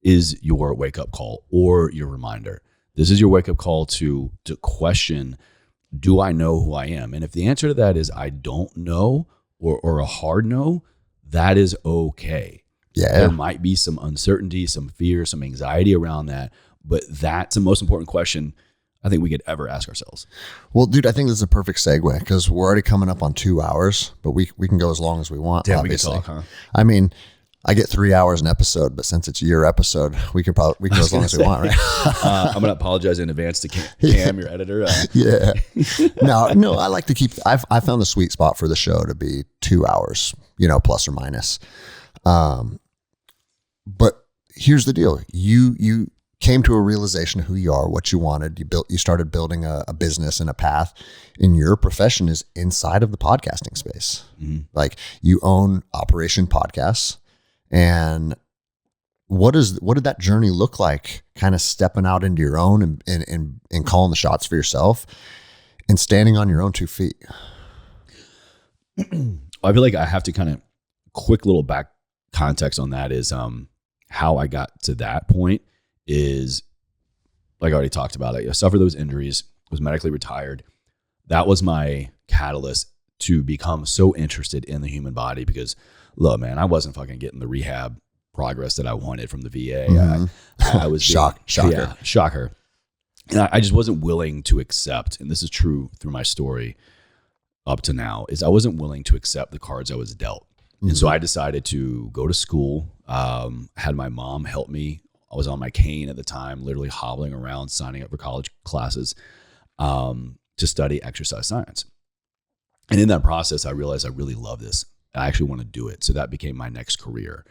A: is your wake up call or your reminder. This is your wake up call to question, do I know who I am? And if the answer to that is I don't know or a hard no, that is okay.
B: Yeah.
A: There might be some uncertainty, some fear, some anxiety around that, but that's the most important question I think we could ever ask ourselves.
B: Well, dude, I think this is a perfect segue because we're already coming up on 2 hours, but we can go as long as we want.
A: Damn,
B: obviously.
A: we can talk, huh?
B: I mean, I get 3 hours an episode, but since it's your episode, we can go as long as we want, right?
A: I'm going to apologize in advance to Cam, your editor.
B: Yeah. No, I like to keep, I found the sweet spot for the show to be 2 hours, you know, plus or minus. But here's the deal. You came to a realization of who you are, what you wanted. You started building a business and a path, and your profession is inside of the podcasting space. Mm-hmm. Like you own Operation Podcasts. And what did that journey look like? Kind of stepping out into your own and calling the shots for yourself and standing on your own 2 feet.
A: I feel like I have to kind of quick little back context on that is how I got to that point is like I already talked about it. I suffered those injuries, was medically retired. That was my catalyst to become so interested in the human body because look, man, I wasn't fucking getting the rehab progress that I wanted from the VA. Mm-hmm. I was
B: shocker.
A: Yeah, shocker. And I just wasn't willing to accept, and this is true through my story up to now, is I wasn't willing to accept the cards I was dealt. Mm-hmm. And so I decided to go to school. Had my mom help me. I was on my cane at the time, literally hobbling around, signing up for college classes to study exercise science. And in that process, I realized I really love this. I actually want to do it. So that became my next career.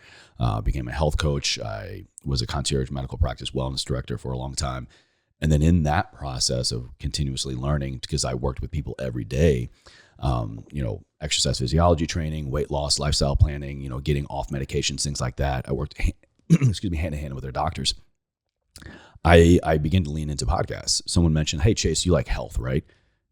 A: Became a health coach. I was a concierge medical practice wellness director for a long time. And then in that process of continuously learning, because I worked with people every day, exercise physiology training, weight loss, lifestyle planning, getting off medications, things like that. I worked, hand in hand with their doctors. I began to lean into podcasts. Someone mentioned, hey, Chase, you like health, right?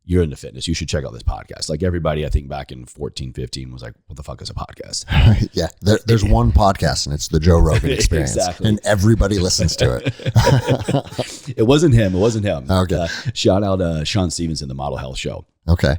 A: You're into fitness. You should check out this podcast. Like everybody, I think back in 14, 15 was like, what the fuck is a podcast?
B: Yeah. There's one podcast and it's the Joe Rogan Experience.
A: Exactly.
B: And everybody listens to it.
A: It wasn't him.
B: Okay.
A: Shout out Sean Stevenson, the Model Health Show.
B: Okay.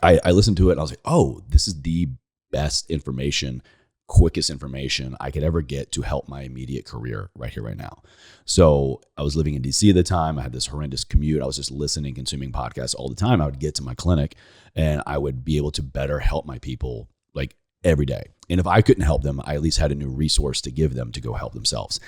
A: I listened to it and I was like, oh, this is the best information, quickest information I could ever get to help my immediate career right here, right now. So I was living in DC at the time. I had this horrendous commute. I was just listening, consuming podcasts all the time. I would get to my clinic and I would be able to better help my people like every day. And if I couldn't help them, I at least had a new resource to give them to go help themselves.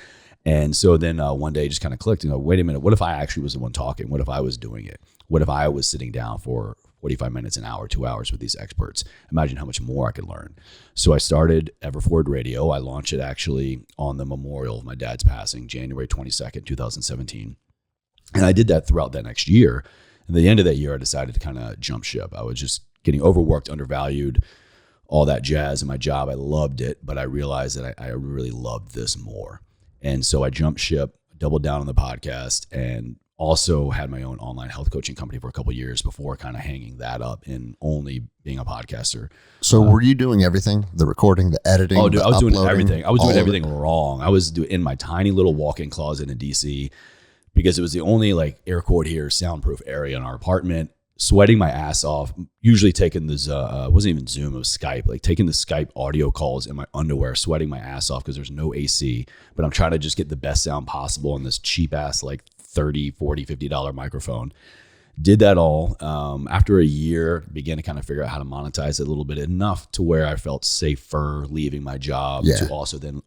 A: And so then one day it just kind of clicked and go, wait a minute, what if I actually was the one talking? What if I was doing it? What if I was sitting down for 45 minutes, an hour, 2 hours with these experts? Imagine how much more I could learn. So I started Everforward Radio. I launched it actually on the memorial of my dad's passing, January 22nd, 2017. And I did that throughout that next year. And at the end of that year, I decided to kind of jump ship. I was just getting overworked, undervalued, all that jazz in my job. I loved it, but I realized that I really loved this more. And so I jumped ship, doubled down on the podcast, and also had my own online health coaching company for a couple of years before kind of hanging that up and only being a podcaster.
B: So were you doing everything? The recording, the editing,
A: oh, dude, I was doing everything. I was doing
B: of
A: everything wrong. I was in my tiny little walk-in closet in DC because it was the only like air cord here, soundproof area in our apartment, sweating my ass off, usually taking this, it wasn't even Zoom, it was Skype, like taking the Skype audio calls in my underwear, sweating my ass off because there's no AC, but I'm trying to just get the best sound possible on this cheap ass, like $30, $40, $50 microphone. did that all. After a year, began to kind of figure out how to monetize it a little bit, enough to where I felt safer leaving my job to also then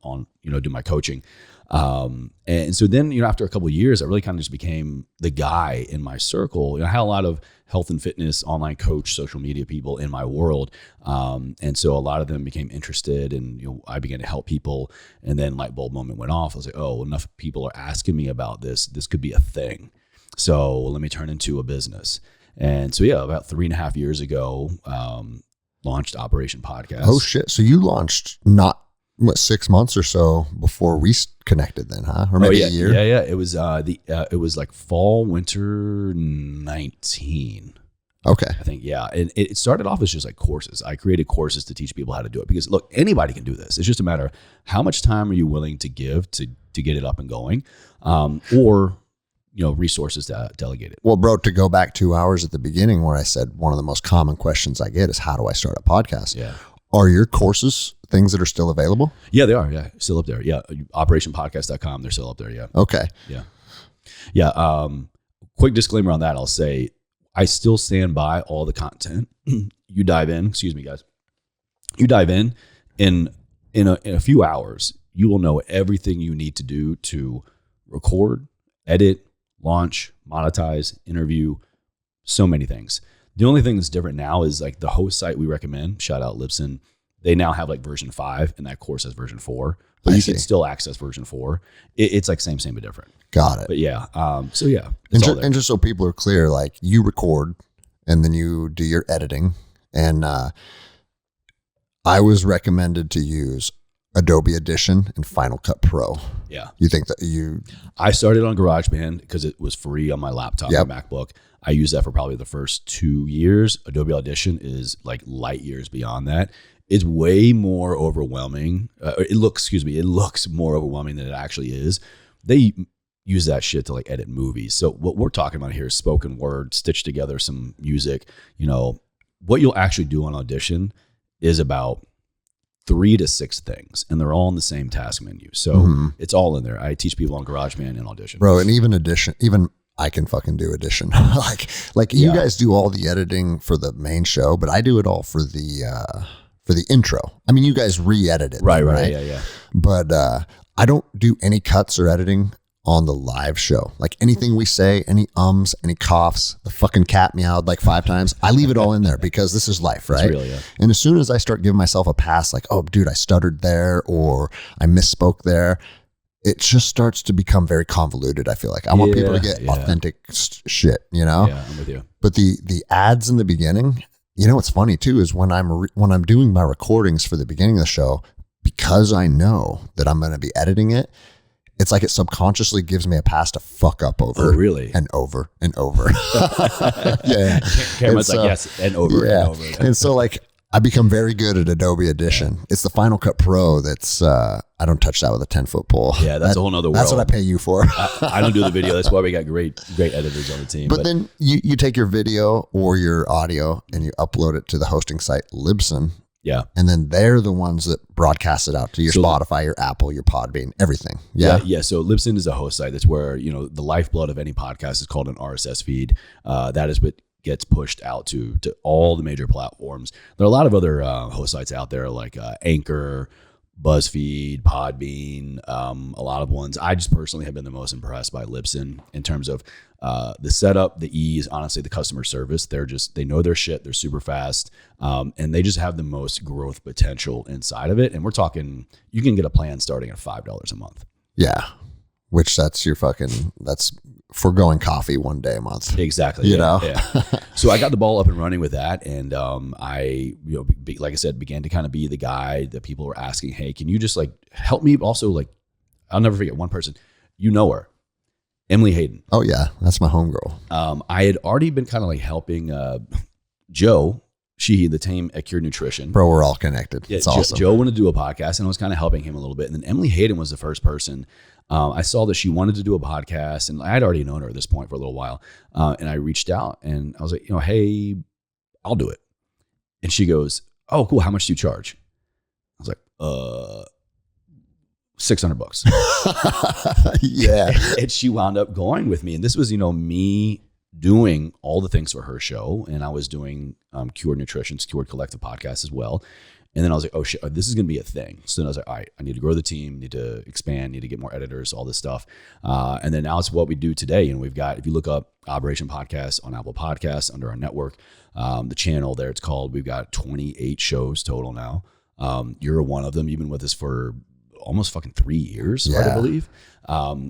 A: do my coaching. And so then, after a couple of years, I really kind of just became the guy in my circle. I had a lot of health and fitness, online coach, social media people in my world. And so a lot of them became interested, and, I began to help people. And then light bulb moment went off. I was like, oh, enough people are asking me about this. This could be a thing. So let me turn into a business. And so, about 3.5 years ago, launched Operation Podcast.
B: Oh shit. So you launched not 6 months or so before we connected then, huh? Or maybe a year?
A: Yeah. It was it was like fall, winter 19.
B: Okay.
A: I think, yeah. And it started off as just like courses. I created courses to teach people how to do it, because look, anybody can do this. It's just a matter of how much time are you willing to give to get it up and going, or resources to delegate it.
B: Well, bro, to go back 2 hours at the beginning where I said one of the most common questions I get is, how do I start a podcast?
A: Yeah.
B: Are your courses things that are still available?
A: Yeah, they are. Yeah. Still up there. Yeah. Operationpodcast.com. They're still up there. Yeah.
B: Okay.
A: Yeah. Yeah. Quick disclaimer on that. I'll say I still stand by all the content. You dive in, excuse me, guys. You dive in a few hours, you will know everything you need to do to record, edit, launch, monetize, interview, so many things. The only thing that's different now is like the host site we recommend, shout out Libsyn. They now have like version 5, and that course has version 4, but you can still access version 4. It's like same but different.
B: Got it.
A: But yeah. So yeah.
B: And just so people are clear, like you record and then you do your editing, and I was recommended to use Adobe Audition and Final Cut Pro.
A: Yeah.
B: You think that
A: I started on GarageBand because it was free on my laptop, my MacBook. I used that for probably the first 2 years. Adobe Audition is like light years beyond that. It's way more overwhelming. It looks more overwhelming than it actually is. They use that shit to like edit movies. So what we're talking about here is spoken word, stitch together some music. What you'll actually do on Audition is about 3 to 6 things, and they're all in the same task menu. So it's all in there. I teach people on GarageBand and Audition.
B: Bro, and even I can fucking do Audition. like you guys do all the editing for the main show, but I do it all for the intro. I mean, you guys re-edit it.
A: Right. Yeah.
B: But I don't do any cuts or editing on the live show. Like anything we say, any ums, any coughs, the fucking cat meowed like 5 times, I leave it all in there because this is life, right?
A: Real, yeah.
B: And as soon as I start giving myself a pass, like, oh, dude, I stuttered there or I misspoke there, it just starts to become very convoluted. I feel like I want people to get authentic shit,
A: Yeah, I'm with you.
B: But the ads in the beginning, what's funny too is when I'm doing my recordings for the beginning of the show, because I know that I'm going to be editing it, it's like it subconsciously gives me a pass to fuck up over and over and over. Yeah.
A: Cameron's like, yes, and over and over.
B: And so like I become very good at Adobe Audition. It's the Final Cut Pro that's I don't touch that with a 10-foot pole.
A: Yeah, that's a whole nother world.
B: That's what I pay you for.
A: I don't do the video. That's why we got great editors on the team.
B: But then you take your video or your audio and you upload it to the hosting site Libsyn.
A: Yeah.
B: And then they're the ones that broadcast it out to your Spotify, your Apple, your Podbean, everything. Yeah.
A: Yeah. So Libsyn is a host site. That's where, the lifeblood of any podcast is called an RSS feed. That is what gets pushed out to all the major platforms. There are a lot of other host sites out there like Anchor, BuzzFeed, Podbean, a lot of ones. I just personally have been the most impressed by Libsyn in terms of the setup, the ease, honestly, the customer service. They know their shit. They're super fast. And they just have the most growth potential inside of it. And we're talking, you can get a plan starting at $5 a month.
B: Yeah. Which that's foregoing coffee one day a month.
A: Exactly. Yeah. So I got the ball up and running with that. And I, like I said, began to kind of be the guy that people were asking, hey, can you just like help me? Also, like, I'll never forget one person, her, Emily Hayden.
B: Oh yeah. That's my homegirl.
A: I had already been kind of like helping Joe, the team at Cure Nutrition.
B: Bro, we're all connected.
A: Yeah,
B: it's awesome.
A: Joe wanted to do a podcast and I was kind of helping him a little bit. And then Emily Hayden was the first person. I saw that she wanted to do a podcast and I had already known her at this point for a little while. And I reached out and I was like, hey, I'll do it. And she goes, oh, cool. How much do you charge? I was like, $600.
B: Yeah.
A: And she wound up going with me. And this was, me doing all the things for her show, and I was doing Cured Nutrition's Cured Collective podcast as well. And then I was like, oh shit, this is going to be a thing. So then I was like, all right, I need to grow the team, need to expand, need to get more editors, all this stuff. And then now it's what we do today. And we've got, if you look up Operation Podcast on Apple Podcasts under our network, the channel there, it's called, we've got 28 shows total now. You're one of them. You've been with us for almost fucking 3 years, hard to believe.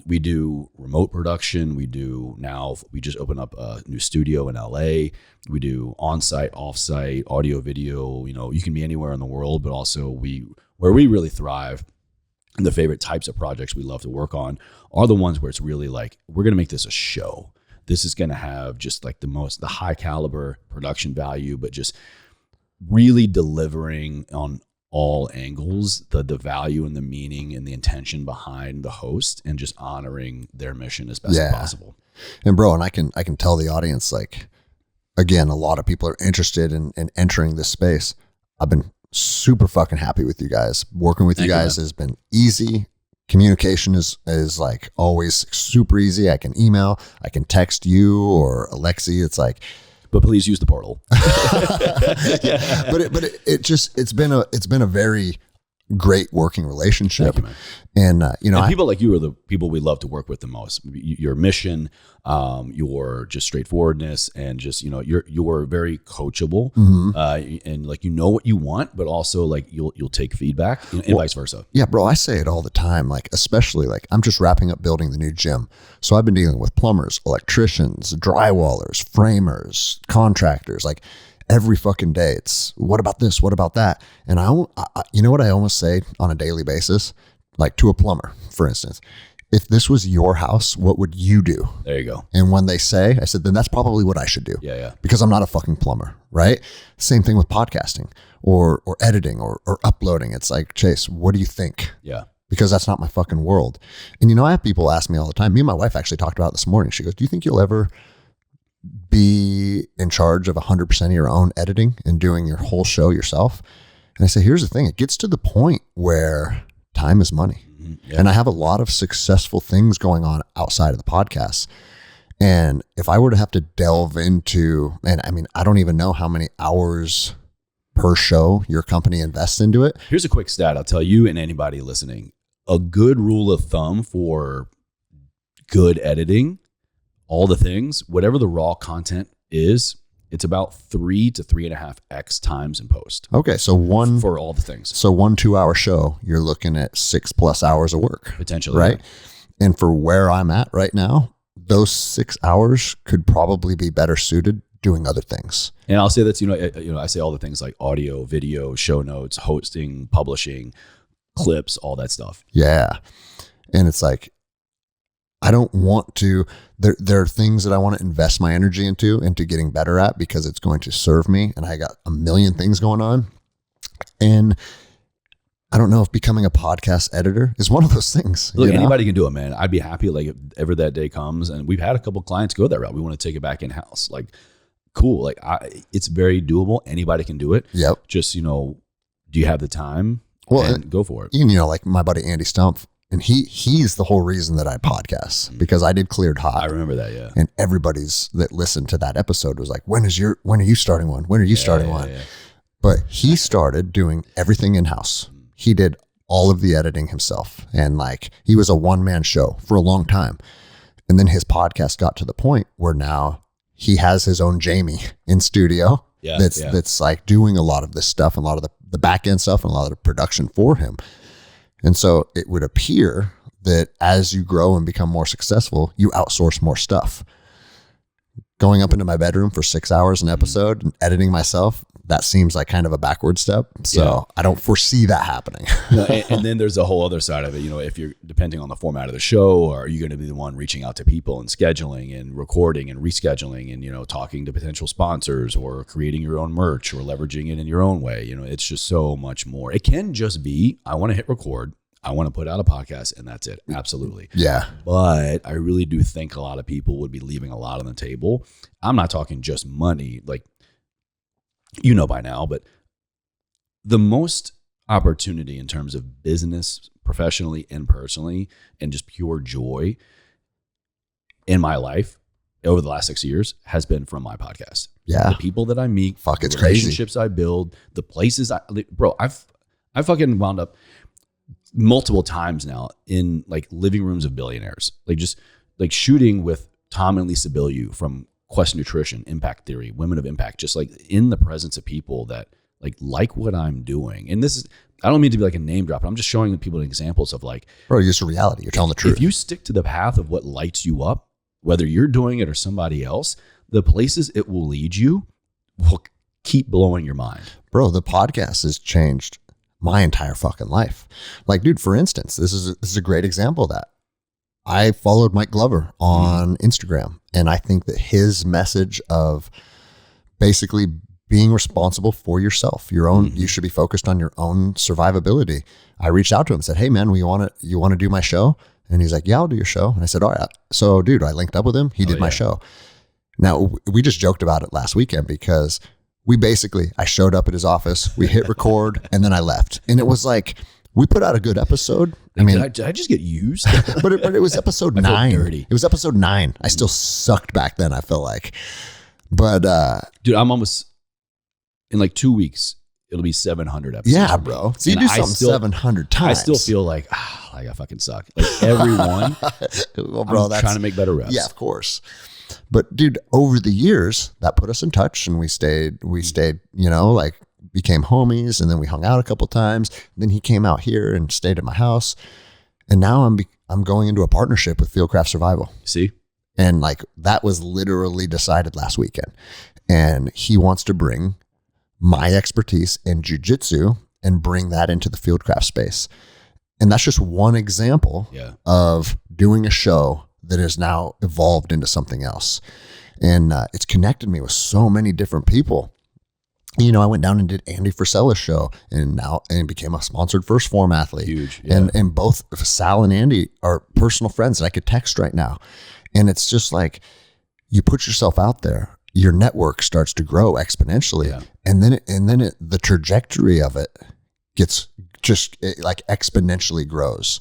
A: We do remote production. We just opened up a new studio in LA. We do on-site, off-site, audio, video. You can be anywhere in the world, but also where we really thrive, and the favorite types of projects we love to work on are the ones where it's really like, we're going to make this a show. This is going to have just like the high caliber production value, but just really delivering on all angles, the value and the meaning and the intention behind the host, and just honoring their mission as best as possible.
B: And bro, and I can tell the audience, like, again, a lot of people are interested in entering this space. I've been super fucking happy with you guys. Working with you guys has been easy. Communication is like always super easy. I can email, I can text you or Alexi. It's like,
A: but please use the portal.
B: It's been a very great working relationship.
A: Thank you, man.
B: And
A: people like you are the people we love to work with the most. Your mission, your just straightforwardness, and just you're very coachable, and like what you want, but also like you'll take feedback, and vice versa.
B: Yeah, bro, I say it all the time. Like, especially like I'm just wrapping up building the new gym, so I've been dealing with plumbers, electricians, drywallers, framers, contractors, like. Every fucking day, it's what about this? What about that? And I you know what I almost say on a daily basis, like to a plumber, for instance, if this was your house, what would you do?
A: There you go.
B: And when they say, I said, then that's probably what I should do.
A: Yeah.
B: Because I'm not a fucking plumber, right? Same thing with podcasting or editing or uploading. It's like, Chase, what do you think?
A: Yeah.
B: Because that's not my fucking world. And I have people ask me all the time. Me and my wife actually talked about it this morning. She goes, do you think you'll ever be in charge of 100% of your own editing and doing your whole show yourself? And I say, here's the thing. It gets to the point where time is money. Yeah. And I have a lot of successful things going on outside of the podcast. And if I were to have to delve into, and I mean, I don't even know how many hours per show your company invests into it.
A: Here's a quick stat. I'll tell you and anybody listening, a good rule of thumb for good editing, all the things, whatever the raw content is, it's about 3 to 3.5x times in post.
B: Okay. So
A: for all the things.
B: So 1 2-hour show, you're looking at 6+ hours of work.
A: Potentially.
B: Right. Yeah. And for where I'm at right now, those 6 hours could probably be better suited doing other things.
A: And I'll say that's, I say all the things like audio, video, show notes, hosting, publishing, clips, all that stuff.
B: Yeah. And it's like, I don't want to, there are things that I want to invest my energy into getting better at because it's going to serve me. And I got a million things going on. And I don't know if becoming a podcast editor is one of those things.
A: Look, anybody can do it, man. I'd be happy like if ever that day comes, and we've had a couple clients go that route. We want to take it back in-house. Like, cool. Like it's very doable. Anybody can do it.
B: Yep.
A: Just, do you have the time?
B: Well,
A: and go for it.
B: Like my buddy Andy Stump, and he's the whole reason that I podcast because I did Cleared Hot.
A: I remember that, yeah.
B: And everybody's that listened to that episode was like, when are you starting one? When are you starting one? Yeah. But he started doing everything in-house. He did all of the editing himself. And like, he was a one-man show for a long time. And then his podcast got to the point where now he has his own Jamie in studio.
A: Yeah,
B: that's like doing a lot of this stuff and a lot of the back end stuff and a lot of the production for him. And so it would appear that as you grow and become more successful, you outsource more stuff. Going up into my bedroom for 6 hours an episode and editing myself, that seems like kind of a backward step. So I don't foresee that happening.
A: And then there's a whole other side of it. If you're depending on the format of the show, or are you going to be the one reaching out to people and scheduling and recording and rescheduling and, talking to potential sponsors or creating your own merch or leveraging it in your own way. It's just so much more. It can just be, I want to hit record. I want to put out a podcast and that's it. Absolutely.
B: Yeah.
A: But I really do think a lot of people would be leaving a lot on the table. I'm not talking just money, like, by now, but the most opportunity in terms of business, professionally and personally, and just pure joy in my life over the last 6 years has been from my podcast.
B: Yeah.
A: The people that I meet,
B: it's
A: the relationships
B: crazy.
A: I build, the places I fucking wound up multiple times now in like living rooms of billionaires, like just like shooting with Tom and Lisa Bilyeu from Quest Nutrition, Impact Theory, Women of Impact, just like in the presence of people that like what I'm doing. And this is, I don't mean to be like a name drop, but I'm just showing people examples of like,
B: bro, it's a reality. You're telling the truth.
A: If you stick to the path of what lights you up, whether you're doing it or somebody else, the places it will lead you will keep blowing your mind.
B: Bro, the podcast has changed my entire fucking life. Like, dude, for instance, this is a great example of that. I followed Mike Glover on Instagram, and I think that his message of basically being responsible for yourself, your own, you should be focused on your own survivability. I reached out to him and said, hey man, you want to do my show? And he's like, yeah, I'll do your show. And I said, all right. So dude, I linked up with him. He did my show. Now we just joked about it last weekend because I showed up at his office, we hit record, and then I left. And it was like, we put out a good episode. I mean,
A: did I just get used?
B: but it was episode 9. It was episode 9. I still sucked back then, I feel like. But
A: dude, I'm almost in like 2 weeks. It'll be 700 episodes.
B: Yeah, bro. So you do something 700 times.
A: I still feel like I fucking suck. Like everyone.
B: Well, bro,
A: I'm trying to make better reps.
B: Yeah, of course. But dude, over the years, that put us in touch, and we stayed, like became homies, and then we hung out a couple times. Then he came out here and stayed at my house, and now I'm going into a partnership with Fieldcraft Survival.
A: See,
B: and like that was literally decided last weekend, and he wants to bring my expertise in jiu-jitsu and bring that into the Fieldcraft space. And that's just one example of doing a show that has now evolved into something else. And it's connected me with so many different people. You know, I went down and did Andy Frisella's show and became a sponsored First Form athlete.
A: Huge. Yeah.
B: And both Sal and Andy are personal friends that I could text right now. And it's just like, you put yourself out there, your network starts to grow exponentially. Yeah. And then the trajectory of it gets like exponentially grows.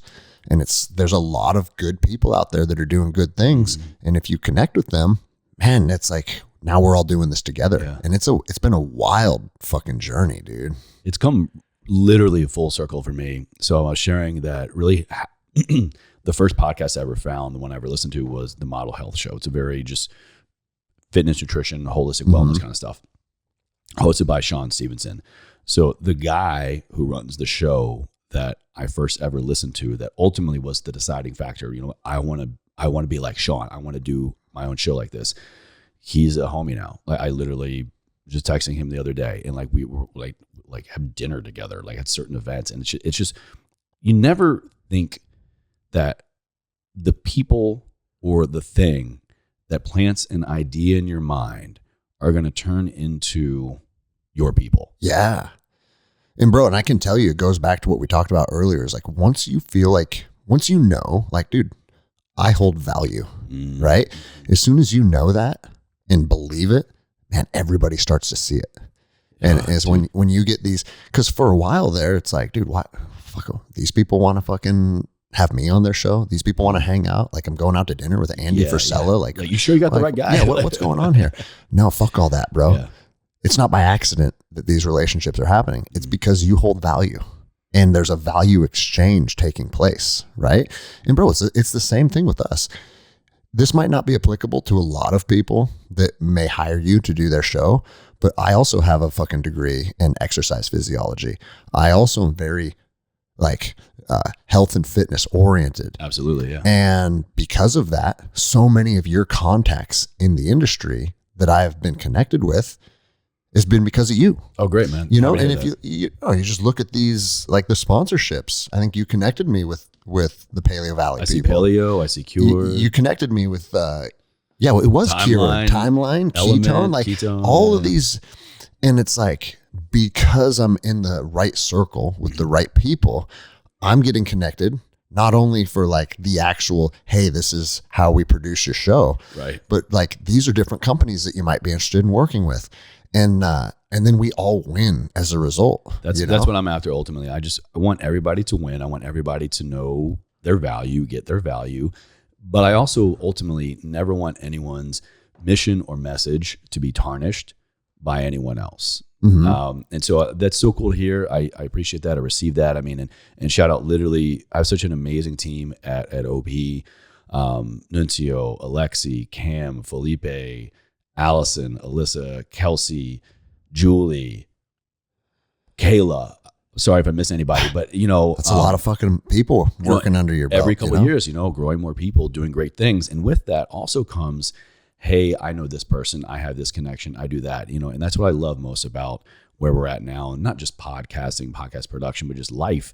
B: And there's a lot of good people out there that are doing good things. And if you connect with them, man, it's like, now we're all doing this together. Yeah. And it's been a wild fucking journey, dude.
A: It's come literally full circle for me. So I was sharing that really the first podcast I ever found, the one I ever listened to, was the Model Health Show. It's a very just fitness, nutrition, holistic wellness kind of stuff, hosted by Sean Stevenson. So the guy who runs the show that I first ever listened to, that ultimately was the deciding factor, you know, I want to be like Sean. I want to do my own show like this. He's a homie now. Like, I literally just texting him the other day, and like we were like have dinner together, like at certain events. And it's just, you never think that the people or the thing that plants an idea in your mind are going to turn into your people.
B: Yeah. And bro, and I can tell you, it goes back to what we talked about earlier, is like, once you know, like, dude, I hold value, right? As soon as you know that and believe it, man, everybody starts to see it. And it's when you get these, because for a while there, it's like, dude, what? Fuck, these people want to fucking have me on their show. These people want to hang out. Like, I'm going out to dinner with Andy Frisella. Yeah. Like,
A: you sure you got the right guy?
B: Yeah, what's going on here? No, fuck all that, bro. Yeah. It's not by accident that these relationships are happening. It's because you hold value, and there's a value exchange taking place, right? And bro, it's the same thing with us. This might not be applicable to a lot of people that may hire you to do their show, but I also have a fucking degree in exercise physiology. I also am very health and fitness oriented.
A: Absolutely, yeah.
B: And because of that, so many of your contacts in the industry that I have been connected with has been because of you.
A: Oh, great, man.
B: You know, and if you just look at these, like the sponsorships, I think you connected me with the Paleo Valley people.
A: I see Paleo, I see Cure.
B: You connected me with, it was Cure, Timeline, Ketone, like Ketone, all of these. And it's like, because I'm in the right circle with the right people, I'm getting connected, not only for like the actual, hey, this is how we produce your show,
A: right?
B: But like, these are different companies that you might be interested in working with. And then we all win as a result.
A: That's what I'm after ultimately. I want everybody to win. I want everybody to know their value, get their value. But I also ultimately never want anyone's mission or message to be tarnished by anyone else. And so that's so cool to hear. I appreciate that. I received that. I mean, and shout out, literally, I have such an amazing team at OP. Nuncio, Alexi, Cam, Felipe, Allison, Alyssa, Kelsey, Julie, Kayla. Sorry if I miss anybody, but
B: that's a lot of fucking people working under your belt.
A: Every couple of years, growing more people, doing great things. And with that also comes, hey, I know this person, I have this connection, I do that, and that's what I love most about where we're at now. And not just podcasting, podcast production, but just life,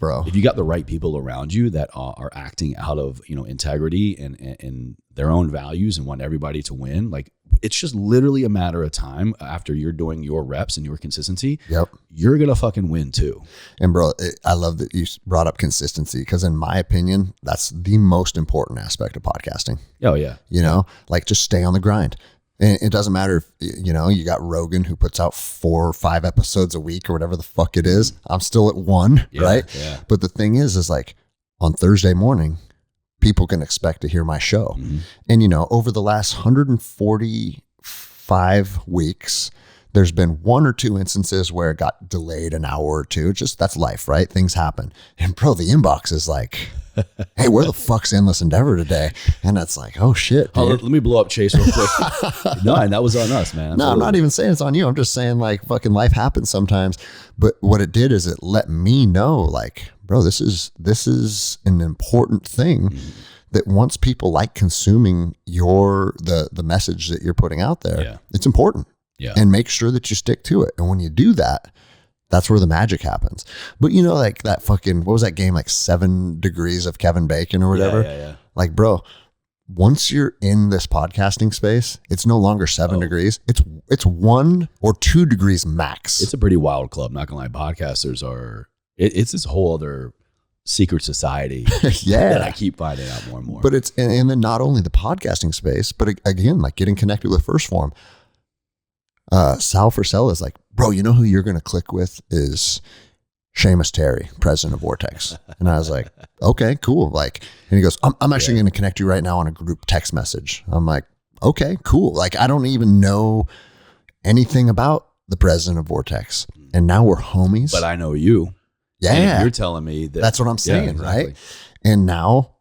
B: bro.
A: If you got the right people around you that are acting out of, integrity and their own values and want everybody to win, like, it's just literally a matter of time after you're doing your reps and your consistency.
B: Yep.
A: You're going to fucking win too.
B: And bro, I love that you brought up consistency, because in my opinion, that's the most important aspect of podcasting.
A: Oh yeah.
B: Like, just stay on the grind. And it doesn't matter if, you got Rogan who puts out 4 or 5 episodes a week or whatever the fuck it is. I'm still at 1, right? Yeah. But the thing is like, on Thursday morning, people can expect to hear my show. And, over the last 145 weeks, there's been 1 or 2 instances where it got delayed an hour or 2. That's life, right? Things happen. And bro, the inbox is like, hey, where the fuck's Endless Endeavor today? And it's like, oh shit, dude.
A: Let me blow up Chase real quick. No, and that was on us, man.
B: No, I'm not even saying it's on you. I'm just saying, like, fucking life happens sometimes. But what it did is it let me know, like, bro, this is an important thing, that once people like consuming the message that you're putting out there, it's important. Yeah. And make sure that you stick to it. And when you do that, that's where the magic happens. But like that fucking, what was that game? Like 7 Degrees of Kevin Bacon or whatever. Yeah. Like, bro, once you're in this podcasting space, it's no longer 7 degrees. It's 1 or 2 degrees max.
A: It's a pretty wild club. Not gonna lie. Podcasters it's this whole other secret society. That I keep finding out more and more.
B: But it's, and then not only the podcasting space, but again, like getting connected with First Form. Sal Frisell is like, bro, you know who you're going to click with is Seamus Terry, president of Vortex. And I was like, okay, cool. Like, and he goes, I'm actually going to connect you right now on a group text message. I'm like, okay, cool. Like, I don't even know anything about the president of Vortex. And now we're homies.
A: But I know you.
B: Yeah.
A: And you're telling me that.
B: That's what I'm saying, exactly. Right? And now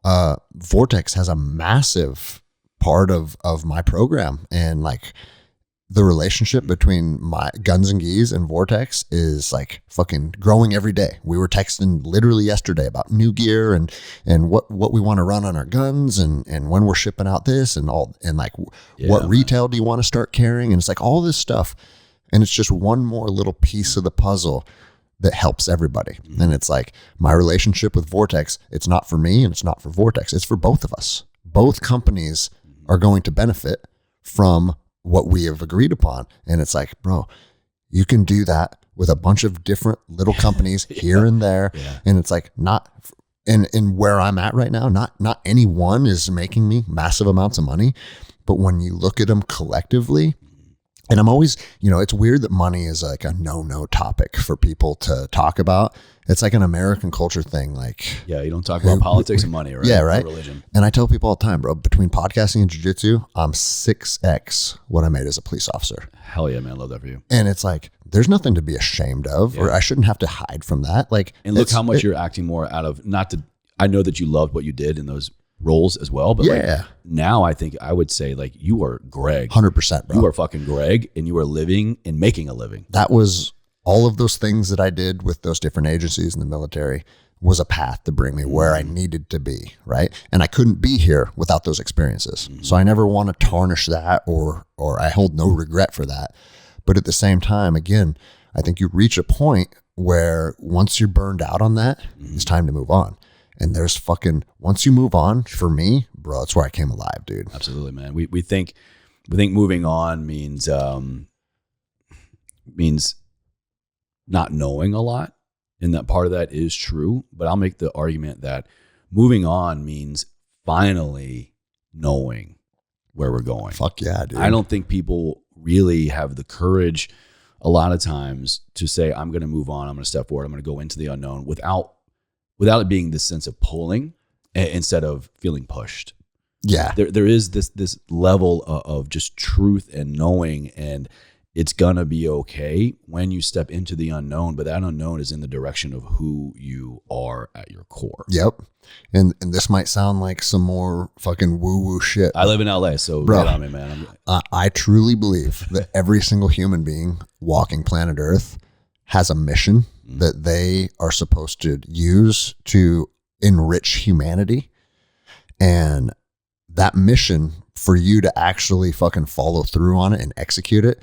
B: Vortex has a massive part of my program. And like, the relationship between my Guns and Geese and Vortex is like fucking growing every day. We were texting literally yesterday about new gear and what we want to run on our guns and when we're shipping out this and all, and like what retail do you want to start carrying? And it's like all this stuff. And it's just one more little piece of the puzzle that helps everybody. And it's like my relationship with Vortex, it's not for me and it's not for Vortex. It's for both of us. Both companies are going to benefit from what we have agreed upon. And it's like, bro, you can do that with a bunch of different little companies here and there. And it's like, not in where I'm at right now, not any one is making me massive amounts of money, but when you look at them collectively, and I'm always, it's weird that money is like a no topic for people to talk about. It's like an American culture thing. Like,
A: you don't talk about politics and money, right?
B: Yeah, right.
A: Or religion.
B: And I tell people all the time, bro, between podcasting and jiu-jitsu, I'm 6x what I made as a police officer.
A: Hell yeah, man. I love that for you.
B: And it's like, there's nothing to be ashamed of, or I shouldn't have to hide from that. Like,
A: and look how much you're acting more out of, I know that you loved what you did in those roles as well, but like now I think I would say like you are Greg.
B: 100%, bro.
A: You are fucking Greg, and you are living and making a living.
B: That was all of those things that I did with those different agencies in the military was a path to bring me where I needed to be, right? And I couldn't be here without those experiences. So I never want to tarnish that or I hold no regret for that. But at the same time, again, I think you reach a point where once you're burned out on that, it's time to move on. And there's fucking, once you move on, for me, bro, it's where I came alive, dude.
A: Absolutely, man. We think moving on means not knowing a lot. And that part of that is true. But I'll make the argument that moving on means finally knowing where we're going.
B: Fuck yeah, dude.
A: I don't think people really have the courage a lot of times to say, I'm going to move on. I'm going to step forward. I'm going to go into the unknown without it being this sense of pulling instead of feeling pushed.
B: Yeah.
A: There is this level of just truth and knowing, and it's gonna be okay when you step into the unknown, but that unknown is in the direction of who you are at your core.
B: Yep. And this might sound like some more fucking woo-woo shit.
A: I live in LA, so
B: bro,
A: get on me, man.
B: I truly believe that every single human being walking planet Earth has a mission that they are supposed to use to enrich humanity. And that mission, for you to actually fucking follow through on it and execute it,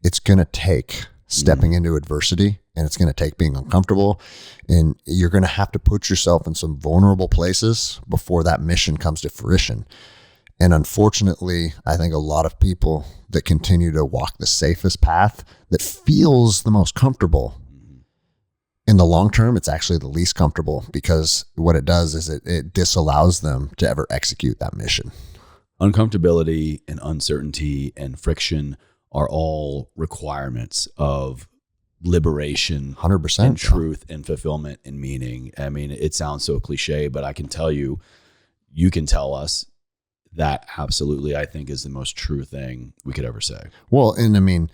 B: it's going to take stepping into adversity, and it's going to take being uncomfortable, and you're going to have to put yourself in some vulnerable places before that mission comes to fruition. And unfortunately, I think a lot of people that continue to walk the safest path that feels the most comfortable, in the long term, it's actually the least comfortable, because what it does is it disallows them to ever execute that mission.
A: Uncomfortability and uncertainty and friction are all requirements of liberation,
B: 100%,
A: and truth and fulfillment and meaning. I mean, it sounds so cliche, but I can tell you, you can tell us that absolutely, I think, is the most true thing we could ever say.
B: Well, and I mean,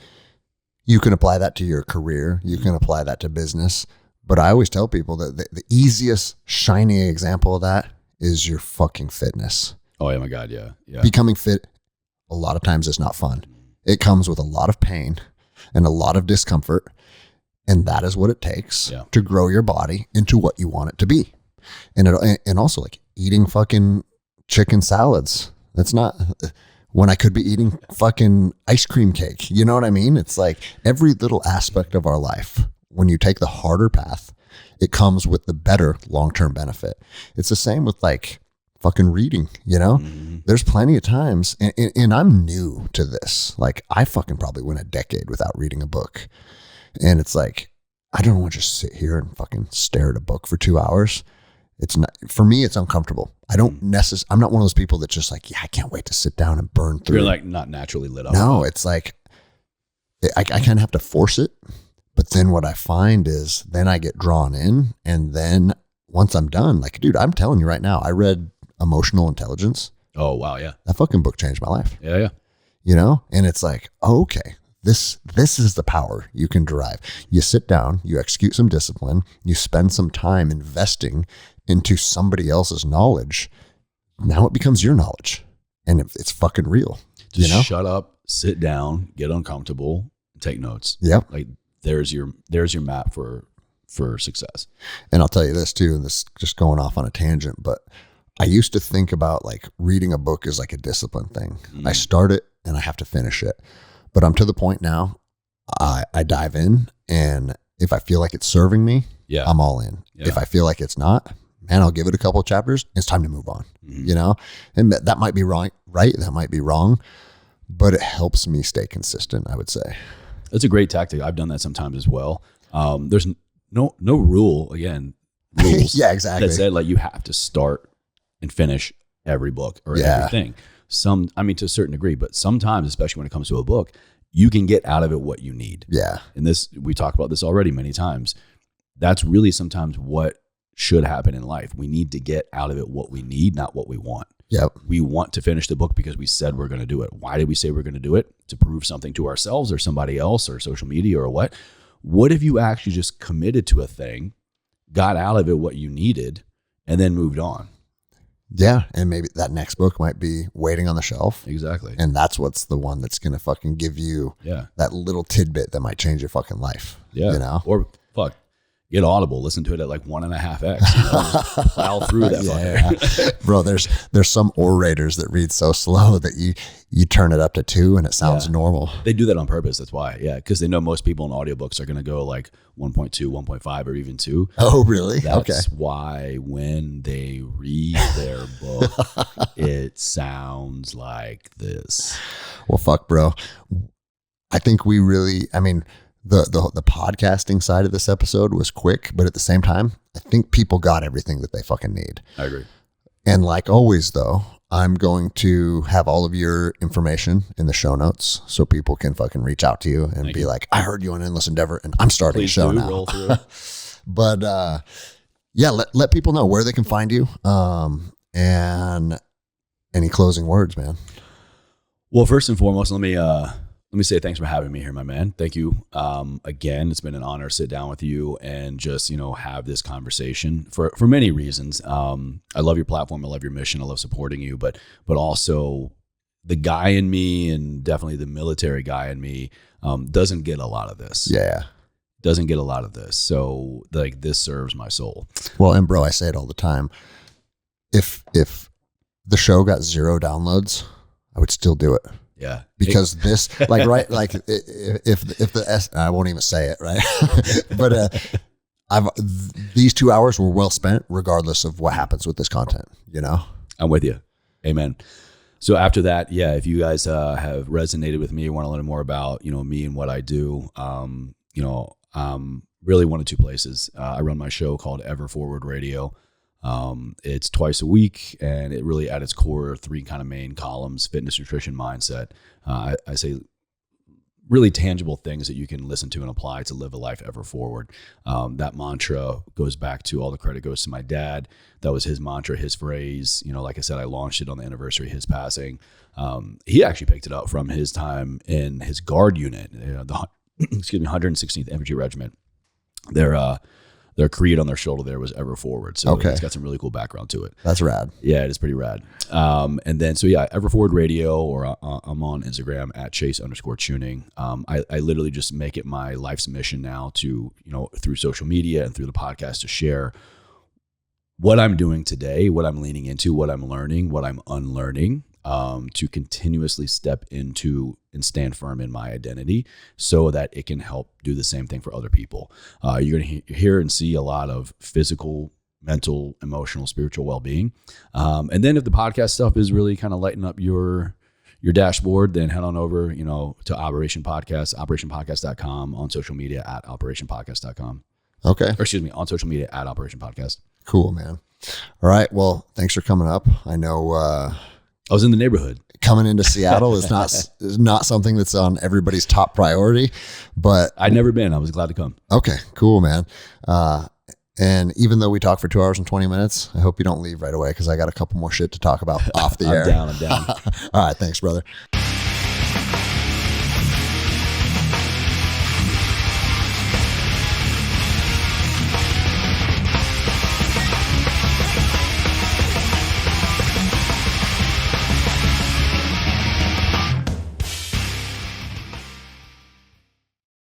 B: you can apply that to your career. You can apply that to business. But I always tell people that the easiest, shining example of that is your fucking fitness.
A: Oh, yeah, my God, yeah.
B: Becoming fit, a lot of times, is not fun. It comes with a lot of pain and a lot of discomfort. And that is what it takes to grow your body into what you want it to be. And also, like, eating fucking chicken salads. That's not when I could be eating fucking ice cream cake. You know what I mean? It's like every little aspect of our life, when you take the harder path, it comes with the better long-term benefit. It's the same with like fucking reading, you know? There's plenty of times, and I'm new to this. Like, I fucking probably went a decade without reading a book. And it's like, I don't want to just sit here and fucking stare at a book for 2 hours. It's not, for me, it's uncomfortable. I'm not one of those people that just like, yeah, I can't wait to sit down and burn through.
A: You're like not naturally lit up.
B: No, it's like, I kind of have to force it. But then what I find is then I get drawn in. And then once I'm done, like, dude, I'm telling you right now, I read Emotional Intelligence.
A: Oh, wow. Yeah.
B: That fucking book changed my life.
A: Yeah.
B: You know? And it's like, oh, okay, this is the power you can derive. You sit down, you execute some discipline, you spend some time investing into somebody else's knowledge. Now it becomes your knowledge, and it's fucking real.
A: Just,
B: you know?
A: Shut up, sit down, get uncomfortable, and take notes.
B: Yep.
A: Like, there's your map for success.
B: And I'll tell you this too, and this just going off on a tangent, but I used to think about like reading a book as like a discipline thing. I start it and I have to finish it. But I'm to the point now, I dive in, and if I feel like it's serving me, I'm all in. Yeah. If I feel like it's not, man, I'll give it a couple of chapters. It's time to move on, you know? And that might be right? That might be wrong, but it helps me stay consistent, I would say.
A: That's a great tactic. I've done that sometimes as well. There's no rules
B: yeah, exactly.
A: that said like you have to start and finish every book or everything. To a certain degree, but sometimes, especially when it comes to a book, you can get out of it what you need. Yeah. And we talked about this already many times. That's really sometimes what should happen in life. We need to get out of it what we need, not what we want. Yep. We want to finish the book because we said we're going to do it. Why did we say we're going to do it? To prove something to ourselves or somebody else or social media or what? What if you actually just committed to a thing, got out of it what you needed, and then moved on?
B: Yeah. And maybe that next book might be waiting on the shelf.
A: Exactly.
B: And that's what's the one that's going to fucking give you that little tidbit that might change your fucking life. Yeah. You know?
A: Or get Audible, listen to it at like 1.5x. Just plow through that.
B: Yeah. Bro, there's some orators that read so slow that you turn it up to 2 and it sounds normal.
A: They do that on purpose. That's why. Yeah. Because they know most people in audiobooks are going to go like 1.2, 1.5, or even 2.
B: Oh, really?
A: That's why when they read their book, it sounds like this.
B: Well, fuck, bro. I think the podcasting side of this episode was quick, but at the same time, I think people got everything that they fucking need.
A: I agree.
B: And like always, though, I'm going to have all of your information in the show notes so people can fucking reach out to you and be like, I heard you on Endless Endeavor and I'm starting a show now. Roll through. But let people know where they can find you. And Any closing words, man?
A: Well, first and foremost, let me say thanks for having me here, my man. Thank you. Again, it's been an honor to sit down with you and just, have this conversation for many reasons. I love your platform. I love your mission. I love supporting you, but also the guy in me, and definitely the military guy in me, doesn't get a lot of this.
B: Yeah.
A: Doesn't get a lot of this. So like, this serves my soul.
B: Well, and bro, I say it all the time. If the show got 0 downloads, I would still do it.
A: Yeah.
B: Because this, like, right, like if I won't even say it, right? But these 2 hours were well spent, regardless of what happens with this content.
A: I'm with you. Amen. So after that, yeah, if you guys have resonated with me, want to learn more about me and what I do, really one of two places. I run my show called Ever Forward Radio. It's twice a week, and it really at its core 3 kind of main columns: fitness, nutrition, mindset. I say really tangible things that you can listen to and apply to live a life ever forward. That mantra goes back to, all the credit goes to my dad. That was his mantra, his phrase. Like I said, I launched it on the anniversary of his passing. He actually picked it up from his time in his guard unit, the 116th Infantry Regiment. Their creed on their shoulder there was Ever Forward. So It's got some really cool background to it.
B: That's rad.
A: Yeah, it is pretty rad. And then, Ever Forward Radio, or I'm on Instagram at Chase_Chewning. I literally just make it my life's mission now to, through social media and through the podcast, to share what I'm doing today, what I'm leaning into, what I'm learning, what I'm unlearning, to continuously step into and stand firm in my identity so that it can help do the same thing for other people. You're going to hear and see a lot of physical, mental, emotional, spiritual well-being. And then if the podcast stuff is really kind of lighting up your dashboard, then head on over, to Operation Podcast, operationpodcast.com, on social media at operationpodcast.com.
B: Okay.
A: Or excuse me, on social media at Operation Podcast.
B: Cool, man. All right. Well, thanks for coming up. I know,
A: I was in the neighborhood.
B: Coming into Seattle is not something that's on everybody's top priority, but
A: I'd never been. I was glad to come.
B: Okay, cool, man. And even though we talked for 2 hours and 20 minutes, I hope you don't leave right away, because I got a couple more shit to talk about off the air.
A: I'm down.
B: All right. Thanks, brother.